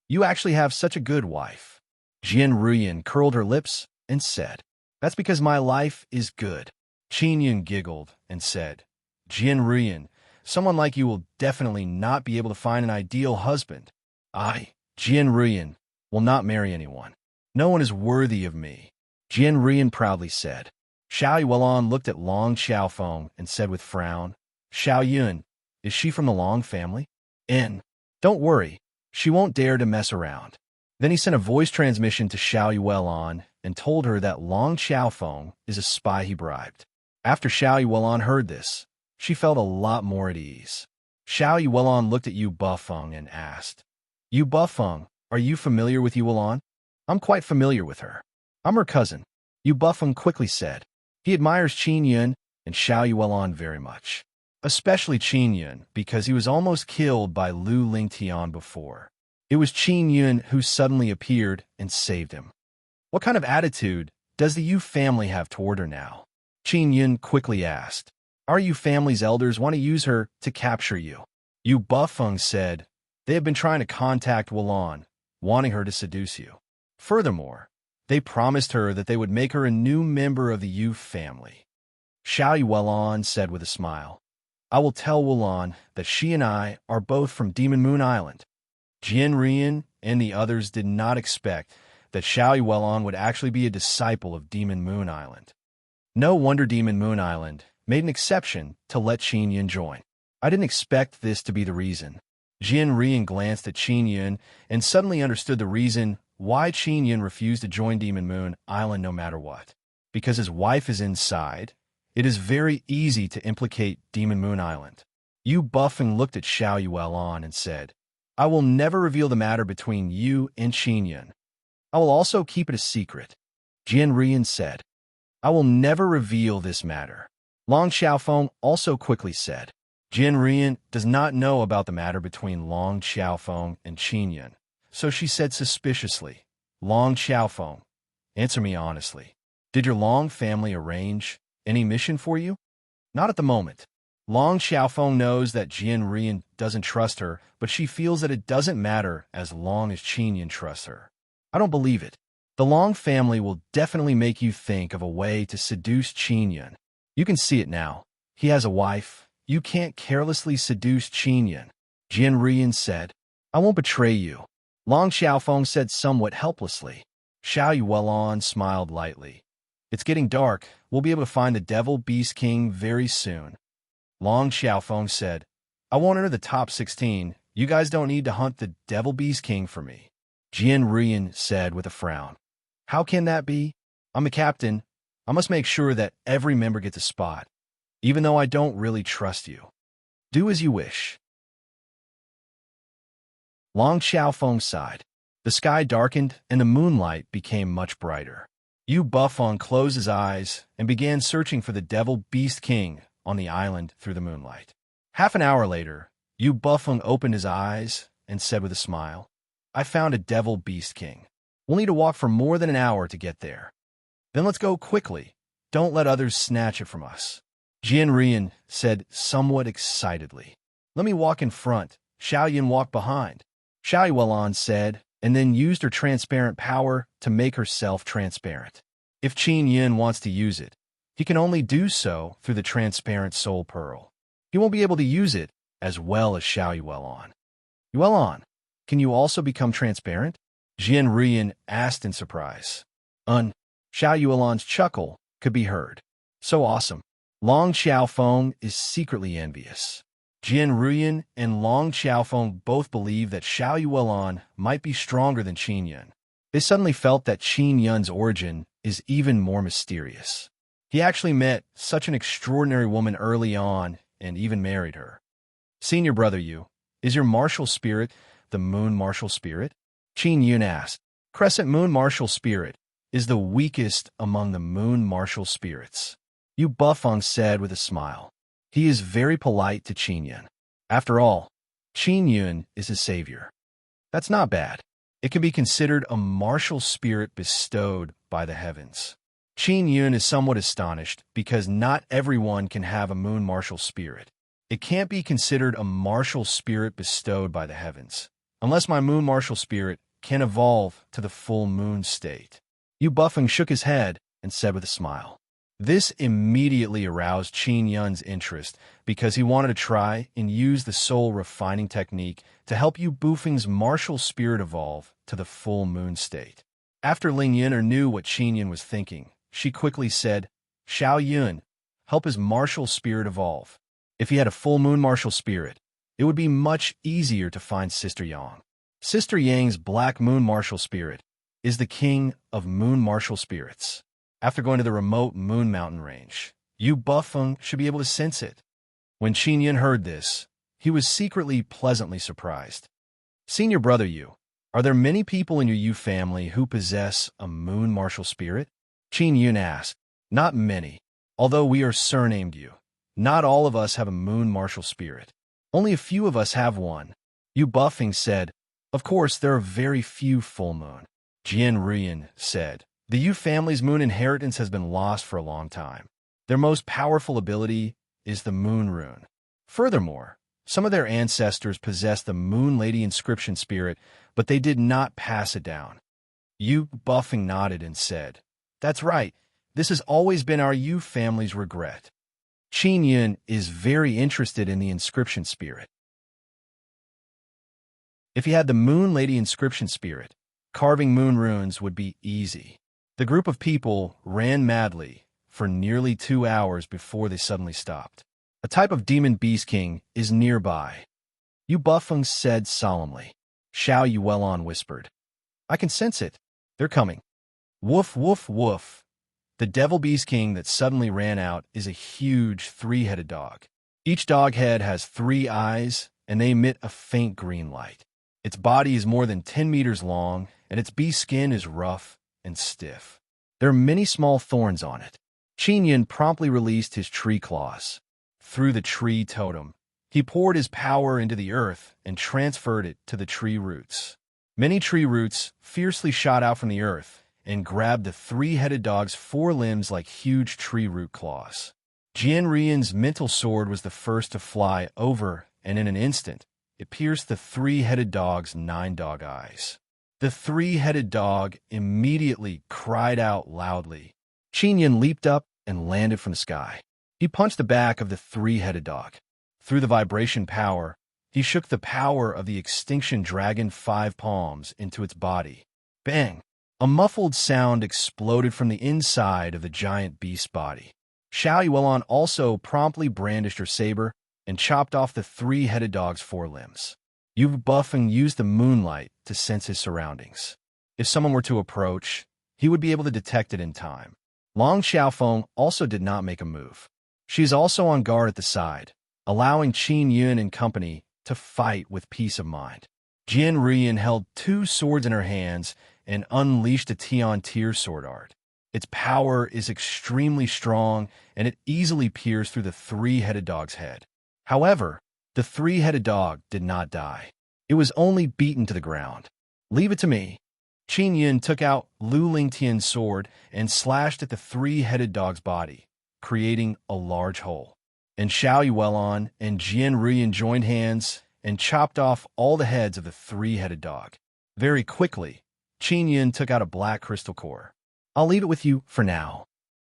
You actually have such a good wife." Jian Ruyan curled her lips and said, "That's because my life is good." Qin Yun giggled and said, "Jian Ruyan, someone like you will definitely not be able to find an ideal husband. I, Jian Ruyan, will not marry anyone. No one is worthy of me," Jian Ruyan proudly said. Xiao Yuelon looked at Long Xiaofeng and said with frown, "Xiao Yun, is she from the Long family?" Don't worry, she won't dare to mess around." Then he sent a voice transmission to Xiao Yuelon and told her that Long Xiaofeng is a spy he bribed. After Xiao Yuelon heard this, she felt a lot more at ease. Xiao Yuelon looked at Yu Bufeng and asked, "Yu Bufeng, are you familiar with Yuelon?" "I'm quite familiar with her. I'm her cousin," Yu Bufeng quickly said. He admires Qin Yun and Xiao Yuelon very much, especially Qin Yun because he was almost killed by Lu Lingtian before. It was Qin Yun who suddenly appeared and saved him. "What kind of attitude does the Yu family have toward her now?" Qin Yun quickly asked. "Our Yu family's elders want to use her to capture you." Yu Bufeng said, "They have been trying to contact Wulan, wanting her to seduce you. Furthermore, they promised her that they would make her a new member of the Yu family." Xiao Yuelon said with a smile, "I will tell Wulan that she and I are both from Demon Moon Island." Jian Ruyan and the others did not expect that Xiao Yuelon would actually be a disciple of Demon Moon Island. No wonder Demon Moon Island made an exception to let Qin Yun join. "I didn't expect this to be the reason." Jian Ruyan glanced at Qin Yun and suddenly understood the reason why Qin Yun refused to join Demon Moon Island no matter what. Because his wife is inside, it is very easy to implicate Demon Moon Island. Yu Bufeng looked at Xiao Yuelon and said, "I will never reveal the matter between you and Qin Yun. I will also keep it a secret." Jian Ruyan said, "I will never reveal this matter." Long Xiaofeng also quickly said, "Jian Ruyan does not know about the matter between Long Xiaofeng and Qin Yun." So she said suspiciously, "Long Xiaofeng, answer me honestly. Did your Long family arrange any mission for you?" "Not at the moment." Long Xiaofeng knows that Jian Ruyan doesn't trust her, but she feels that it doesn't matter as long as Qin Yun trusts her. "I don't believe it. The Long family will definitely make you think of a way to seduce Qin Yun. You can see it now. He has a wife. You can't carelessly seduce Qin Yun." Jian Ruyan said, "I won't betray you," Long Xiaofeng said somewhat helplessly. Xiao Yuelon smiled lightly. "It's getting dark. We'll be able to find the Devil Beast King very soon." Long Xiaofeng said, "I won't enter the top 16. You guys don't need to hunt the Devil Beast King for me." Jian Ruyan said with a frown, "How can that be? I'm the captain. I must make sure that every member gets a spot, even though I don't really trust you. Do as you wish." Long Xiaofeng sighed. The sky darkened and the moonlight became much brighter. Yu Bufeng closed his eyes and began searching for the Devil Beast King on the island through the moonlight. Half an hour later, Yu Bufeng opened his eyes and said with a smile, "I found a Devil Beast King. We'll need to walk for more than an hour to get there. Then let's go quickly. Don't let others snatch it from us." Jian Ruyan said somewhat excitedly, "Let me walk in front. Xiao Yun walk behind." Xiao Yuelon said, and then used her transparent power to make herself transparent. If Qin Yun wants to use it, he can only do so through the transparent soul pearl. He won't be able to use it as well as Xiao Yuelon. "Yuelon, can you also become transparent?" Jian Ruyan asked in surprise. Xiao Yuelon's chuckle could be heard. "So awesome. Long Xiaofeng is secretly envious. Jian Ruyan and Long Xiaofeng both believe that Xiao Yuelan might be stronger than Qin Yun. They suddenly felt that Qin Yun's origin is even more mysterious. He actually met such an extraordinary woman early on and even married her. Senior brother Yu, is your martial spirit the moon martial spirit? Qin Yun asked. Crescent moon martial spirit is the weakest among the moon martial spirits. Yu Bufeng said with a smile. He is very polite to Qin Yun. After all, Qin Yun is his savior. That's not bad. It can be considered a martial spirit bestowed by the heavens. Qin Yun is somewhat astonished because not everyone can have a moon martial spirit. It can't be considered a martial spirit bestowed by the heavens, unless my moon martial spirit can evolve to the full moon state. Yu Bufeng shook his head and said with a smile. This immediately aroused Qin Yun's interest because he wanted to try and use the soul refining technique to help Yu Bufeng's martial spirit evolve to the full moon state. After Ling Yun'er knew what Qin Yun was thinking, she quickly said, Xiao Yun, help his martial spirit evolve. If he had a full moon martial spirit, it would be much easier to find Sister Yang. Sister Yang's black moon martial spirit is the king of moon martial spirits. After going to the remote moon mountain range, Yu Bufeng should be able to sense it. When Qin Yun heard this, he was secretly pleasantly surprised. Senior brother Yu, are there many people in your Yu family who possess a moon martial spirit? Qin Yun asked. Not many, although we are surnamed Yu. Not all of us have a moon martial spirit. Only a few of us have one. Yu Bufeng said. Of course, there are very few full moon. Jian Ruyan said. The Yu family's moon inheritance has been lost for a long time. Their most powerful ability is the moon rune. Furthermore, some of their ancestors possessed the Moon Lady inscription spirit, but they did not pass it down. Yu Bufeng nodded and said, That's right. This has always been our Yu family's regret. Qin Yun is very interested in the inscription spirit. If he had the Moon Lady inscription spirit, carving moon runes would be easy. The group of people ran madly for nearly 2 hours before they suddenly stopped. A type of demon beast king is nearby. Yu Bufeng said solemnly. Xiao Yuelan whispered. I can sense it. They're coming. Woof, woof, woof. The devil beast king that suddenly ran out is a huge 3-headed dog. Each dog head has 3 eyes, and they emit a faint green light. Its body is more than 10 meters long, and its beast skin is rough and stiff. There are many small thorns on it. Qin Yun promptly released his tree claws. Through the tree totem, he poured his power into the earth and transferred it to the tree roots. Many tree roots fiercely shot out from the earth and grabbed the 3-headed dog's 4 limbs like huge tree root claws. Jian Ruyan's mental sword was the first to fly over, and in an instant, it pierced the 3-headed dog's 9 dog eyes. The 3-headed dog immediately cried out loudly. Qin Yun leaped up and landed from the sky. He punched the back of the 3-headed dog. Through the vibration power, he shook the power of the extinction dragon 5 palms into its body. Bang! A muffled sound exploded from the inside of the giant beast's body. Xiao Yuelan also promptly brandished her saber and chopped off the 3-headed dog's 4 limbs. Yu Bufeng used the moonlight to sense his surroundings. If someone were to approach, he would be able to detect it in time. Long Xiaofeng also did not make a move. She is also on guard at the side, allowing Qin Yun and company to fight with peace of mind. Jian Ruyan held 2 swords in her hands and unleashed a Tian Tier sword art. Its power is extremely strong, and it easily pierced through the 3-headed dog's head. However, the 3-headed dog did not die. It was only beaten to the ground. Leave it to me. Qin Yun took out Lu Lingtian's sword and slashed at the 3-headed dog's body, creating a large hole. And Xiao Yuelan and Jian Ruyan joined hands and chopped off all the heads of the 3-headed dog. Very quickly, Qin Yun took out a black crystal core. I'll leave it with you for now,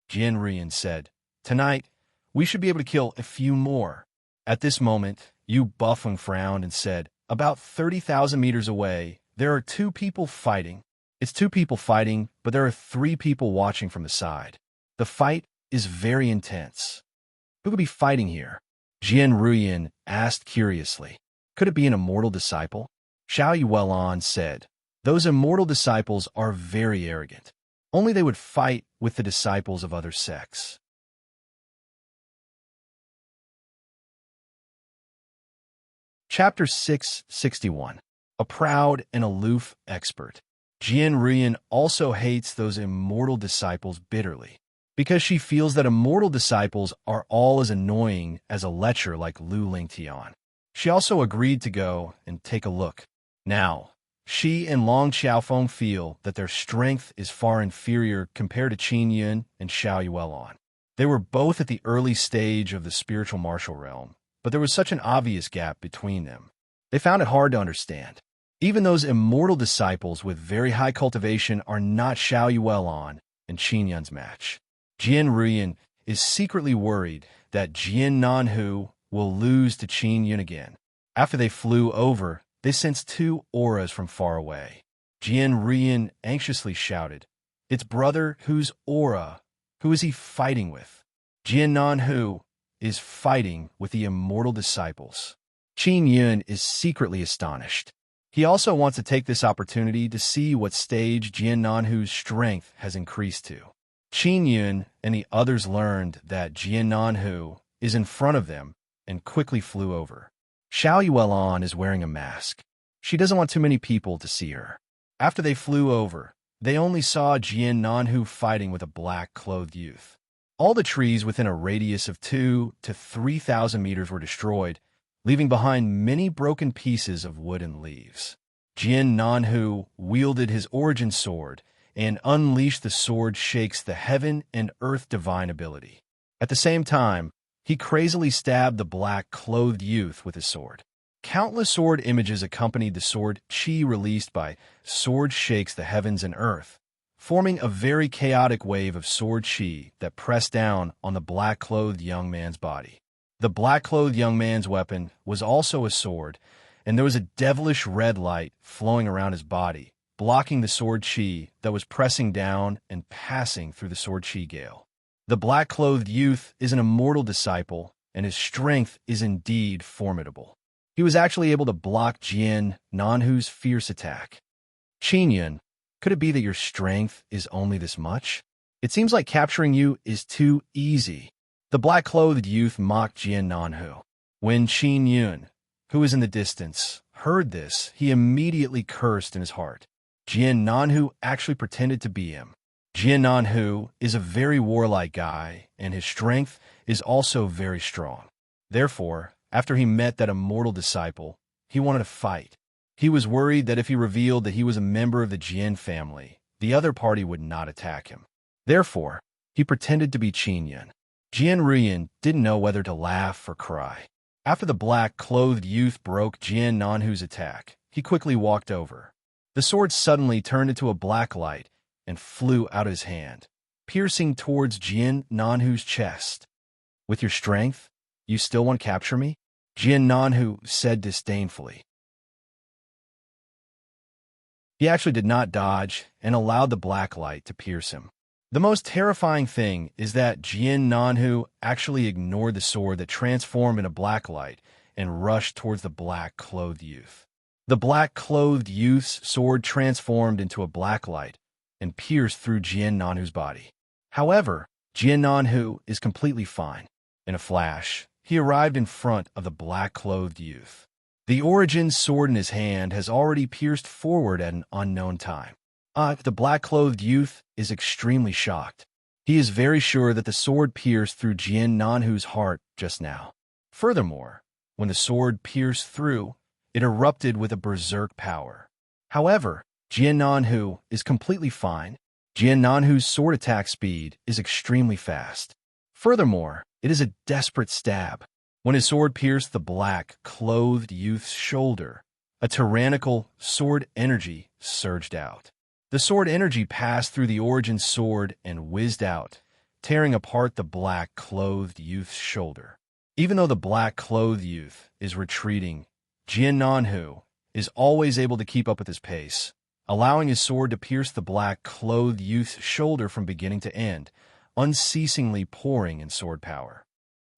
Jian Ruyan said. Tonight, we should be able to kill a few more. At this moment, Yu Bufeng frowned and said, About 30,000 meters away, there are 2 people fighting. It's 2 people fighting, but there are 3 people watching from the side. The fight is very intense. Who could be fighting here? Jian Ruyan asked curiously. Could it be an immortal disciple? Xiao Yuelon said, those immortal disciples are very arrogant. Only they would fight with the disciples of other sects. Chapter 661. A proud and aloof expert. Jian Ruyan also hates those immortal disciples bitterly, because she feels that immortal disciples are all as annoying as a lecher like Lu Lingtian. She also agreed to go and take a look. Now, she and Long Xiaofeng feel that their strength is far inferior compared to Qin Yun and Xiao Yuelon. They were both at the early stage of the spiritual martial realm, but there was such an obvious gap between them. They found it hard to understand. Even those immortal disciples with very high cultivation are not Xiao Yuelon and Qin Yun's match. Jian Ruyan is secretly worried that Jian Nanhu will lose to Qin Yun again. After they flew over, they sensed two auras from far away. Jian Ruyan anxiously shouted, "It's brother whose aura? Who is he fighting with?" Jian Nanhu is fighting with the immortal disciples. Qin Yun is secretly astonished. He also wants to take this opportunity to see what stage Jian Nanhu's strength has increased to. Qin Yun and the others learned that Jian Nanhu is in front of them and quickly flew over. Xiao Yuelon is wearing a mask. She doesn't want too many people to see her. After they flew over, they only saw Jian Nanhu fighting with a black-clothed youth. All the trees within a radius of 2,000 to 3,000 meters were destroyed, leaving behind many broken pieces of wood and leaves. Jian Nanhu wielded his origin sword and unleashed the sword shakes the heaven and earth divine ability. At the same time, he crazily stabbed the black-clothed youth with his sword. Countless sword images accompanied the sword chi released by Sword Shakes the Heavens and Earth, forming a very chaotic wave of sword chi that pressed down on the black-clothed young man's body. The black-clothed young man's weapon was also a sword, and there was a devilish red light flowing around his body, blocking the sword chi that was pressing down and passing through the sword chi gale. The black-clothed youth is an immortal disciple, and his strength is indeed formidable. He was actually able to block Jian Nanhu's fierce attack. Qin Yun, could it be that your strength is only this much? It seems like capturing you is too easy. The black-clothed youth mocked Jian Nanhu. When Qin Yun, who was in the distance, heard this, he immediately cursed in his heart. Jian Nanhu actually pretended to be him. Jian Nanhu is a very warlike guy, and his strength is also very strong. Therefore, after he met that immortal disciple, he wanted to fight. He was worried that if he revealed that he was a member of the Jian family, the other party would not attack him. Therefore, he pretended to be Qin Yun. Jian Ruyan didn't know whether to laugh or cry. After the black-clothed youth broke Jian Nanhu's attack, he quickly walked over. The sword suddenly turned into a black light and flew out of his hand, piercing towards Jian Nanhu's chest. With your strength, you still want to capture me? Jian Nanhu said disdainfully. He actually did not dodge and allowed the black light to pierce him. The most terrifying thing is that Jian Nanhu actually ignored the sword that transformed into black light and rushed towards the black-clothed youth. The black-clothed youth's sword transformed into a black light and pierced through Jian Nanhu's body. However, Jian Nanhu is completely fine. In a flash, he arrived in front of the black-clothed youth. The origin sword in his hand has already pierced forward at an unknown time. The black-clothed youth is extremely shocked. He is very sure that the sword pierced through Jian Nanhu's heart just now. Furthermore, when the sword pierced through, it erupted with a berserk power. However, Jian Nanhu is completely fine. Jian Nanhu's sword attack speed is extremely fast. Furthermore, it is a desperate stab. When his sword pierced the black-clothed youth's shoulder, a tyrannical sword energy surged out. The sword energy passed through the origin sword and whizzed out, tearing apart the black-clothed youth's shoulder. Even though the black-clothed youth is retreating, Jian Nanhu is always able to keep up with his pace, allowing his sword to pierce the black-clothed youth's shoulder from beginning to end, unceasingly pouring in sword power.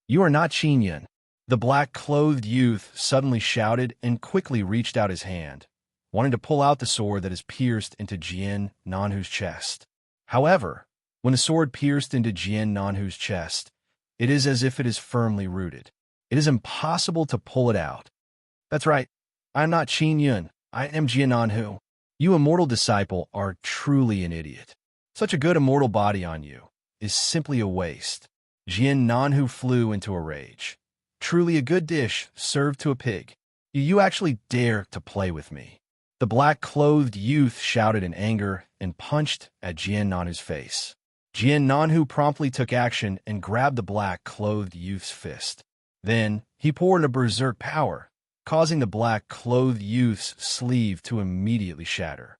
You are not Qin Yun. The black-clothed youth suddenly shouted and quickly reached out his hand, wanting to pull out the sword that is pierced into Jian Nanhu's chest. However, when the sword pierced into Jian Nanhu's chest, it is as if it is firmly rooted. It is impossible to pull it out. That's right. I am not Qin Yun. I am Jian Nanhu. You immortal disciple are truly an idiot. Such a good immortal body on you is simply a waste. Jian Nanhu flew into a rage. Truly a good dish served to a pig. You actually dare to play with me. The black-clothed youth shouted in anger and punched at Jian Nanhu's face. Jian Nanhu promptly took action and grabbed the black-clothed youth's fist. Then, he poured a berserk power, causing the black-clothed youth's sleeve to immediately shatter.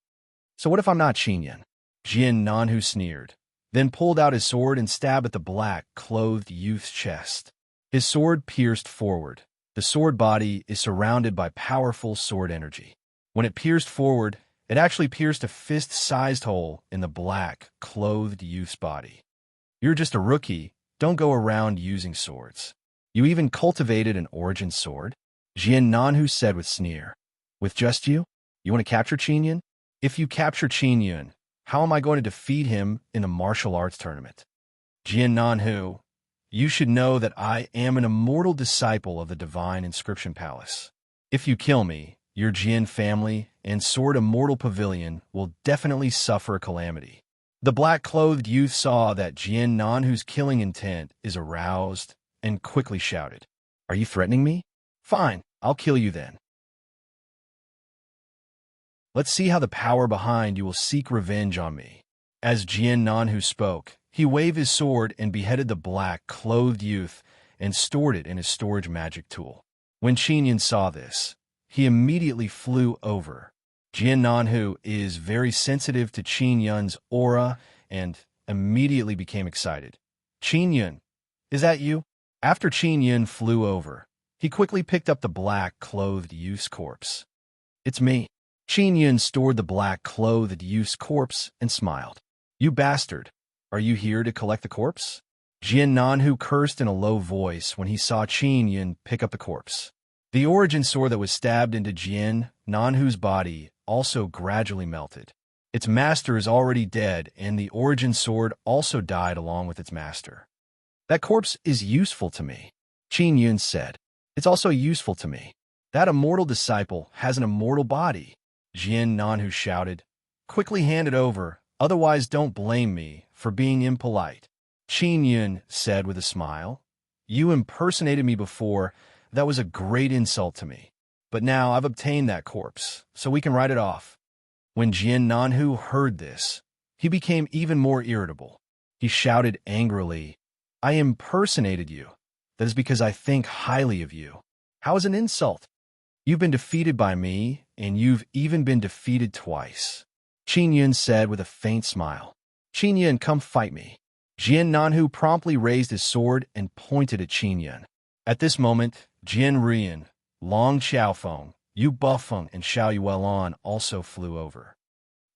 So what if I'm not Qin Yun? Jian Nanhu sneered, then pulled out his sword and stabbed at the black-clothed youth's chest. His sword pierced forward. The sword body is surrounded by powerful sword energy. When it pierced forward, it actually pierced a fist-sized hole in the black-clothed youth's body. You're just a rookie. Don't go around using swords. You even cultivated an origin sword? Jian Nanhu said with sneer. With just you? You want to capture Qin Yun? If you capture Qin Yun, how am I going to defeat him in a martial arts tournament? Jian Nanhu, you should know that I am an immortal disciple of the Divine Inscription Palace. If you kill me, your Jian family and Sword Immortal Pavilion will definitely suffer a calamity. The black-clothed youth saw that Jian Nanhu's killing intent is aroused and quickly shouted, Are you threatening me? Fine, I'll kill you then. Let's see how the power behind you will seek revenge on me. As Jian Nanhu spoke, he waved his sword and beheaded the black-clothed youth and stored it in his storage magic tool. When Qin Yun saw this, he immediately flew over. Jian Nanhu is very sensitive to Qin Yun's aura and immediately became excited. Qin Yun, is that you? After Qin Yun flew over, he quickly picked up the black-clothed youth's corpse. It's me. Qin Yun stored the black-clothed youth's corpse and smiled. You bastard. Are you here to collect the corpse? Jian Nanhu cursed in a low voice when he saw Qin Yun pick up the corpse. The origin sword that was stabbed into Jian Nanhu's body also gradually melted. Its master is already dead, and the origin sword also died along with its master. That corpse is useful to me, Qin Yun said. It's also useful to me. That immortal disciple has an immortal body, Jian Nanhu shouted. Quickly hand it over, otherwise don't blame me for being impolite. Qin Yun said with a smile. You impersonated me before. That was a great insult to me. But now I've obtained that corpse, so we can write it off. When Jian Nanhu heard this, he became even more irritable. He shouted angrily, I impersonated you. That is because I think highly of you. How is an insult? You've been defeated by me, and you've even been defeated twice. Qin Yun said with a faint smile. Qin Yun, come fight me. Jian Nanhu promptly raised his sword and pointed at Qin Yun. At this moment, Jian Rian, Long Xiaofeng, Yu Bufeng, and Xiao Yuelan also flew over.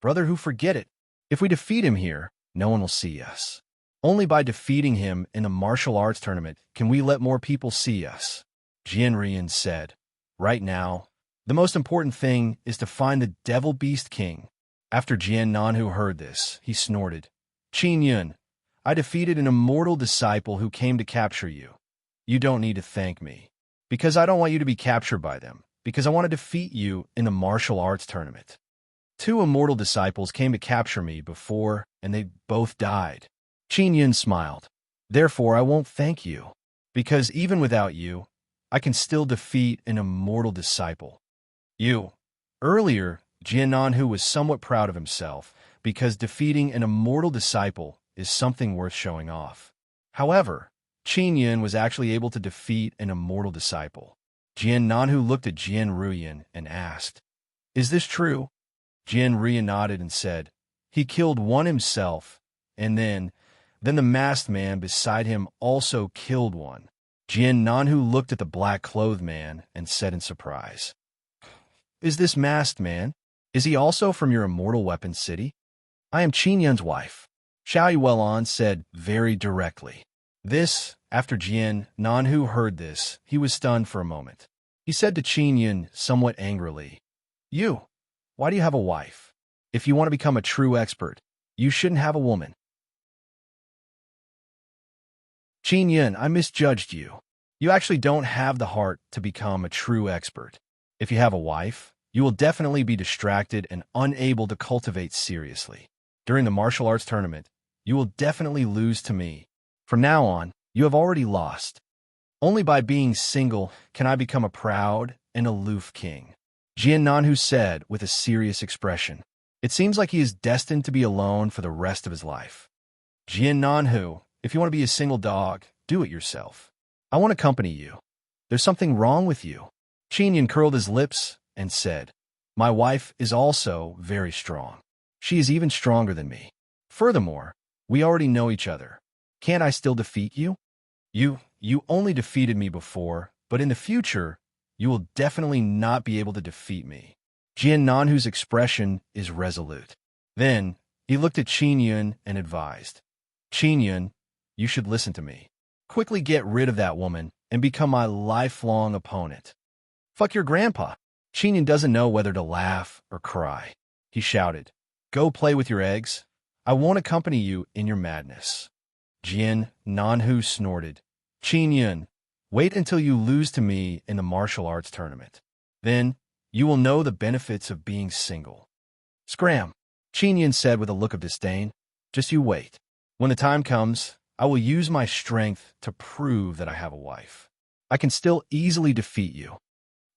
Brother, who forget it? If we defeat him here, no one will see us. Only by defeating him in a martial arts tournament can we let more people see us. Jian Rian said, Right now, the most important thing is to find the Devil Beast King. After Jian Nanhu heard this, he snorted. Qin Yun, I defeated an immortal disciple who came to capture you. You don't need to thank me, because I don't want you to be captured by them, because I want to defeat you in the martial arts tournament. 2 immortal disciples came to capture me before, and they both died. Qin Yun smiled. Therefore, I won't thank you, because even without you, I can still defeat an immortal disciple. You. Earlier, Jian Nanhu was somewhat proud of himself, because defeating an immortal disciple is something worth showing off. However, Qin Yun was actually able to defeat an immortal disciple. Jian Nanhu looked at Jian Ruyan and asked, Is this true? Jian Ruyan nodded and said, He killed one himself, and then the masked man beside him also killed one. Jian Nanhu looked at the black-clothed man and said in surprise, Is this masked man? Is he also from your immortal weapon city? I am Qin Yun's wife, Xiao Yuelan said very directly. After Jian Nanhu heard this, he was stunned for a moment. He said to Qin Yun somewhat angrily, why do you have a wife? If you want to become a true expert, you shouldn't have a woman. Qin Yun, I misjudged you. You actually don't have the heart to become a true expert. If you have a wife, you will definitely be distracted and unable to cultivate seriously. During the martial arts tournament, you will definitely lose to me. From now on, you have already lost. Only by being single can I become a proud and aloof king. Jian Nanhu said with a serious expression. It seems like he is destined to be alone for the rest of his life. Jian Nanhu, if you want to be a single dog, do it yourself. I want to accompany you. There's something wrong with you. Qin Yun curled his lips and said, My wife is also very strong. She is even stronger than me. Furthermore, we already know each other. Can't I still defeat you? You only defeated me before, but in the future, you will definitely not be able to defeat me. Jian Nanhu's expression is resolute. Then, he looked at Qin Yun and advised, Qin Yun, you should listen to me. Quickly get rid of that woman and become my lifelong opponent. Fuck your grandpa. Qin Yun doesn't know whether to laugh or cry. He shouted, Go play with your eggs. I won't accompany you in your madness. Jian Nanhu snorted, Qin Yun, wait until you lose to me in the martial arts tournament. Then, you will know the benefits of being single. Scram, Qin Yun said with a look of disdain. Just you wait. When the time comes, I will use my strength to prove that I have a wife. I can still easily defeat you.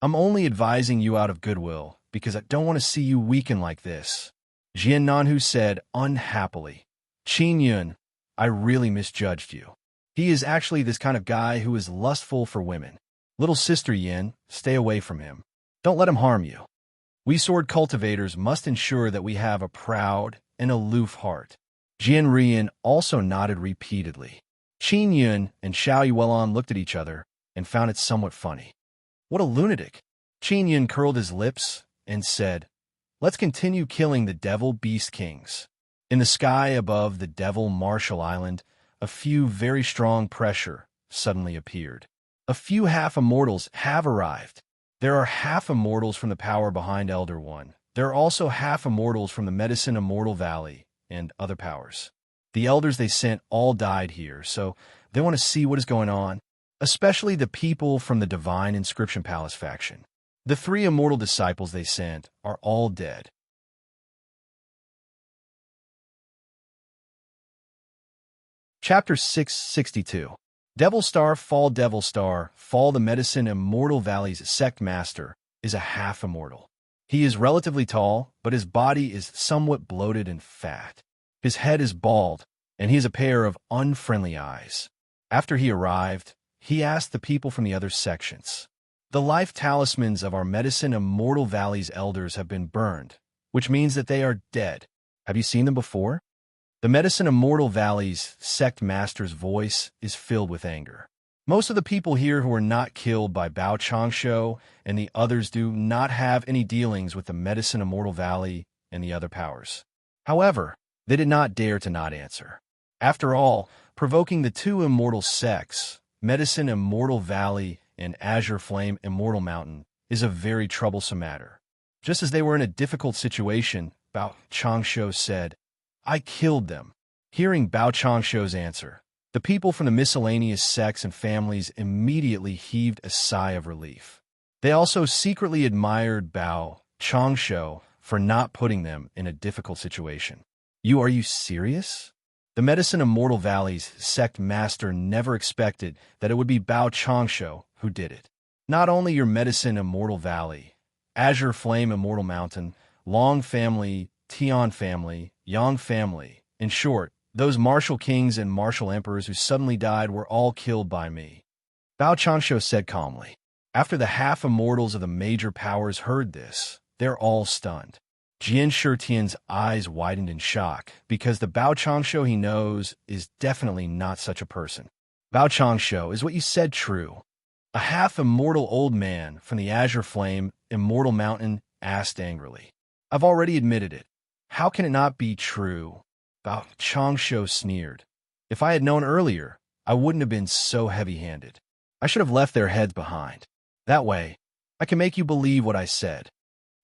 I'm only advising you out of goodwill because I don't want to see you weaken like this. Jian Nanhu said unhappily, Qin Yun, I really misjudged you. He is actually this kind of guy who is lustful for women. Little sister Yin, stay away from him. Don't let him harm you. We sword cultivators must ensure that we have a proud and aloof heart. Jian Rian also nodded repeatedly. Qin Yun and Xiao Yuelan looked at each other and found it somewhat funny. What a lunatic! Qin Yun curled his lips and said, Let's continue killing the devil beast kings. In the sky above the devil Marshall Island, a few very strong pressure suddenly appeared. A few half-immortals have arrived. There are half-immortals from the power behind Elder One. There are also half-immortals from the Medicine Immortal Valley and other powers. The elders they sent all died here, so they want to see what is going on, especially the people from the Divine Inscription Palace faction. The 3 immortal disciples they sent are all dead. Chapter 662. Devil Star, fall the Medicine Immortal Valley's sect master is a half-immortal. He is relatively tall, but his body is somewhat bloated and fat. His head is bald, and he has a pair of unfriendly eyes. After he arrived, he asked the people from the other sections. The life talismans of our Medicine Immortal Valley's elders have been burned, which means that they are dead. Have you seen them before? The Medicine Immortal Valley's sect master's voice is filled with anger. Most of the people here who are not killed by Bao Changsho and the others do not have any dealings with the Medicine Immortal Valley and the other powers. However, they did not dare to not answer. After all, provoking the 2 immortal sects, Medicine Immortal Valley and Azure Flame Immortal Mountain, is a very troublesome matter. Just as they were in a difficult situation, Bao Changsho said, I killed them. Hearing Bao Changsho's answer, the people from the miscellaneous sects and families immediately heaved a sigh of relief. They also secretly admired Bao Changsho for not putting them in a difficult situation. Are you serious? The Medicine Immortal Valley's sect master never expected that it would be Bao Changsho who did it. Not only your Medicine Immortal Valley, Azure Flame Immortal Mountain, Long family, Tian family, Yang family, in short, those martial kings and martial emperors who suddenly died were all killed by me. Bao Changsho said calmly. After the half-immortals of the major powers heard this, they're all stunned. Jian Shitian's eyes widened in shock, because the Bao Changsho he knows is definitely not such a person. Bao Changsho, is what you said true? A half-immortal old man from the Azure Flame Immortal Mountain asked angrily. I've already admitted it. How can it not be true? Bao Changsho sneered. If I had known earlier, I wouldn't have been so heavy-handed. I should have left their heads behind. That way, I can make you believe what I said."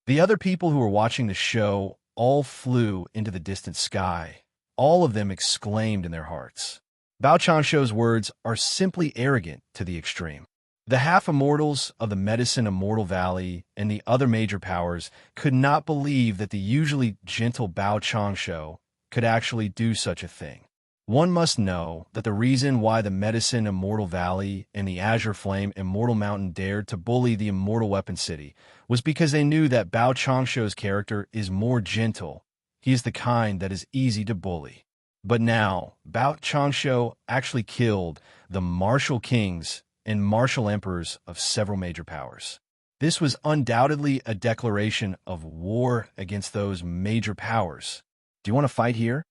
The other people who were watching the show all flew into the distant sky. All of them exclaimed in their hearts. Bao Changshuo's words are simply arrogant to the extreme. The half-immortals of the Medicine Immortal Valley and the other major powers could not believe that the usually gentle Bao Changshuo could actually do such a thing. One must know that the reason why the Medicine Immortal Valley and the Azure Flame Immortal Mountain dared to bully the Immortal Weapon City was because they knew that Bao Changshuo's character is more gentle. He is the kind that is easy to bully. But now, Bao Changshuo actually killed the martial kings and martial emperors of several major powers. This was undoubtedly a declaration of war against those major powers. "Do you want to fight here?"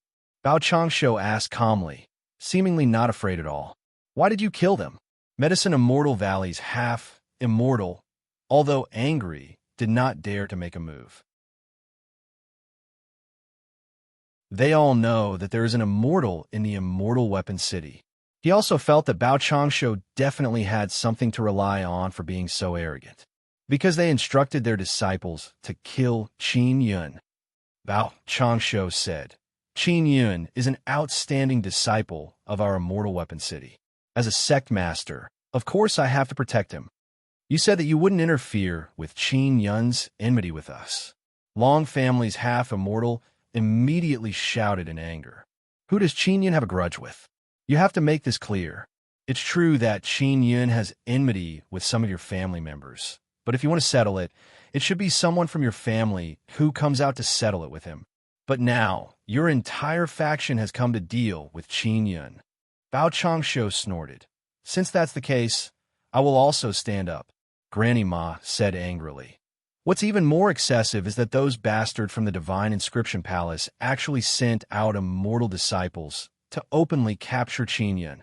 Bao Changshuo asked calmly, seemingly not afraid at all. "Why did you kill them?" Medicine Immortal Valley's half-immortal, although angry, did not dare to make a move. They all know that there is an immortal in the Immortal Weapon City. He also felt that Bao Changshuo definitely had something to rely on for being so arrogant, because they instructed their disciples to kill Qin Yun. Bao Changshuo said, "Qin Yun is an outstanding disciple of our Immortal Weapon City. As a sect master, of course I have to protect him. You said that you wouldn't interfere with Qin Yun's enmity with us." Long Family's half-immortal immediately shouted in anger. "Who does Qin Yun have a grudge with? You have to make this clear. It's true that Qin Yun has enmity with some of your family members, but if you want to settle it, it should be someone from your family who comes out to settle it with him. But now, your entire faction has come to deal with Qin Yun." Bao Changshuo snorted. "Since that's the case, I will also stand up," Granny Ma said angrily. What's even more excessive is that those bastards from the Divine Inscription Palace actually sent out immortal disciples to openly capture Qin Yun.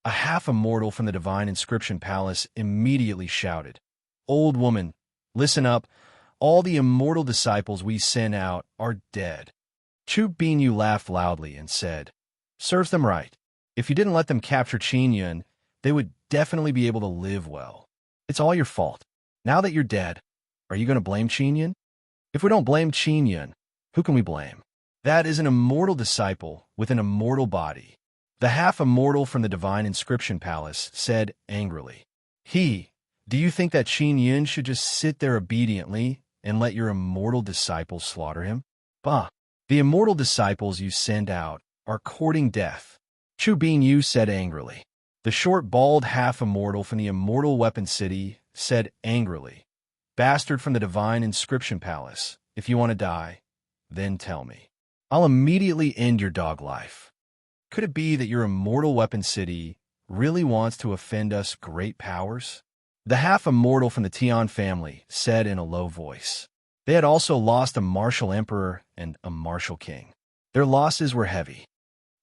A half-immortal from the Divine Inscription Palace immediately shouted, "Old woman, listen up. All the immortal disciples we sent out are dead." Chu Binyu laughed loudly and said, "Serves them right. If you didn't let them capture Qin Yun, they would definitely be able to live well. It's all your fault. Now that you're dead, are you going to blame Qin Yun? If we don't blame Qin Yun, who can we blame? That is an immortal disciple with an immortal body." The half-immortal from the Divine Inscription Palace said angrily, Do you think that Qin Yun should just sit there obediently and let your immortal disciples slaughter him? Bah! The immortal disciples you send out are courting death," Chu Binyu said angrily. The short, bald half-immortal from the Immortal Weapon City said angrily, "Bastard from the Divine Inscription Palace, if you want to die, then tell me. I'll immediately end your dog life. Could it be that your Immortal Weapon City really wants to offend us great powers?" The half-immortal from the Tian family said in a low voice. They had also lost a martial emperor and a martial king. Their losses were heavy.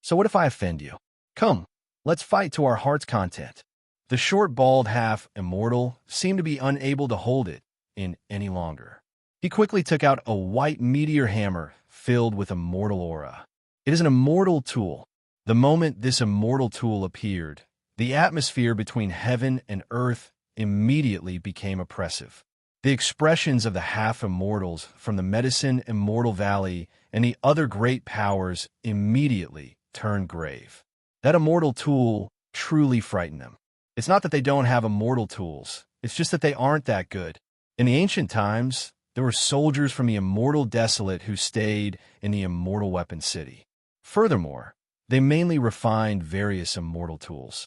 "So what if I offend you? Come, let's fight to our heart's content." The short, bald half-immortal seemed to be unable to hold it in any longer. He quickly took out a white meteor hammer filled with immortal aura. It is an immortal tool. The moment this immortal tool appeared, the atmosphere between heaven and earth immediately became oppressive. The expressions of the half-immortals from the Medicine Immortal Valley and the other great powers immediately turned grave. That immortal tool truly frightened them. It's not that they don't have immortal tools, it's just that they aren't that good. In the ancient times, there were soldiers from the Immortal Desolate who stayed in the Immortal Weapon City. Furthermore, they mainly refined various immortal tools.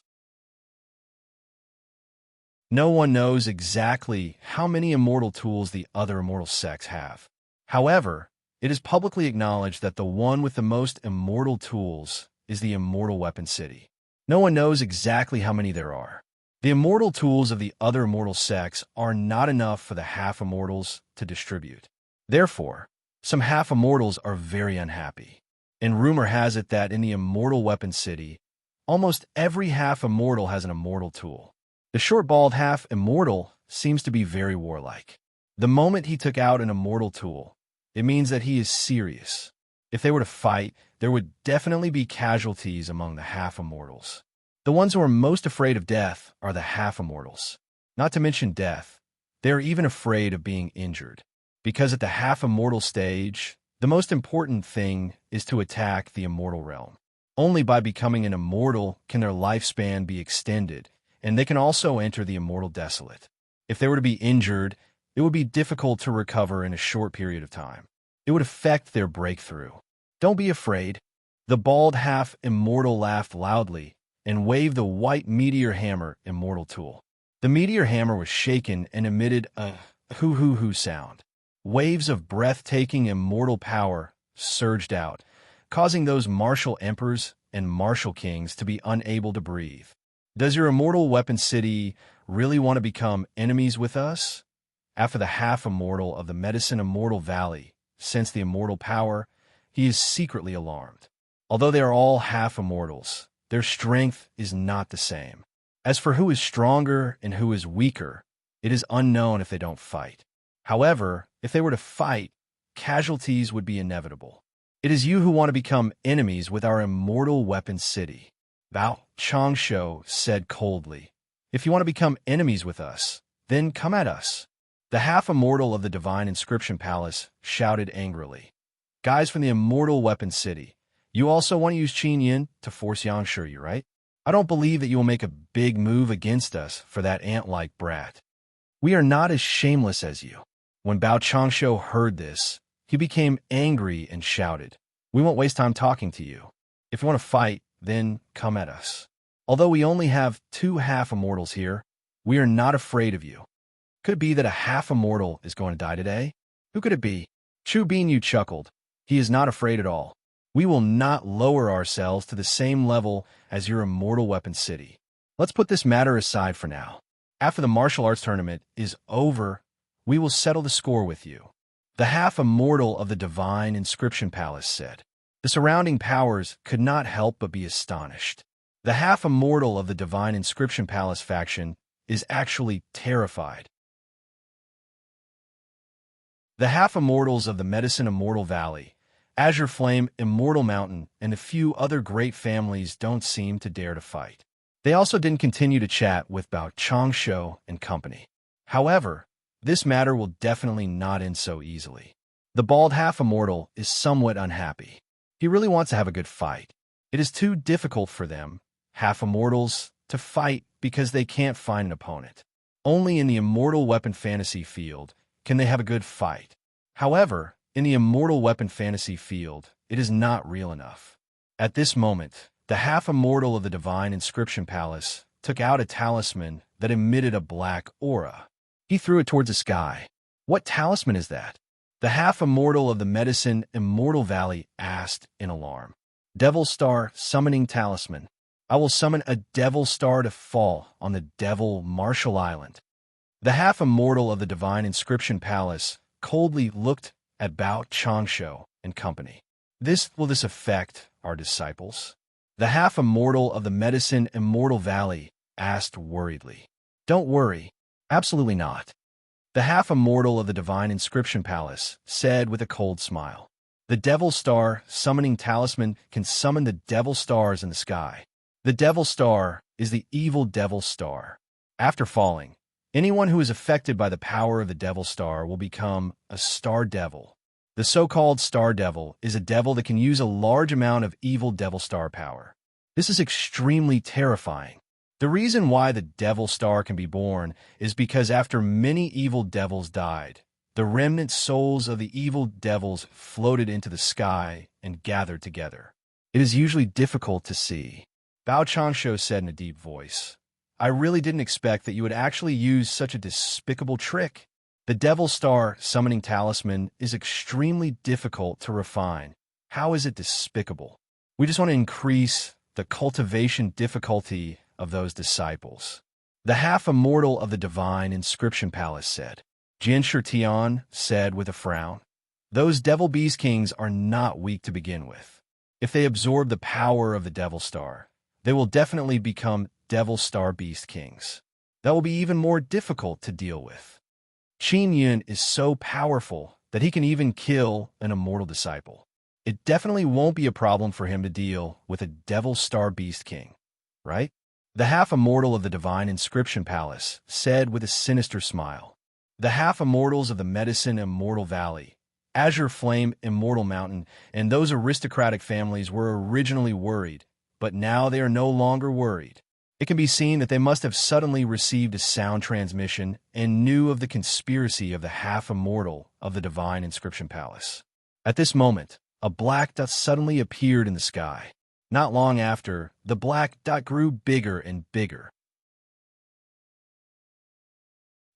No one knows exactly how many immortal tools the other immortal sects have. However, it is publicly acknowledged that the one with the most immortal tools is the Immortal Weapon City. No one knows exactly how many there are. The immortal tools of the other immortal sects are not enough for the half-immortals to distribute. Therefore, some half-immortals are very unhappy. And rumor has it that in the Immortal Weapon City, almost every half-immortal has an immortal tool. The short-bald half-immortal seems to be very warlike. The moment he took out an immortal tool, it means that he is serious. If they were to fight, there would definitely be casualties among the half-immortals. The ones who are most afraid of death are the half-immortals. Not to mention death, they are even afraid of being injured. Because at the half-immortal stage, the most important thing is to attack the immortal realm. Only by becoming an immortal can their lifespan be extended, and they can also enter the immortal desolate. If they were to be injured, it would be difficult to recover in a short period of time. It would affect their breakthrough. Don't be afraid. The bald half-immortal laughed loudly and waved the white meteor hammer immortal tool. The meteor hammer was shaken and emitted a hoo-hoo-hoo sound. Waves of breathtaking immortal power surged out, causing those martial emperors and martial kings to be unable to breathe. Does your immortal weapon city really want to become enemies with us? After the half-immortal of the medicine immortal valley sensed the immortal power, he is secretly alarmed. Although they are all half-immortals, their strength is not the same. As for who is stronger and who is weaker, it is unknown if they don't fight. However, if they were to fight, casualties would be inevitable. It is you who want to become enemies with our immortal weapon city. Bao Changsho said coldly. If you want to become enemies with us, then come at us. The half-immortal of the Divine Inscription Palace shouted angrily. Guys from the immortal weapon city, you also want to use Qin Yin to force Yangshu, you right? I don't believe that you will make a big move against us for that ant-like brat. We are not as shameless as you. When Bao Changsho heard this, he became angry and shouted, We won't waste time talking to you. If you want to fight, then come at us. Although we only have 2 half-immortals here, we are not afraid of you. Could it be that a half-immortal is going to die today? Who could it be? Chu Binyu chuckled. He is not afraid at all. We will not lower ourselves to the same level as your immortal weapon city. Let's put this matter aside for now. After the martial arts tournament is over, we will settle the score with you. The half-immortal of the Divine Inscription Palace said. The surrounding powers could not help but be astonished. The half-immortal of the Divine Inscription Palace faction is actually terrified. The half-immortals of the Medicine Immortal Valley, Azure Flame Immortal Mountain, and a few other great families don't seem to dare to fight. They also didn't continue to chat with Bao Changsho and company. However, this matter will definitely not end so easily. The bald half-immortal is somewhat unhappy. He really wants to have a good fight. It is too difficult for them, half-immortals, to fight because they can't find an opponent. Only in the immortal weapon fantasy field can they have a good fight. However, in the immortal weapon fantasy field, it is not real enough. At this moment, the half-immortal of the Divine Inscription Palace took out a talisman that emitted a black aura. He threw it towards the sky. What talisman is that? The half-immortal of the Medicine Immortal Valley asked in alarm. Devil Star Summoning Talisman. I will summon a Devil Star to fall on the Devil Martial Island. The half-immortal of the Divine Inscription Palace coldly looked at Bao Changsho and company. Will this affect our disciples? The half-immortal of the Medicine Immortal Valley asked worriedly. Don't worry. Absolutely not. The half-immortal of the Divine Inscription Palace said with a cold smile. The Devil Star Summoning Talisman can summon the Devil Stars in the sky. The Devil Star is the evil Devil Star. After falling, anyone who is affected by the power of the Devil Star will become a Star Devil. The so-called Star Devil is a devil that can use a large amount of evil Devil Star power. This is extremely terrifying. The reason why the Devil Star can be born is because after many evil devils died, the remnant souls of the evil devils floated into the sky and gathered together. It is usually difficult to see. Bao Changsho said in a deep voice, I really didn't expect that you would actually use such a despicable trick. The Devil Star Summoning Talisman is extremely difficult to refine. How is it despicable? We just want to increase the cultivation difficulty of those disciples. The half-immortal of the Divine Inscription Palace said. Jin Shirtian said with a frown, Those Devil Beast Kings are not weak to begin with. If they absorb the power of the Devil Star, they will definitely become Devil Star Beast Kings. That will be even more difficult to deal with. Qin Yun is so powerful that he can even kill an immortal disciple. It definitely won't be a problem for him to deal with a Devil Star Beast King, right? The half-immortal of the divine inscription palace said with a sinister smile. The half-immortals of the medicine immortal valley, azure flame immortal mountain, and those aristocratic families were originally worried, but now they are no longer worried. It can be seen that they must have suddenly received a sound transmission and knew of the conspiracy of the half-immortal of the divine inscription palace. At this moment, a black dot suddenly appeared in the sky. Not long after, the black dot grew bigger and bigger.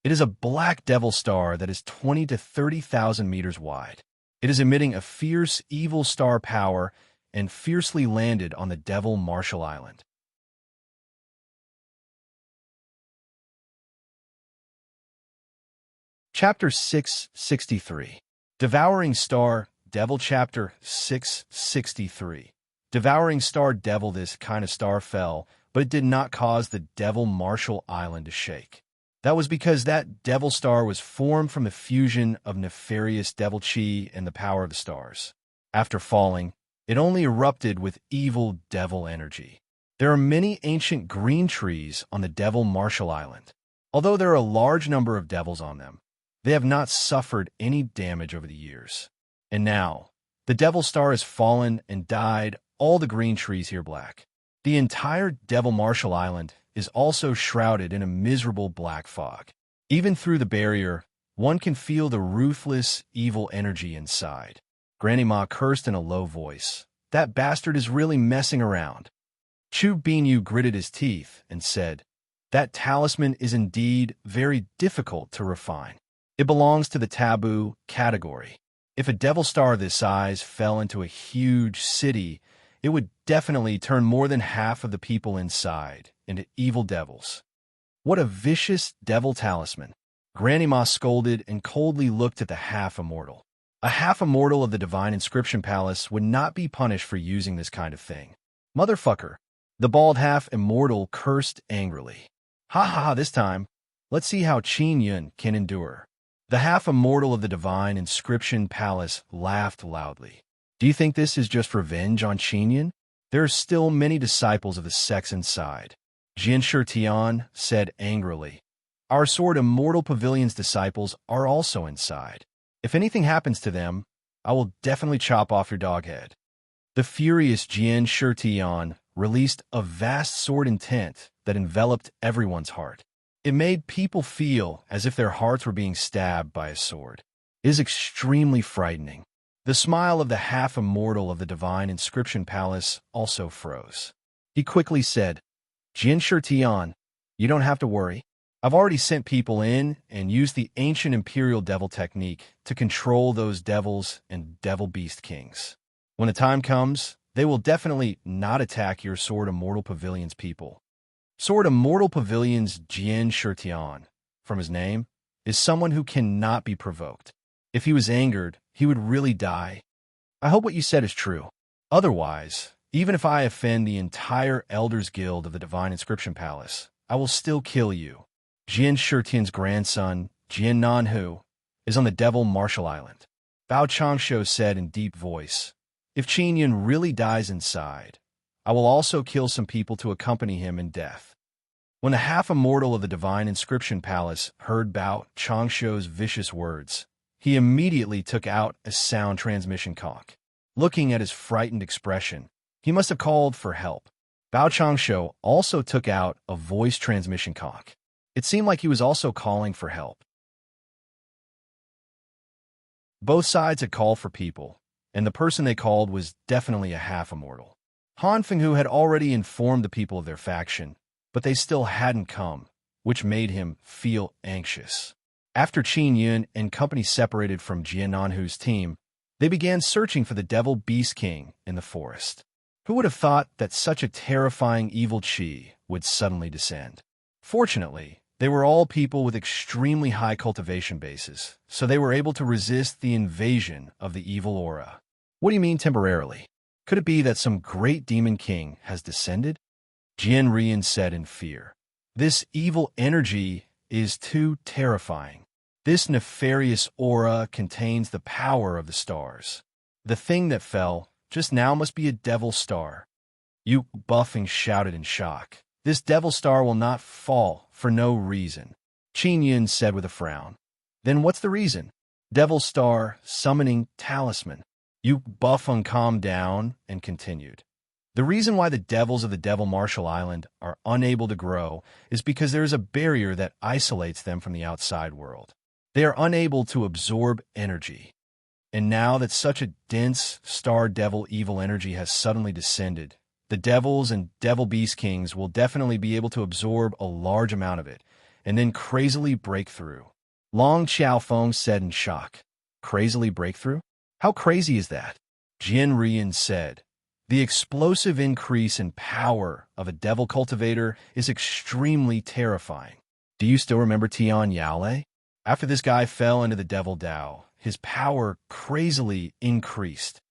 It is a black devil star that is 20 to 30,000 meters wide. It is emitting a fierce, evil star power and fiercely landed on the Devil Marshall Island. Chapter 663. Devouring Star Devil. Chapter 663. Devouring Star Devil. This kind of star fell, but it did not cause the Devil Marshall Island to shake. That was because that devil star was formed from the fusion of nefarious devil chi and the power of the stars. After falling, it only erupted with evil devil energy. There are many ancient green trees on the Devil Marshall Island. Although there are a large number of devils on them, they have not suffered any damage over the years. And now, the devil star has fallen and died. All the green trees here black. The entire Devil Marshall Island is also shrouded in a miserable black fog. Even through the barrier, one can feel the ruthless, evil energy inside. Granny Ma cursed in a low voice. That bastard is really messing around. Chu Binyu gritted his teeth and said, that talisman is indeed very difficult to refine. It belongs to the taboo category. If a devil star this size fell into a huge city, it would definitely turn more than half of the people inside into evil devils. What a vicious devil talisman. Granny Ma scolded and coldly looked at the half-immortal. A half-immortal of the divine inscription palace would not be punished for using this kind of thing. Motherfucker. The bald half-immortal cursed angrily. Ha ha ha, this time. Let's see how Qin Yun can endure. The half-immortal of the divine inscription palace laughed loudly. Do you think this is just revenge on Qin Yun? There are still many disciples of the sects inside. Jian Shitian said angrily. Our Sword Immortal Pavilion's disciples are also inside. If anything happens to them, I will definitely chop off your dog head. The furious Jian Shitian released a vast sword intent that enveloped everyone's heart. It made people feel as if their hearts were being stabbed by a sword. It is extremely frightening. The smile of the half-immortal of the divine inscription palace also froze. He quickly said, Jian Shitian, you don't have to worry. I've already sent people in and used the ancient imperial devil technique to control those devils and devil beast kings. When the time comes, they will definitely not attack your Sword Immortal Pavilion's people. Sword Immortal Pavilion's Jian Shitian, from his name, is someone who cannot be provoked. If he was angered, he would really die. I hope what you said is true. Otherwise, even if I offend the entire Elders Guild of the Divine Inscription Palace, I will still kill you. Jian Shitian's grandson, Jian Nanhu, is on the Devil Marshall Island. Bao Changshu said in deep voice, if Qin Yun really dies inside, I will also kill some people to accompany him in death. When the half-immortal of the Divine Inscription Palace heard Bao Changshu's vicious words, he immediately took out a sound transmission cock. Looking at his frightened expression, he must have called for help. Bao Changshu also took out a voice transmission cock. It seemed like he was also calling for help. Both sides had called for people, and the person they called was definitely a half-immortal. Han Fenghu had already informed the people of their faction, but they still hadn't come, which made him feel anxious. After Qin Yun and company separated from Jian Nanhu's team, they began searching for the Devil Beast King in the forest. Who would have thought that such a terrifying evil chi would suddenly descend? Fortunately, they were all people with extremely high cultivation bases, so they were able to resist the invasion of the evil aura. What do you mean temporarily? Could it be that some great demon king has descended? Jian Rian said in fear. This evil energy is too terrifying. This nefarious aura contains the power of the stars. The thing that fell just now must be a devil star. Yu Buffing shouted in shock. This devil star will not fall for no reason, Qin Yun said with a frown. Then what's the reason? Devil star, summoning talisman. Yu Bufeng calmed down and continued. The reason why the devils of the Devil Marshall Island are unable to grow is because there is a barrier that isolates them from the outside world. They are unable to absorb energy. And now that such a dense star devil evil energy has suddenly descended, the devils and devil beast kings will definitely be able to absorb a large amount of it, and then crazily break through. Long Xiaofeng said in shock. Crazily break through? How crazy is that? Jian Rian said. The explosive increase in power of a devil cultivator is extremely terrifying. Do you still remember Tian Yaolei? After this guy fell into the devil Dao, his power crazily increased.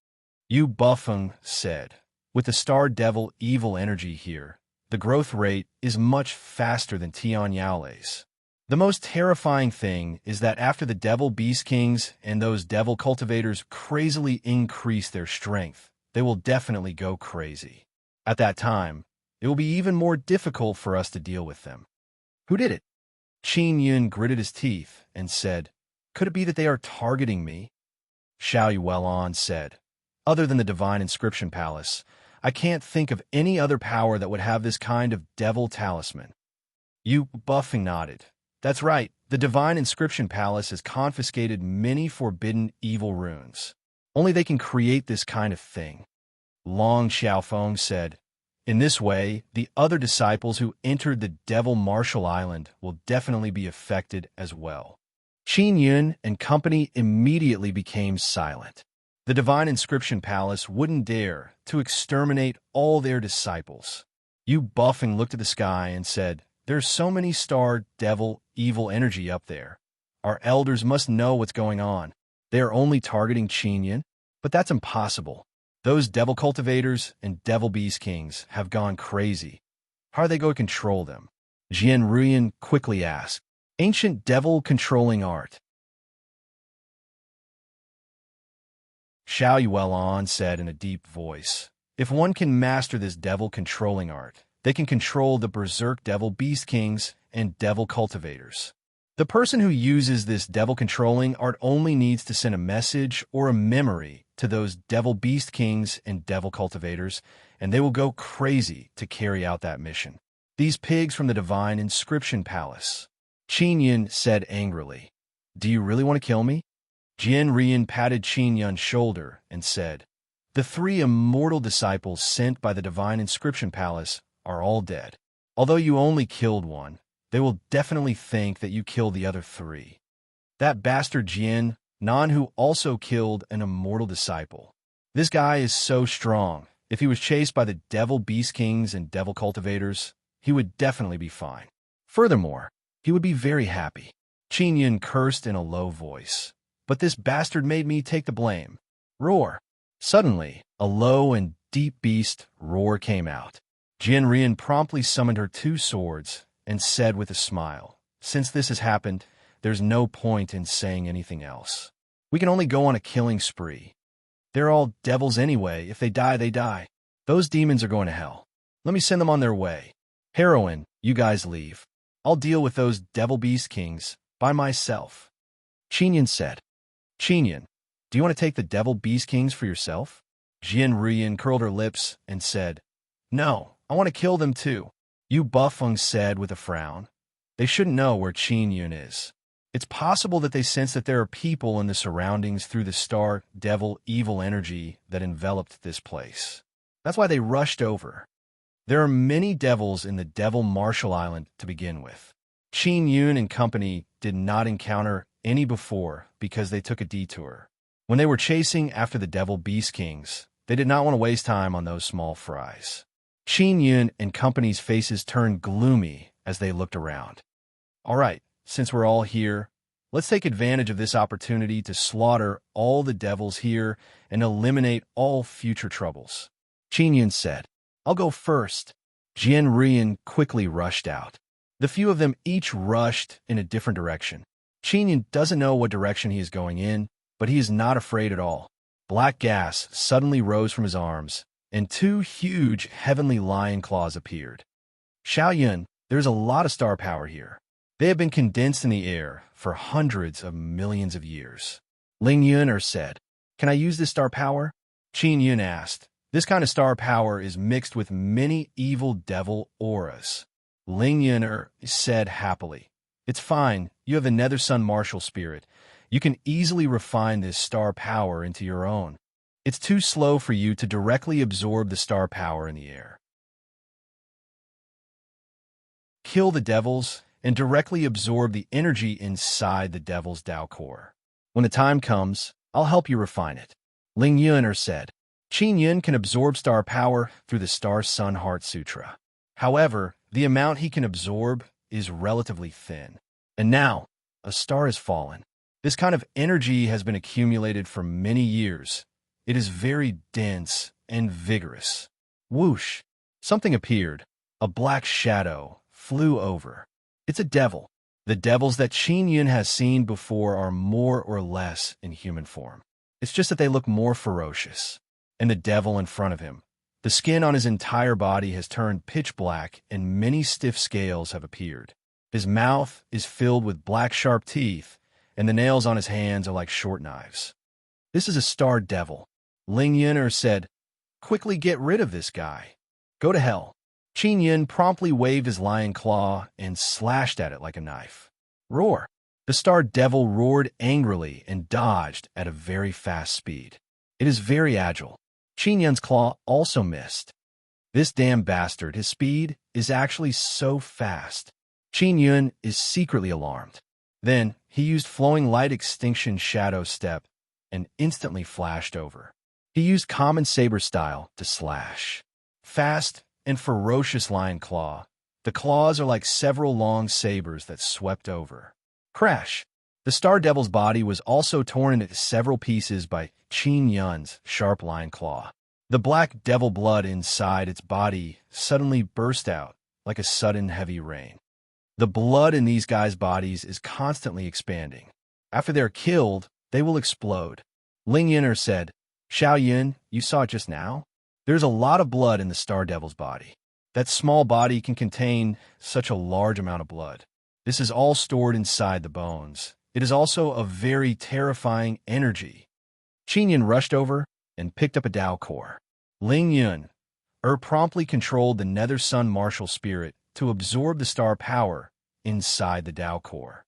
Yu Bufeng said, with the star devil evil energy here, the growth rate is much faster than Tian Yaolei's. The most terrifying thing is that after the devil beast kings and those devil cultivators crazily increase their strength, they will definitely go crazy. At that time, it will be even more difficult for us to deal with them. Who did it? Qin Yun gritted his teeth and said, Could it be that they are targeting me? Xiao Yuelon said, Other than the Divine Inscription Palace, I can't think of any other power that would have this kind of devil talisman. Yu Bufeng nodded. That's right, the Divine Inscription Palace has confiscated many forbidden evil runes. Only they can create this kind of thing. Long Xiaofeng said, In this way, the other disciples who entered the Devil Marshall Island will definitely be affected as well. Qin Yun and company immediately became silent. The Divine Inscription Palace wouldn't dare to exterminate all their disciples. Yu Bufeng looked at the sky and said, There's so many star devil evil energy up there. Our elders must know what's going on. They are only targeting Qin Yun, but that's impossible. Those devil cultivators and devil beast kings have gone crazy. How are they going to control them? Jian Ruyan quickly asked. Ancient devil controlling art. Xiao Yuelon said in a deep voice, If one can master this devil controlling art, they can control the berserk devil beast kings and devil cultivators. The person who uses this devil controlling art only needs to send a message or a memory to those devil beast kings and devil cultivators, and they will go crazy to carry out that mission. These pigs from the Divine Inscription Palace. Qin Yun said angrily, Do you really want to kill me? Jian Rian patted Qin Yun's shoulder and said, The 3 immortal disciples sent by the Divine Inscription Palace are all dead. Although you only killed one, they will definitely think that you killed the other 3. That bastard Jian Nan who also killed an immortal disciple. This guy is so strong. If he was chased by the devil beast kings and devil cultivators, he would definitely be fine. Furthermore, he would be very happy. Qin Yun cursed in a low voice. But this bastard made me take the blame. Roar. Suddenly, a low and deep beast roar came out. Jian Rian promptly summoned her 2 swords and said with a smile, Since this has happened, there's no point in saying anything else. We can only go on a killing spree. They're all devils anyway. If they die, they die. Those demons are going to hell. Let me send them on their way. Heroine, you guys leave. I'll deal with those devil beast kings by myself. Qin Yun said. Qin Yun, do you want to take the devil beast kings for yourself? Jian Rian curled her lips and said, No, I want to kill them too. Yu Bufeng said with a frown. They shouldn't know where Qin Yun is. It's possible that they sense that there are people in the surroundings through the star devil evil energy that enveloped this place. That's why they rushed over. There are many devils in the Devil Marshall Island to begin with. Qin Yun and company did not encounter any before because they took a detour. When they were chasing after the devil beast kings, they did not want to waste time on those small fries. Qin Yun and company's faces turned gloomy as they looked around. All right, since we're all here, let's take advantage of this opportunity to slaughter all the devils here and eliminate all future troubles. Qin Yun said, I'll go first. Jian Rian quickly rushed out. The few of them each rushed in a different direction. Qin Yun doesn't know what direction he is going in, but he is not afraid at all. Black gas suddenly rose from his arms, and 2 huge heavenly lion claws appeared. Xiaoyun, there's a lot of star power here. They have been condensed in the air for hundreds of millions of years. Ling Yuner said, "Can I use this star power?" Qin Yun asked. "This kind of star power is mixed with many evil devil auras." Ling Yuner said happily, "It's fine. You have the Nether Sun martial spirit. You can easily refine this star power into your own. It's too slow for you to directly absorb the star power in the air. Kill the devils and directly absorb the energy inside the devil's Tao core. When the time comes, I'll help you refine it." Ling Yuner said. Qin Yun can absorb star power through the Star Sun Heart Sutra. However, the amount he can absorb is relatively thin. And now, a star has fallen. This kind of energy has been accumulated for many years. It is very dense and vigorous. Whoosh! Something appeared. A black shadow flew over. It's a devil. The devils that Qin Yun has seen before are more or less in human form. It's just that they look more ferocious. And the devil in front of him. The skin on his entire body has turned pitch black and many stiff scales have appeared. His mouth is filled with black sharp teeth, and the nails on his hands are like short knives. "This is a star devil." Ling Yuner said, "Quickly get rid of this guy. Go to hell." Qin Yun promptly waved his lion claw and slashed at it like a knife. Roar! The star devil roared angrily and dodged at a very fast speed. It is very agile. Qin Yun's claw also missed. This damn bastard, his speed is actually so fast. Qin Yun is secretly alarmed. Then he used flowing light extinction shadow step and instantly flashed over. He used common saber style to slash. Fast and ferocious lion claw. The claws are like several long sabers that swept over. Crash! The star devil's body was also torn into several pieces by Qin Yun's sharp lion claw. The black devil blood inside its body suddenly burst out like a sudden heavy rain. The blood in these guys' bodies is constantly expanding. After they're killed, they will explode. Ling Yuner said, "Xiaoyun, you saw it just now? There's a lot of blood in the star devil's body. That small body can contain such a large amount of blood. This is all stored inside the bones. It is also a very terrifying energy." Qin Yun rushed over and picked up a Tao core. Ling Yun promptly controlled the Nether Sun martial spirit to absorb the star power inside the Tao core.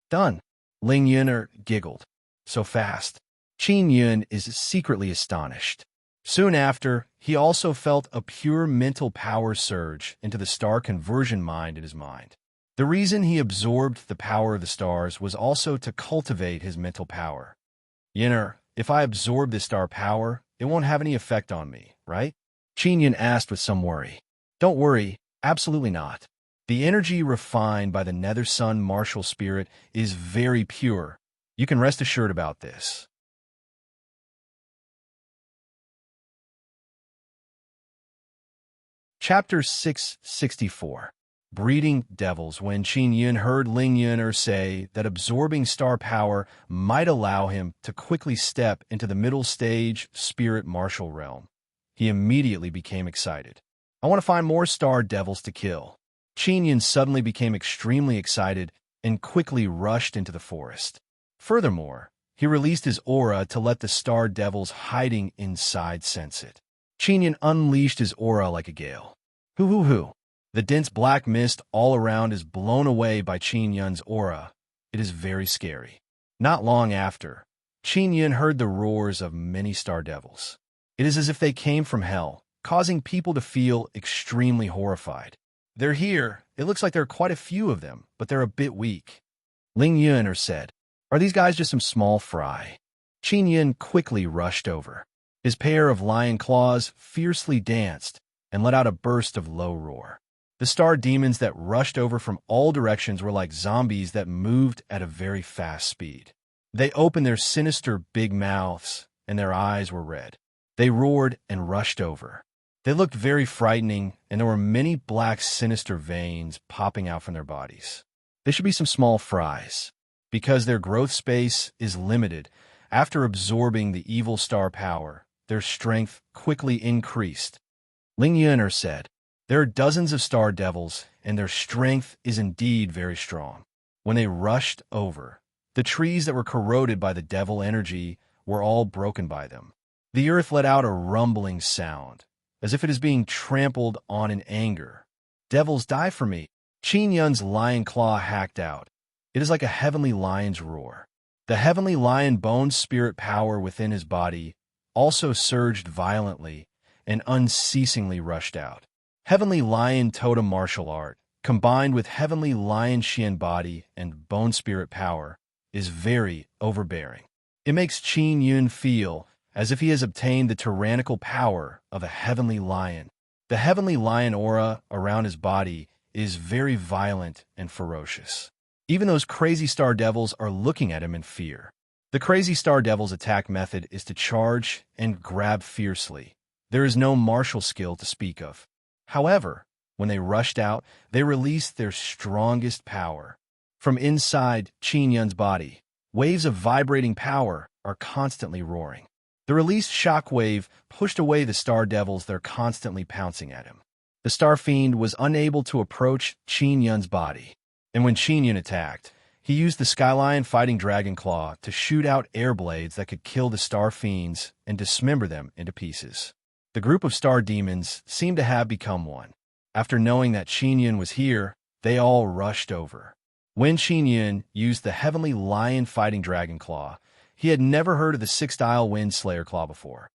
Done. Ling Yun giggled. So fast. Qin Yun is secretly astonished. Soon after, he also felt a pure mental power surge into the star conversion mind in his mind. The reason he absorbed the power of the stars was also to cultivate his mental power. "Yunner, if I absorb this star power, it won't have any effect on me, right?" Qin Yun asked with some worry. "Don't worry, absolutely not. The energy refined by the Nether Sun martial spirit is very pure. You can rest assured about this." Chapter 664. Breeding Devils. When Qin Yun heard Ling Yuner say that absorbing star power might allow him to quickly step into the middle stage spirit martial realm, he immediately became excited. "I want to find more star devils to kill." Qin Yun suddenly became extremely excited and quickly rushed into the forest. Furthermore, he released his aura to let the star devils hiding inside sense it. Qin Yun unleashed his aura like a gale. Hoo hoo hoo. The dense black mist all around is blown away by Qin Yun's aura. It is very scary. Not long after, Qin Yun heard the roars of many star devils. It is as if they came from hell, causing people to feel extremely horrified. "They're here. It looks like there are quite a few of them, but they're a bit weak." Ling Yuner said, "Are these guys just some small fry?" Qin Yun quickly rushed over. His pair of lion claws fiercely danced and let out a burst of low roar. The star demons that rushed over from all directions were like zombies that moved at a very fast speed. They opened their sinister big mouths, and their eyes were red. They roared and rushed over. They looked very frightening, and there were many black sinister veins popping out from their bodies. They should be some small fries. Because their growth space is limited, after absorbing the evil star power, their strength quickly increased. Ling Yuner said, There are dozens of star devils, and their strength is indeed very strong. When they rushed over, the trees that were corroded by the devil energy were all broken by them. The earth let out a rumbling sound, as if it is being trampled on in anger. Devils, die for me! Qin Yun's lion claw hacked out. It is like a heavenly lion's roar. The heavenly lion bone spirit power within his body also surged violently and unceasingly rushed out. Heavenly lion totem martial art, combined with heavenly lion Xian body and bone spirit power, is very overbearing. It makes Qin Yun feel as if he has obtained the tyrannical power of a heavenly lion. The heavenly lion aura around his body is very violent and ferocious. Even those crazy star devils are looking at him in fear. The crazy star devil's attack method is to charge and grab fiercely. There is no martial skill to speak of. However, when they rushed out, they released their strongest power. From inside Qin Yun's body, waves of vibrating power are constantly roaring. The released shockwave pushed away the star devils that are constantly pouncing at him. The star fiend was unable to approach Qin Yun's body, and when Qin Yun attacked, he used the Skylion Fighting Dragon Claw to shoot out air blades that could kill the star fiends and dismember them into pieces. The group of star demons seemed to have become one. After knowing that Qin Yun was here, they all rushed over. When Qin Yun used the Heavenly Lion Fighting Dragon Claw, he had never heard of the Six-Dial Wind Slayer Claw before.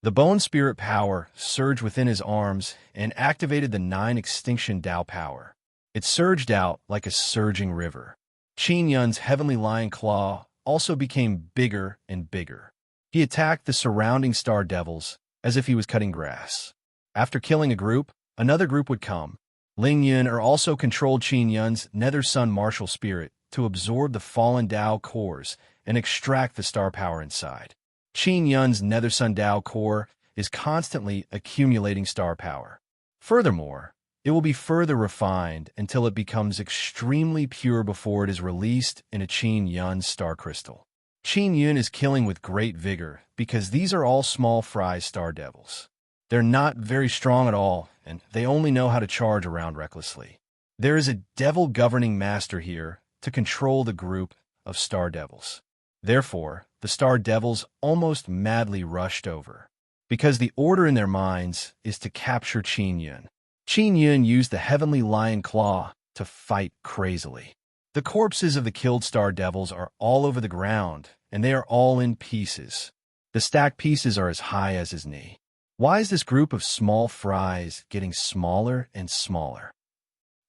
The Bone Spirit power surged within his arms and activated the 9 Extinction Dao power. It surged out like a surging river. Qin Yun's Heavenly Lion Claw also became bigger and bigger. He attacked the surrounding star devils as if he was cutting grass. After killing a group, another group would come. Ling Yun also controlled Qin Yun's Nether Sun martial spirit to absorb the fallen Dao cores and extract the star power inside. Qin Yun's Nether Sun Dao core is constantly accumulating star power. Furthermore, it will be further refined until it becomes extremely pure before it is released in a Qin Yun star crystal. Qin Yun is killing with great vigor because these are all small fry star devils. They're not very strong at all, and they only know how to charge around recklessly. There is a devil governing master here to control the group of star devils. Therefore, the star devils almost madly rushed over, because the order in their minds is to capture Qin Yun. Qin Yun used the Heavenly Lion Claw to fight crazily. The corpses of the killed star devils are all over the ground, and they are all in pieces. The stacked pieces are as high as his knee. Why is this group of small fries getting smaller and smaller?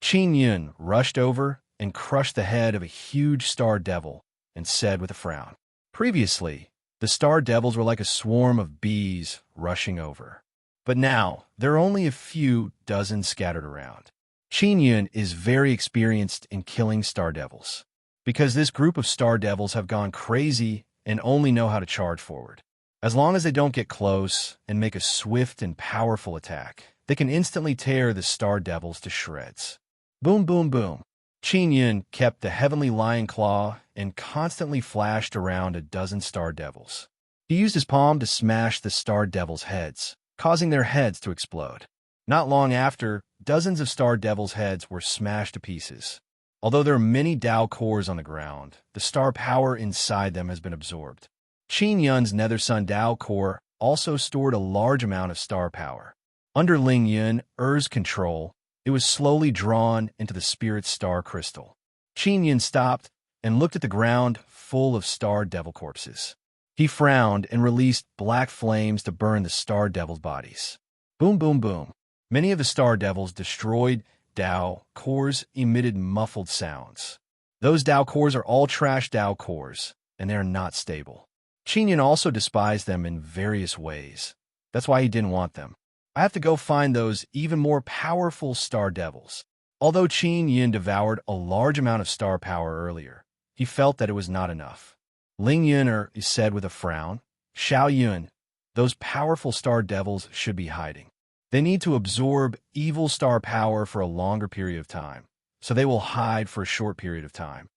Qin Yun rushed over and crushed the head of a huge star devil and said with a frown, "Previously, the star devils were like a swarm of bees rushing over. But now, there are only a few dozen scattered around." Qin Yun is very experienced in killing star devils, because this group of star devils have gone crazy and only know how to charge forward. As long as they don't get close and make a swift and powerful attack, they can instantly tear the star devils to shreds. Boom, boom, boom. Qin Yun kept the Heavenly Lion Claw and constantly flashed around a dozen star devils. He used his palm to smash the star devils' heads, causing their heads to explode. Not long after, dozens of star devils' heads were smashed to pieces. Although there are many Dao cores on the ground, the star power inside them has been absorbed. Qin Yun's Nether Sun Dao core also stored a large amount of star power. Under Ling Yun, control, it was slowly drawn into the spirit star crystal. Qin Yun stopped and looked at the ground full of star devil corpses. He frowned and released black flames to burn the star devils' bodies. Boom, boom, boom. Many of the star devils destroyed Dao cores emitted muffled sounds. Those Dao cores are all trash Dao cores, and they are not stable. Qin Yun also despised them in various ways. That's why he didn't want them. I have to go find those even more powerful star devils. Although Qin Yun devoured a large amount of star power earlier, he felt that it was not enough. Ling Yun said with a frown, "Xiao Yun, those powerful star devils should be hiding. They need to absorb evil star power for a longer period of time, so they will hide for a short period of time.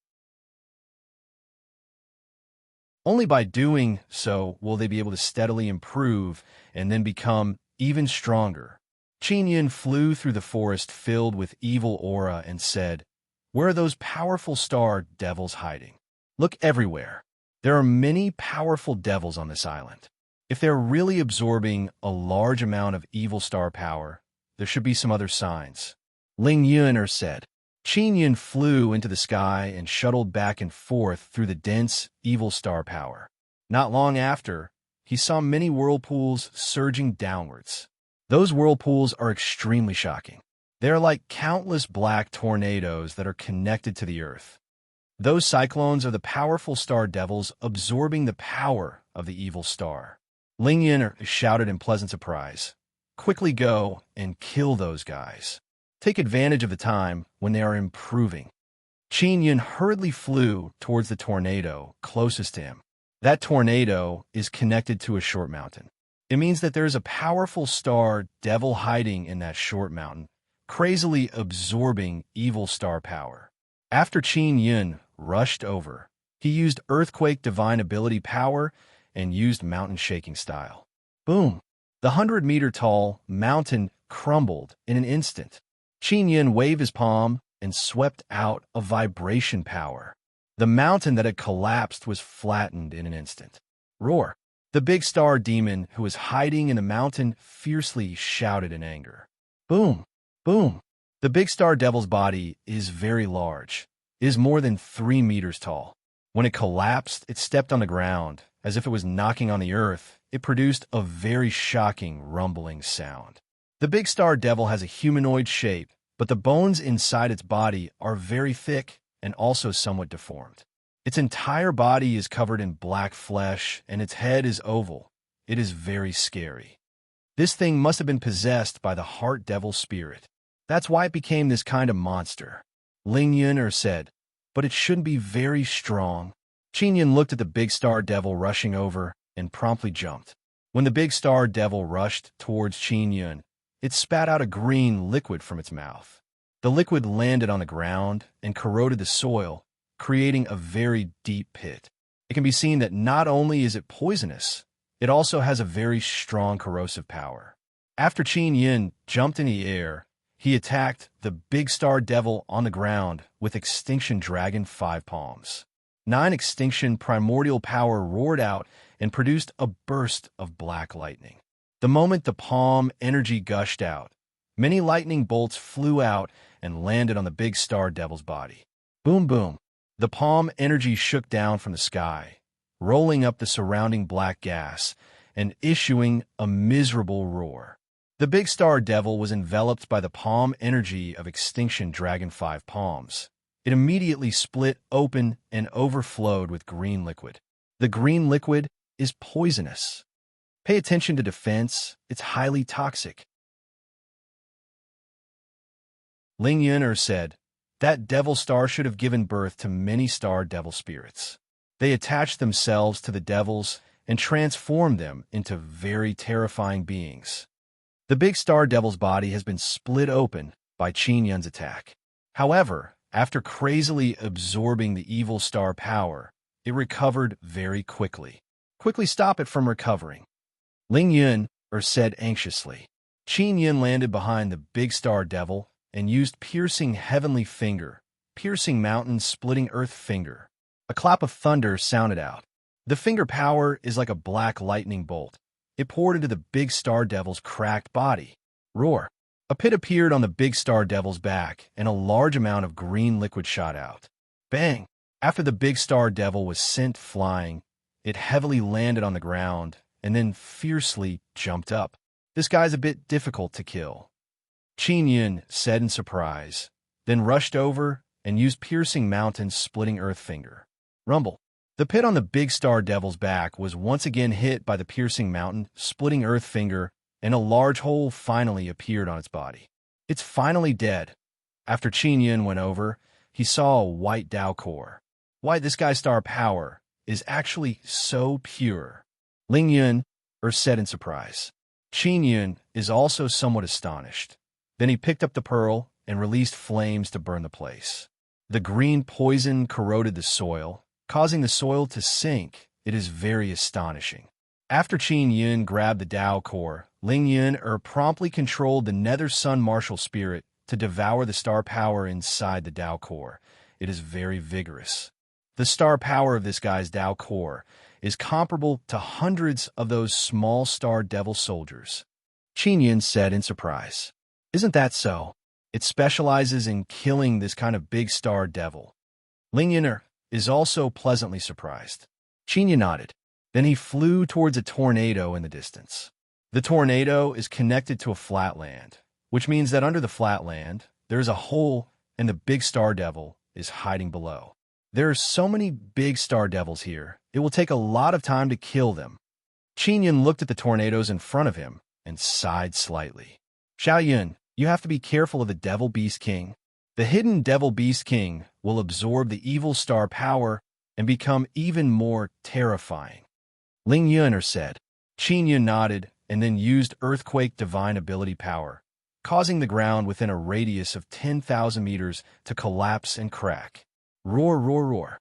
Only by doing so will they be able to steadily improve and then become even stronger. Qin Yin flew through the forest filled with evil aura and said, "Where are those powerful star devils hiding? Look everywhere. There are many powerful devils on this island. If they're really absorbing a large amount of evil star power, there should be some other signs." Ling Yun said. Qin Yin flew into the sky and shuttled back and forth through the dense, evil star power. Not long after, he saw many whirlpools surging downwards. Those whirlpools are extremely shocking. They are like countless black tornadoes that are connected to the earth. Those cyclones are the powerful star devils absorbing the power of the evil star. Ling Yin shouted in pleasant surprise, "Quickly go and kill those guys. Take advantage of the time when they are improving." Qin Yin hurriedly flew towards the tornado closest to him. That tornado is connected to a short mountain. It means that there is a powerful star devil hiding in that short mountain, crazily absorbing evil star power. After Qin Yin rushed over, he used earthquake divine ability power and used mountain shaking style. Boom! The 100-meter-tall mountain crumbled in an instant. Qin Yin waved his palm and swept out a vibration power. The mountain that had collapsed was flattened in an instant. Roar! The big star demon who was hiding in the mountain fiercely shouted in anger. Boom! Boom! The big star devil's body is very large. It is more than 3 meters tall. When it collapsed, it stepped on the ground. As if it was knocking on the earth, it produced a very shocking rumbling sound. The big star devil has a humanoid shape, but the bones inside its body are very thick and also somewhat deformed. Its entire body is covered in black flesh, and its head is oval. It is very scary. This thing must have been possessed by the heart devil spirit. That's why it became this kind of monster. Ling Yun said, "But it should be very strong." Qin Yin looked at the big star devil rushing over and promptly jumped. When the big star devil rushed towards Qin Yin, it spat out a green liquid from its mouth. The liquid landed on the ground and corroded the soil, creating a very deep pit. It can be seen that not only is it poisonous, it also has a very strong corrosive power. After Qin Yin jumped in the air, he attacked the big star devil on the ground with Extinction Dragon 5 palms. 9 Extinction primordial power roared out and produced a burst of black lightning. The moment the palm energy gushed out, many lightning bolts flew out and landed on the big star devil's body. Boom, boom. The palm energy shook down from the sky, rolling up the surrounding black gas and issuing a miserable roar. The big star devil was enveloped by the palm energy of Extinction Dragon 5 palms. It immediately split open and overflowed with green liquid. The green liquid is poisonous. Pay attention to defense. It's highly toxic. Ling Yun said, "That devil star should have given birth to many star devil spirits. They attached themselves to the devils and transformed them into very terrifying beings." The big star devil's body has been split open by Qin Yun's attack. However, after crazily absorbing the evil star power, it recovered very quickly. Quickly stop it from recovering. Ling Yun said anxiously. Qin Yun landed behind the big star devil and used piercing heavenly finger, piercing mountain splitting earth finger. A clap of thunder sounded out. The finger power is like a black lightning bolt. It poured into the big star devil's cracked body. Roar! A pit appeared on the big star devil's back, and a large amount of green liquid shot out. Bang! After the big star devil was sent flying, it heavily landed on the ground and then fiercely jumped up. This guy's a bit difficult to kill, Qin Yin said in surprise, then rushed over and used piercing mountain splitting earth finger. Rumble! The pit on the big star devil's back was once again hit by the piercing mountain splitting earth finger, and a large hole finally appeared on its body. It's finally dead. After Qin Yin went over, he saw a white Dao core. Why, this guy's star power is actually so pure. Ling Yun said in surprise. Qin Yin is also somewhat astonished. Then he picked up the pearl and released flames to burn the place. The green poison corroded the soil, causing the soil to sink. It is very astonishing. After Qin Yun grabbed the Tao core, Ling Yun promptly controlled the Nether Sun martial spirit to devour the star power inside the Tao core. It is very vigorous. The star power of this guy's Tao core is comparable to hundreds of those small star devil soldiers. Qin Yun said in surprise. Isn't that so? It specializes in killing this kind of big star devil. Ling Yun is also pleasantly surprised. Qin Yun nodded. Then he flew towards a tornado in the distance. The tornado is connected to a flatland, which means that under the flatland, there is a hole and the big star devil is hiding below. There are so many big star devils here, it will take a lot of time to kill them. Qin Yun looked at the tornadoes in front of him and sighed slightly. Xiao Yun, you have to be careful of the Devil Beast King. The hidden Devil Beast King will absorb the evil star power and become even more terrifying. Ling Yun said. Qin Yun nodded and then used Earthquake Divine Ability power, causing the ground within a radius of 10,000 meters to collapse and crack. Roar, roar, roar.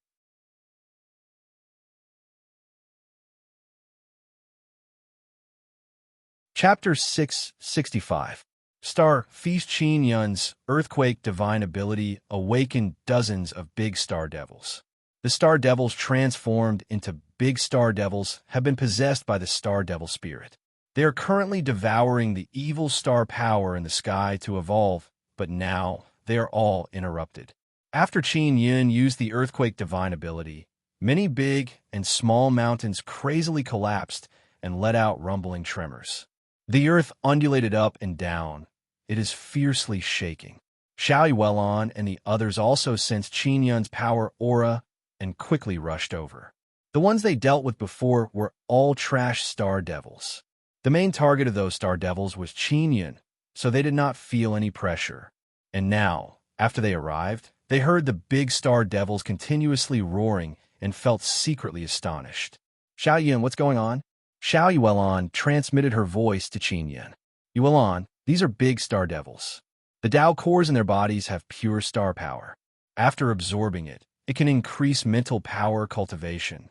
Chapter 665. Star Feast. Qin Yun's Earthquake Divine Ability awakened dozens of big star devils. The star devils transformed into big star devils have been possessed by the star devil spirit. They are currently devouring the evil star power in the sky to evolve, but now they are all interrupted. After Qin Yun used the Earthquake Divine Ability, many big and small mountains crazily collapsed and let out rumbling tremors. The earth undulated up and down. It is fiercely shaking. Xiao Yuelon and the others also sensed Qin Yun's power aura and quickly rushed over. The ones they dealt with before were all trash star devils. The main target of those star devils was Qin Yun, so they did not feel any pressure. And now, after they arrived, they heard the big star devils continuously roaring and felt secretly astonished. Xiao Yun, what's going on? Xiao Yuelon transmitted her voice to Qin Yun. Yuelon, these are big star devils. The Tao cores in their bodies have pure star power. After absorbing it, it can increase mental power cultivation.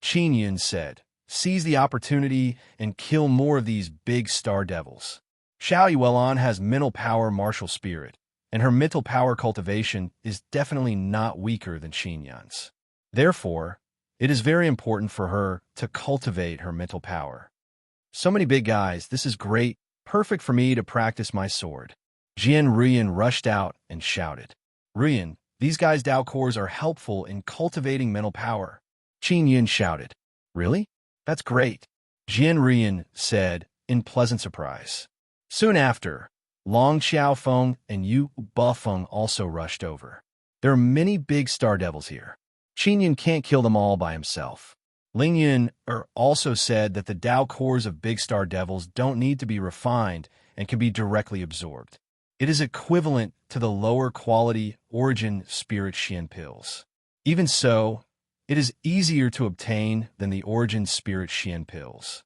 Qin Yun said, seize the opportunity and kill more of these big star devils. Xiao Yuelon has mental power martial spirit, and her mental power cultivation is definitely not weaker than Qin Yun's. Therefore, it is very important for her to cultivate her mental power. So many big guys, this is great, perfect for me to practice my sword. Jian Ruyan rushed out and shouted. Ruyan, these guys' Tao cores are helpful in cultivating mental power. Qin Yun shouted. Really? That's great. Jian Ruyan said in pleasant surprise. Soon after, Long Xiaofeng and Yu Bufeng also rushed over. There are many big star devils here. Qin Yun can't kill them all by himself. Ling Yun also said that the Tao cores of big star devils don't need to be refined and can be directly absorbed. It is equivalent to the lower quality origin spirit Xian pills. Even so, it is easier to obtain than the origin spirit Xian pills.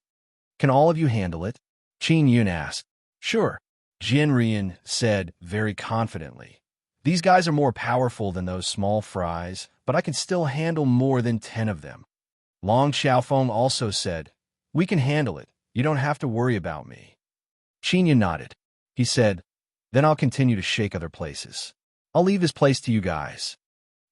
Can all of you handle it? Qin Yun asked. Sure, Jian Ruyan said very confidently. These guys are more powerful than those small fries, but I can still handle more than 10 of them. Long Xiaofeng also said, we can handle it. You don't have to worry about me. Qin Yun nodded. He said, then I'll continue to shake other places. I'll leave this place to you guys.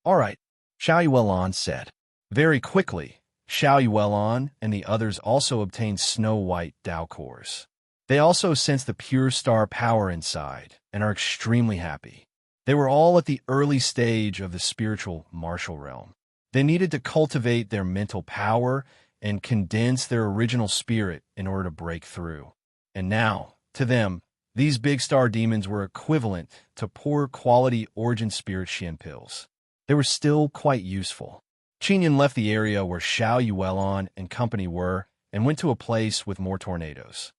All right, Xiao Yuelon said. Very quickly, Xiao Yuelon and the others also obtained snow-white Tao cores. They also sense the pure star power inside and are extremely happy. They were all at the early stage of the spiritual martial realm. They needed to cultivate their mental power and condense their original spirit in order to break through. And now, to them, these big star demons were equivalent to poor quality origin spirit Xian pills. They were still quite useful. Qin Yun left the area where Xiao Yuelon and company were and went to a place with more tornadoes.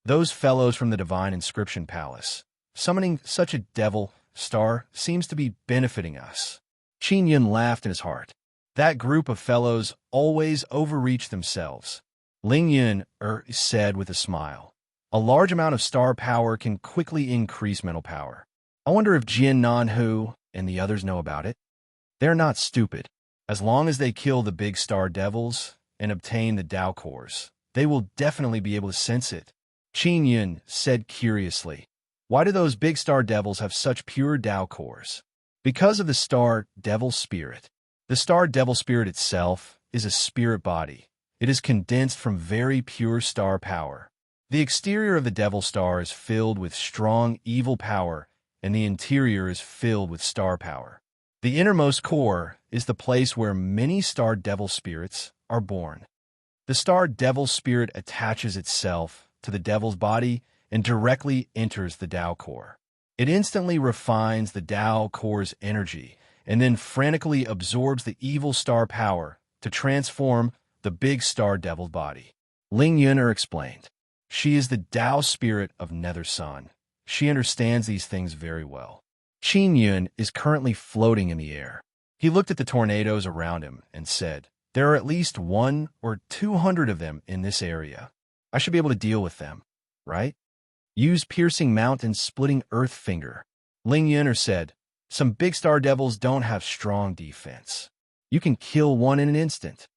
Those fellows from the Divine Inscription Palace, summoning such a devil star seems to be benefiting us. Qin Yun laughed in his heart. That group of fellows always overreach themselves. Ling Yun said with a smile. A large amount of star power can quickly increase mental power. I wonder if Jian Nanhu and the others know about it. They're not stupid. As long as they kill the big star devils and obtain the Tao cores, they will definitely be able to sense it. Qin Yun said curiously, "Why do those big star devils have such pure Tao cores?" Because of the star devil spirit. The star devil spirit itself is a spirit body. It is condensed from very pure star power. The exterior of the devil star is filled with strong evil power, and the interior is filled with star power. The innermost core is the place where many star devil spirits are born. The star devil spirit attaches itself to the devil's body and directly enters the Tao core. It instantly refines the Tao core's energy and then frantically absorbs the evil star power to transform the big star devil body. Ling Yuner explained, "She is the Tao spirit of Nether Sun. She understands these things very well." Qin Yun is currently floating in the air. He looked at the tornadoes around him and said, "There are at least 100 or 200 of them in this area. I should be able to deal with them, right? Use piercing mountain splitting earth finger." Ling Yuner said, "Some big star devils don't have strong defense. You can kill one in an instant."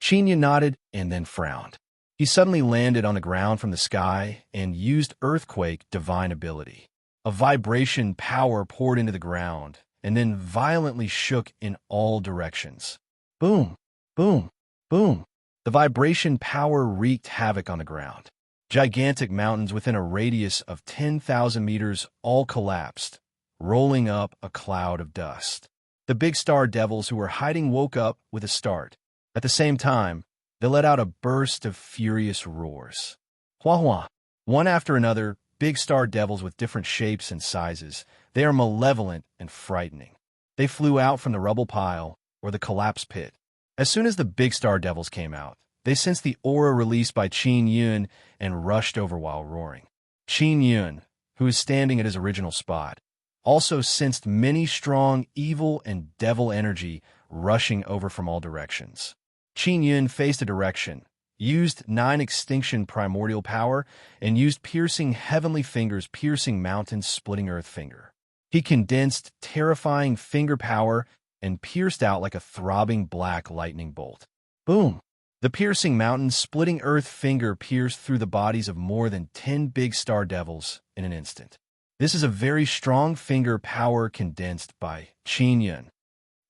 Qin Yun nodded and then frowned. He suddenly landed on the ground from the sky and used earthquake divine ability. A vibration power poured into the ground and then violently shook in all directions. Boom, boom, boom. The vibration power wreaked havoc on the ground. Gigantic mountains within a radius of 10,000 meters all collapsed, rolling up a cloud of dust. The big star devils who were hiding woke up with a start. At the same time, they let out a burst of furious roars. Hua hua. One after another, big star devils with different shapes and sizes. They are malevolent and frightening. They flew out from the rubble pile or the collapse pit. As soon as the big star devils came out, they sensed the aura released by Qin Yun and rushed over while roaring. Qin Yun, who is standing at his original spot, also sensed many strong evil and devil energy rushing over from all directions. Qin Yun faced a direction, used 9 extinction primordial power, and used piercing heavenly fingers piercing mountains splitting earth finger. He condensed terrifying finger power and pierced out like a throbbing black lightning bolt. Boom! The piercing mountain splitting earth finger pierced through the bodies of more than 10 big star devils in an instant. This is a very strong finger power condensed by Qin Yun.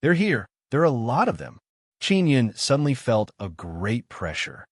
They're here. There are a lot of them. Qin Yun suddenly felt a great pressure.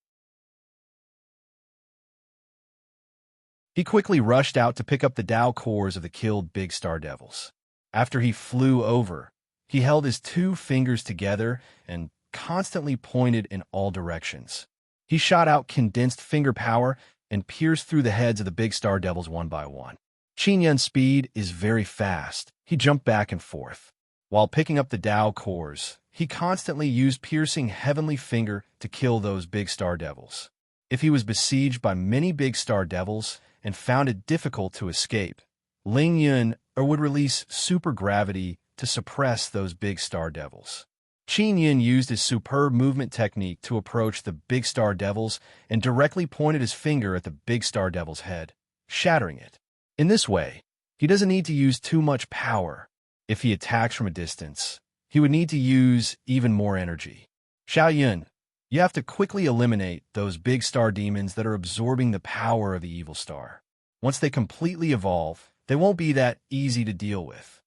He quickly rushed out to pick up the Tao cores of the killed big star devils. After he flew over, he held his 2 fingers together and constantly pointed in all directions. He shot out condensed finger power and pierced through the heads of the big star devils one by one. Qin Yun's speed is very fast. He jumped back and forth. While picking up the Tao cores, he constantly used piercing heavenly finger to kill those big star devils. If he was besieged by many big star devils and found it difficult to escape, Ling Yun would release supergravity to suppress those big star devils. Qin Yun used his superb movement technique to approach the big star devils and directly pointed his finger at the big star devil's head, shattering it. In this way, he doesn't need to use too much power. If he attacks from a distance, he would need to use even more energy. Xiao Yun, you have to quickly eliminate those big star demons that are absorbing the power of the evil star. Once they completely evolve, they won't be that easy to deal with.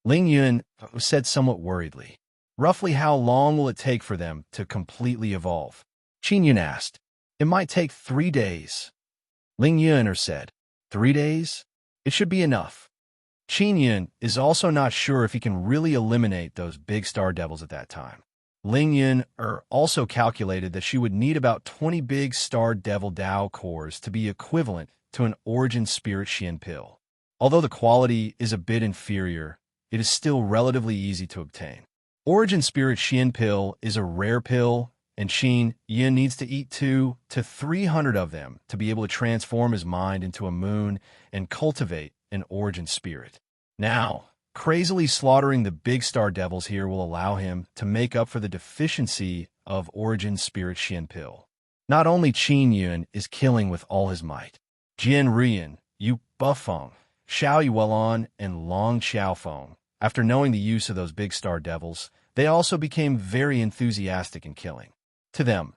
Ling Yun said somewhat worriedly, "Roughly how long will it take for them to completely evolve?" Qin Yun asked. "It might take 3 days. Ling Yun said, 3 days? It should be enough." Qin Yun is also not sure if he can really eliminate those big star devils at that time. Ling Yun also calculated that she would need about 20 big star devil Tao cores to be equivalent to an origin spirit Xian pill. Although the quality is a bit inferior, it is still relatively easy to obtain. Origin spirit Xian pill is a rare pill, and Qin Yun needs to eat 200 to 300 of them to be able to transform his mind into a moon and cultivate an origin spirit. Now, crazily slaughtering the big star devils here will allow him to make up for the deficiency of origin spirit Xian pill. Not only Qin Yun is killing with all his might. Jian Rian, Yu Bufeng, Xiao Yuelon, and Long Xiaofeng, after knowing the use of those big star devils, They also became very enthusiastic in killing. To them,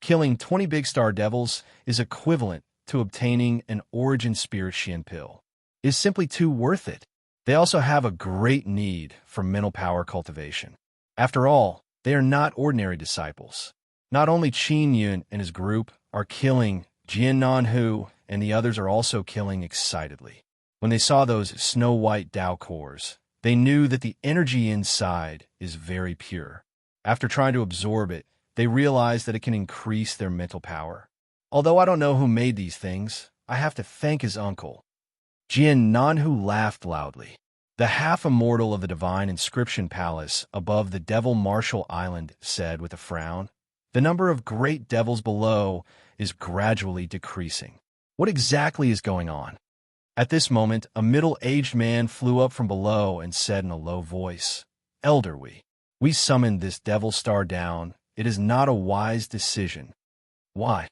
killing 20 big star devils is equivalent to obtaining an origin spirit Xian pill. Is simply too worth it. They also have a great need for mental power cultivation. After all, they are not ordinary disciples. Not only Qin Yun and his group are killing, Jian Nanhu and the others are also killing excitedly. When they saw those snow-white Dao cores, they knew that the energy inside is very pure. After trying to absorb it, they realized that it can increase their mental power. Although I don't know who made these things, I have to thank his uncle. Jian Nanhu laughed loudly. The half-immortal of the divine inscription palace above the Devil Marshal Island said with a frown, "The number of great devils below is gradually decreasing. What exactly is going on?" At this moment, a middle-aged man flew up from below and said in a low voice, "Elder, we summoned this devil star down. It is not a wise decision." "Why?"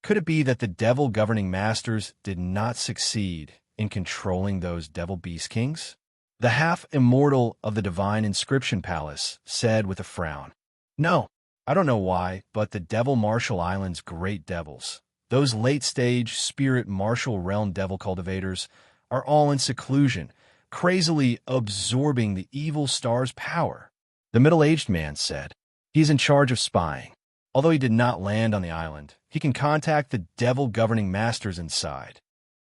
Could it be that the devil governing masters did not succeed in controlling those devil beast kings? The half-immortal of the divine inscription palace said with a frown, "No, I don't know why, but the Devil Marshal Island's great devils, those late-stage spirit martial realm devil cultivators, are all in seclusion, crazily absorbing the evil star's power." The middle-aged man said, "He is in charge of spying. Although he did not land on the island, he can contact the devil governing masters inside."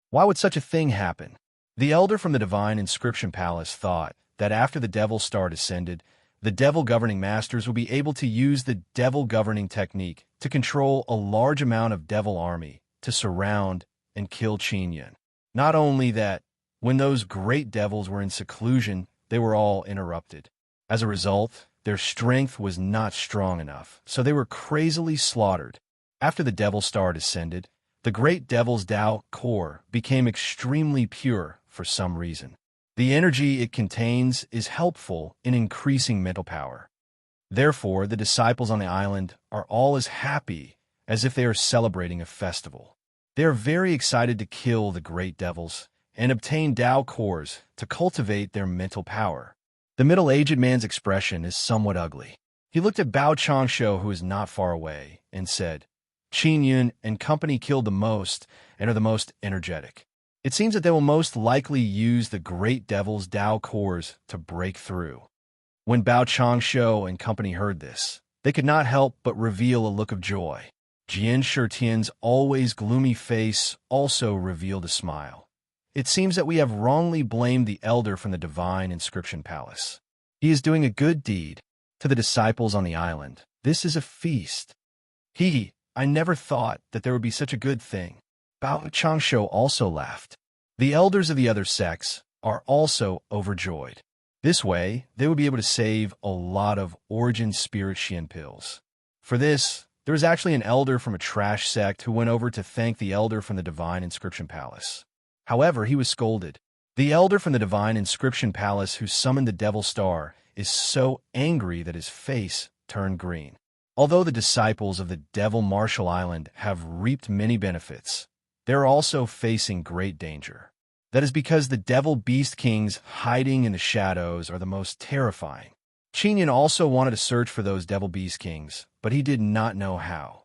Why would such a thing happen? The elder from the divine inscription palace thought that after the devil star descended, the devil governing masters would be able to use the devil governing technique to control a large amount of devil army to surround and kill Qin Yun. Not only that, when those great devils were in seclusion, they were all interrupted. As a result, their strength was not strong enough, so they were crazily slaughtered. After the devil star descended, the great devil's Dao core became extremely pure for some reason. The energy it contains is helpful in increasing mental power. Therefore, the disciples on the island are all as happy as if they are celebrating a festival. They are very excited to kill the great devils and obtain Dao cores to cultivate their mental power. The middle-aged man's expression is somewhat ugly. He looked at Bao Changsho, who is not far away, and said, "Qin Yun and company killed the most and are the most energetic. It seems that they will most likely use the great devil's Dao cores to break through." When Bao Changsho and company heard this, they could not help but reveal a look of joy. Jian Shitian's always gloomy face also revealed a smile. It seems that we have wrongly blamed the elder from the divine inscription palace. He is doing a good deed. To the disciples on the island, this is a feast. I never thought that there would be such a good thing. Bao Changsho also laughed. The elders of the other sects are also overjoyed. This way, they would be able to save a lot of origin spirit Xian pills. For this, there was actually an elder from a trash sect who went over to thank the elder from the divine inscription palace. However, he was scolded. The elder from the divine inscription palace who summoned the devil star is so angry that his face turned green. Although the disciples of the Devil Marshal Island have reaped many benefits, they are also facing great danger. That is because the devil beast kings hiding in the shadows are the most terrifying. Qin Yun also wanted to search for those devil beast kings, but he did not know how.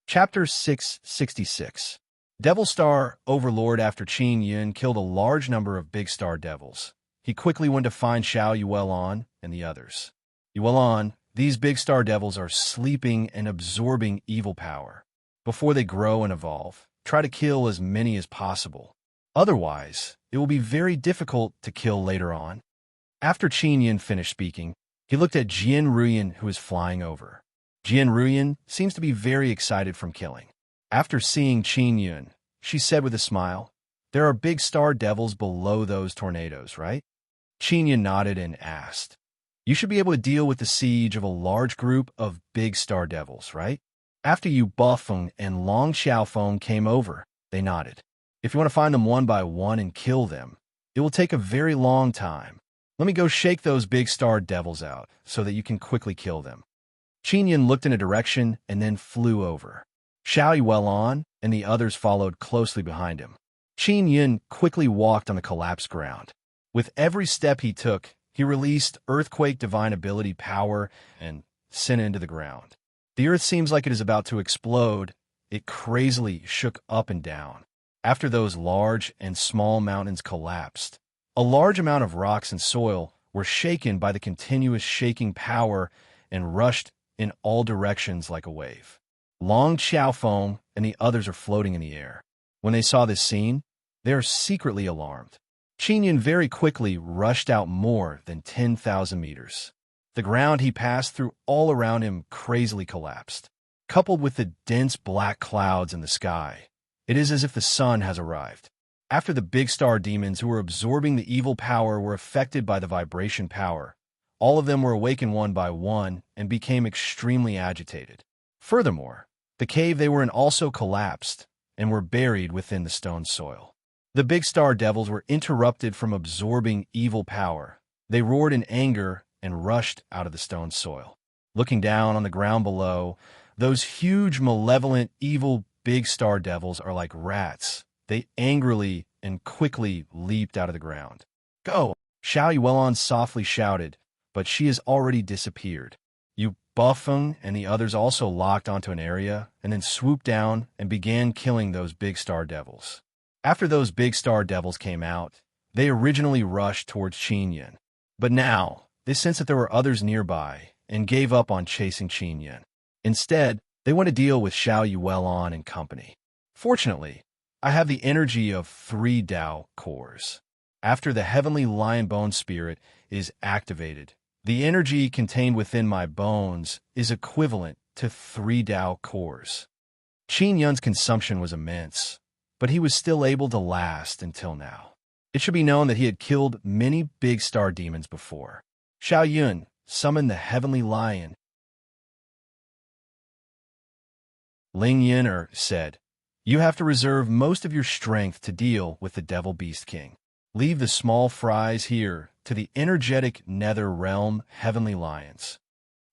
Chapter 666. Devil Star Overlord. After Qin Yun killed a large number of big star devils, he quickly went to find Xiao Yuelan and the others. "Yuelan, these big star devils are sleeping and absorbing evil power. Before they grow and evolve, try to kill as many as possible. Otherwise, it will be very difficult to kill later on." After Qin Yun finished speaking, he looked at Jian Ruyan, who was flying over. Jian Ruyan seems to be very excited from killing. After seeing Qin Yun, she said with a smile, "There are big star devils below those tornadoes, right?" Qin Yun nodded and asked, "You should be able to deal with the siege of a large group of big star devils, right?" After Yu Bufeng and Long Xiaofeng came over, they nodded. "If you want to find them one by one and kill them, it will take a very long time. Let me go shake those big star devils out so that you can quickly kill them." Qin Yun looked in a direction and then flew over. "Xiao Yuelan, and the others followed closely behind him. Qin Yun quickly walked on the collapsed ground. With every step he took, he released earthquake divine ability power and sent it into the ground. The earth seems like it is about to explode. It crazily shook up and down. After those large and small mountains collapsed, a large amount of rocks and soil were shaken by the continuous shaking power and rushed in all directions like a wave. Long Xiaofeng and the others are floating in the air. When they saw this scene, they are secretly alarmed. Qin Yun very quickly rushed out more than 10,000 meters. The ground he passed through all around him crazily collapsed. Coupled with the dense black clouds in the sky, it is as if the sun has arrived. After the big star demons who were absorbing the evil power were affected by the vibration power, all of them were awakened one by one and became extremely agitated. Furthermore, the cave they were in also collapsed and were buried within the stone soil. The big star devils were interrupted from absorbing evil power. They roared in anger and rushed out of the stone soil. Looking down on the ground below, those huge, malevolent, evil big star devils are like rats. They angrily and quickly leaped out of the ground. "Go!" Xiao Yuelon softly shouted, but she has already disappeared. Yu Bufeng and the others also locked onto an area and then swooped down and began killing those big star devils. After those big star devils came out, they originally rushed towards Qin Yun, but now they sensed that there were others nearby and gave up on chasing Qin Yun. Instead, they went to deal with Xiao Yuelon and company. Fortunately, I have the energy of 3 Dao cores. After the heavenly lion bone spirit is activated, the energy contained within my bones is equivalent to 3 Dao cores. Qin Yun's consumption was immense, but he was still able to last until now. It should be known that he had killed many big star demons before. Xiao Yun summoned the heavenly lion. Ling Yin'er said, "You have to reserve most of your strength to deal with the Devil Beast King. Leave the small fries here to the energetic nether realm heavenly lions."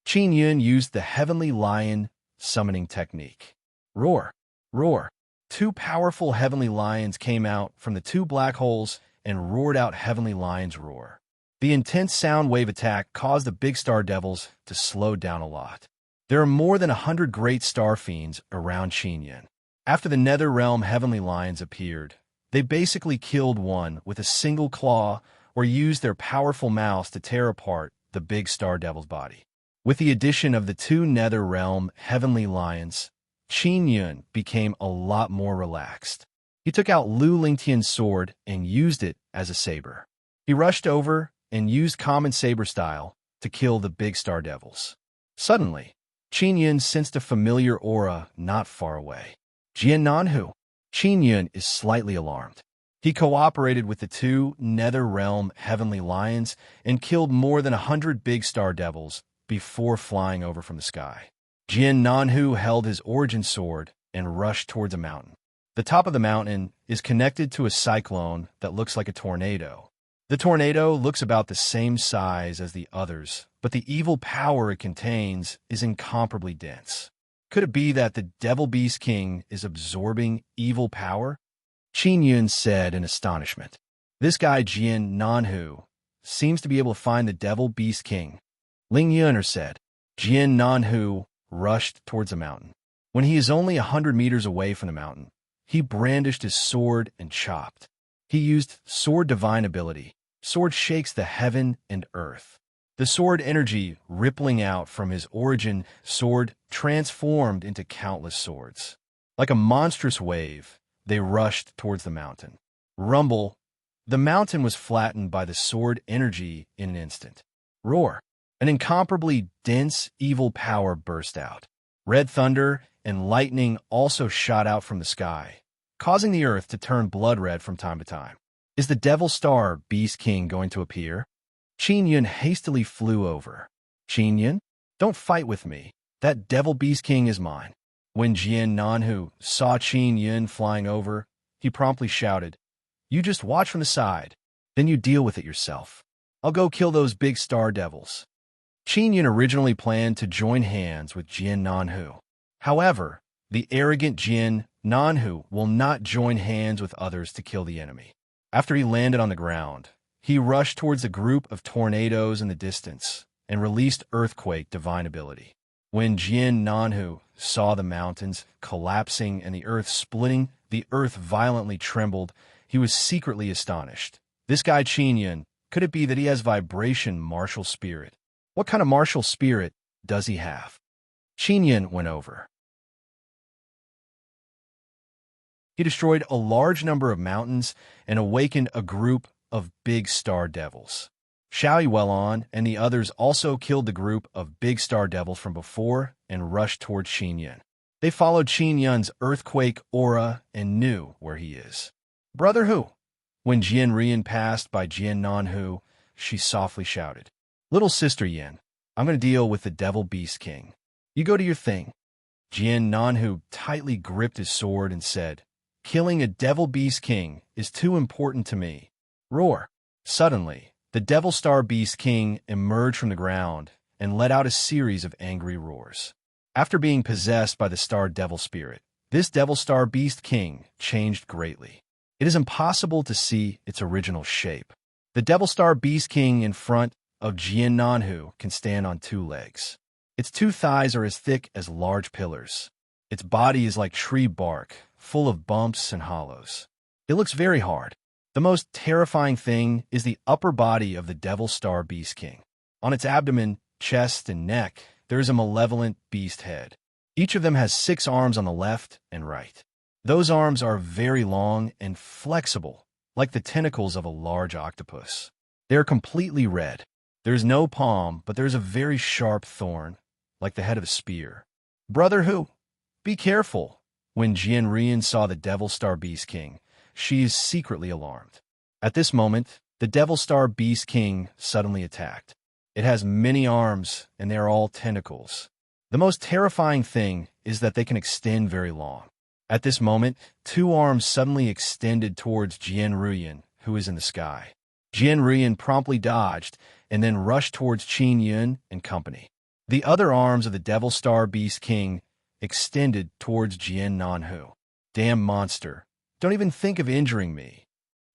Qin Yun used the heavenly lion summoning technique. Roar! Roar! 2 powerful heavenly lions came out from the 2 black holes and roared out heavenly lions' roar. The intense sound wave attack caused the big star devils to slow down a lot. There are more than 100 great star fiends around Qin Yun. After the nether realm heavenly lions appeared, they basically killed one with a single claw or used their powerful mouths to tear apart the big star devil's body. With the addition of the 2 nether realm heavenly lions, Qin Yun became a lot more relaxed. He took out Lu Lingtian's sword and used it as a saber. He rushed over and used common saber style to kill the big star devils. Suddenly, Qin Yun sensed a familiar aura not far away. Jian Nanhu. Qin Yun is slightly alarmed. He cooperated with the 2 nether realm heavenly lions and killed more than 100 big star devils before flying over from the sky. Jian Nanhu held his origin sword and rushed towards a mountain. The top of the mountain is connected to a cyclone that looks like a tornado. The tornado looks about the same size as the others, but the evil power it contains is incomparably dense. Could it be that the Devil Beast King is absorbing evil power? Qin Yun said in astonishment. This guy Jian Nanhu seems to be able to find the Devil Beast King. Ling Yun'er said. Jian Nanhu rushed towards the mountain. When he is only 100 meters away from the mountain, he brandished his sword and chopped. He used sword divine ability. Sword shakes the heaven and earth. The sword energy rippling out from his origin sword transformed into countless swords. Like a monstrous wave, they rushed towards the mountain. Rumble! The mountain was flattened by the sword energy in an instant. Roar! An incomparably dense evil power burst out. Red thunder and lightning also shot out from the sky, causing the earth to turn blood red from time to time. Is the Devil Star Beast King going to appear? Qin Yun hastily flew over. Qin Yun, don't fight with me. That Devil Beast King is mine. When Jian Nanhu saw Qin Yun flying over, he promptly shouted, "You just watch from the side, then you deal with it yourself. I'll go kill those big star devils." Qin Yun originally planned to join hands with Jian Nanhu. However, the arrogant Jian Nanhu will not join hands with others to kill the enemy. After he landed on the ground, he rushed towards a group of tornadoes in the distance and released earthquake divine ability. When Jian Nanhu saw the mountains collapsing and the earth splitting, the earth violently trembled. He was secretly astonished. This guy Qinyan, could it be that he has vibration martial spirit? What kind of martial spirit does he have? Qinyan went over. He destroyed a large number of mountains and awakened a group of big star devils. Xiao Yuelon and the others also killed the group of big star devils from before and rushed towards Qinyan. They followed Qinyan's earthquake aura and knew where he is. Brother Hu. When Jian Rian passed by Jian Nanhu, she softly shouted, Little sister Yin, I'm going to deal with the Devil Beast King. You go to your thing. Jian Nanhu tightly gripped his sword and said, Killing a Devil Beast King is too important to me. Roar. Suddenly, the Devil Star Beast King emerged from the ground and let out a series of angry roars. After being possessed by the Star Devil Spirit, this Devil Star Beast King changed greatly. It is impossible to see its original shape. The Devil Star Beast King in front of Jian Nanhu can stand on two legs. Its two thighs are as thick as large pillars. Its body is like tree bark, full of bumps and hollows. It looks very hard. The most terrifying thing is the upper body of the Devil Star Beast King. On its abdomen, chest, and neck, there is a malevolent beast head. Each of them has 6 arms on the left and right. Those arms are very long and flexible, like the tentacles of a large octopus. They are completely red. There is no palm, but there is a very sharp thorn, like the head of a spear. Brother Hu, be careful. When Jian Rian saw the Devil Star Beast King, she is secretly alarmed. At this moment, the Devil Star Beast King suddenly attacked. It has many arms, and they are all tentacles. The most terrifying thing is that they can extend very long. At this moment, 2 arms suddenly extended towards Jian Ruyan, who is in the sky. Jian Ruyan promptly dodged and then rushed towards Qin Yun and company. The other arms of the Devil Star Beast King extended towards Jian Nanhu. Damn monster. Don't even think of injuring me.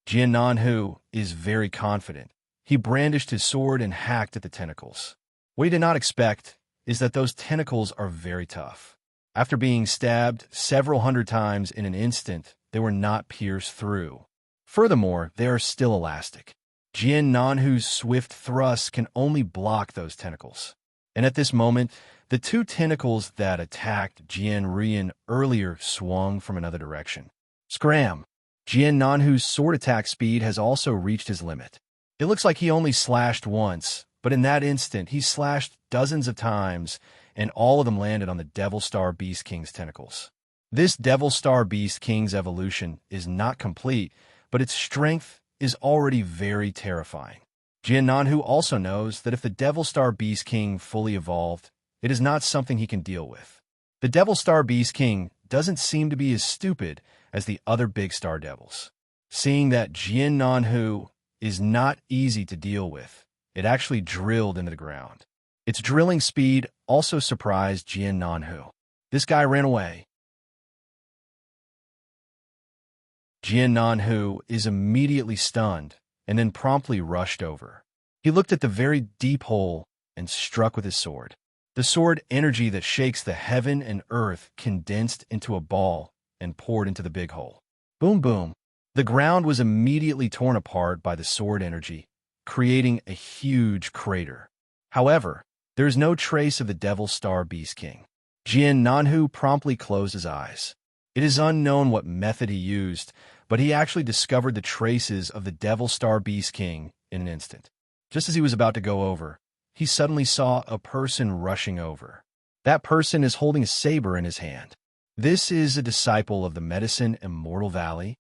Jian Nanhu is very confident. He brandished his sword and hacked at the tentacles. What he did not expect is that those tentacles are very tough. After being stabbed several hundred times in an instant, they were not pierced through. Furthermore, they are still elastic. Jian Nanhu's swift thrusts can only block those tentacles. And at this moment, the 2 tentacles that attacked Jian Rian earlier swung from another direction. Scram! Jian Nanhu's sword attack speed has also reached his limit. It looks like he only slashed once, but in that instant, he slashed dozens of times, and all of them landed on the Devil Star Beast King's tentacles. This Devil Star Beast King's evolution is not complete, but its strength is already very terrifying. Jian Nanhu also knows that if the Devil Star Beast King fully evolved, it is not something he can deal with. The Devil Star Beast King doesn't seem to be as stupid as the other big star devils. Seeing that Jian Nanhu is not easy to deal with, it actually drilled into the ground. Its drilling speed also surprised Jian Nanhu. This guy ran away. Jian Nanhu is immediately stunned and then promptly rushed over. He looked at the very deep hole and struck with his sword. The sword energy that shakes the heaven and earth condensed into a ball and poured into the big hole. Boom, boom. The ground was immediately torn apart by the sword energy, creating a huge crater. However, there is no trace of the Devil Star Beast King. Jian Nanhu promptly closed his eyes. It is unknown what method he used, but he actually discovered the traces of the Devil Star Beast King in an instant. Just as he was about to go over, he suddenly saw a person rushing over. That person is holding a saber in his hand. This is a disciple of the medicine Immortal Valley.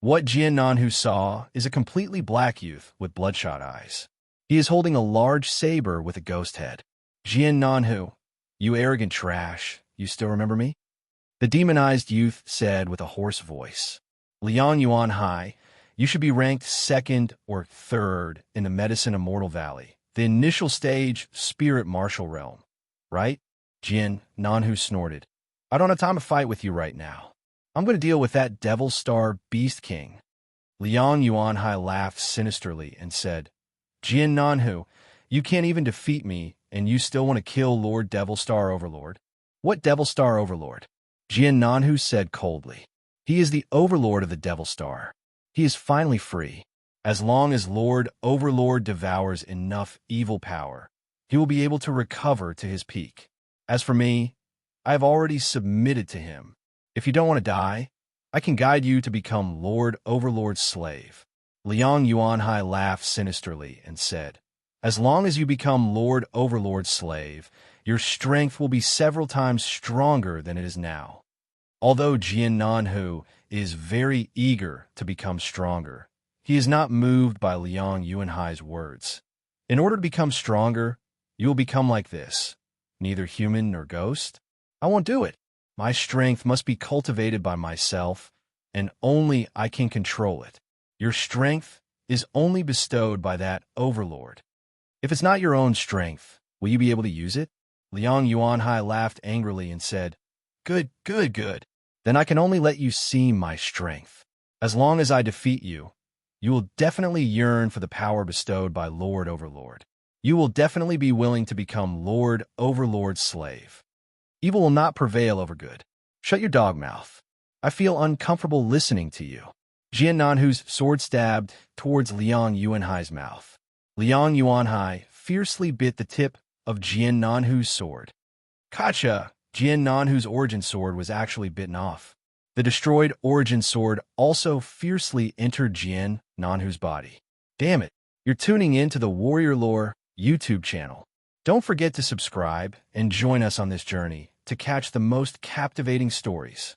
What Jian Nanhu saw is a completely black youth with bloodshot eyes. He is holding a large saber with a ghost head. Jian Nanhu, you arrogant trash, you still remember me? The demonized youth said with a hoarse voice. Liang Yuan Hai, you should be ranked 2nd or 3rd in the medicine Immortal Valley, the initial stage spirit martial realm, right? Jian Nanhu snorted. I don't have time to fight with you right now. I'm going to deal with that Devil Star Beast King. Liang Yuanhai laughed sinisterly and said, Jian Nanhu, you can't even defeat me, and you still want to kill Lord Devil Star Overlord? What Devil Star Overlord? Jian Nanhu said coldly. He is the Overlord of the Devil Star. He is finally free. As long as Lord Overlord devours enough evil power, he will be able to recover to his peak. As for me, I have already submitted to him. If you don't want to die, I can guide you to become Lord Overlord's slave. Liang Yuanhai laughed sinisterly and said, As long as you become Lord Overlord's slave, your strength will be several times stronger than it is now. Although Jian Nanhu is very eager to become stronger, he is not moved by Liang Yuanhai's words. In order to become stronger, you will become like this, neither human nor ghost. I won't do it. My strength must be cultivated by myself, and only I can control it. Your strength is only bestowed by that Overlord. If it's not your own strength, will you be able to use it? Liang Yuanhai laughed angrily and said, Good, good, good. Then I can only let you see my strength. As long as I defeat you, you will definitely yearn for the power bestowed by Lord Overlord. You will definitely be willing to become Lord Overlord's slave. Evil will not prevail over good. Shut your dog mouth. I feel uncomfortable listening to you. Jian Nanhu's sword stabbed towards Liang Yuanhai's mouth. Liang Yuanhai fiercely bit the tip of Jian Nanhu's sword. Gotcha! Jian Nanhu's origin sword was actually bitten off. The destroyed origin sword also fiercely entered Jian Nanhu's body. Damn it! You're tuning in to the Warrior Lore YouTube channel. Don't forget to subscribe and join us on this journey to catch the most captivating stories.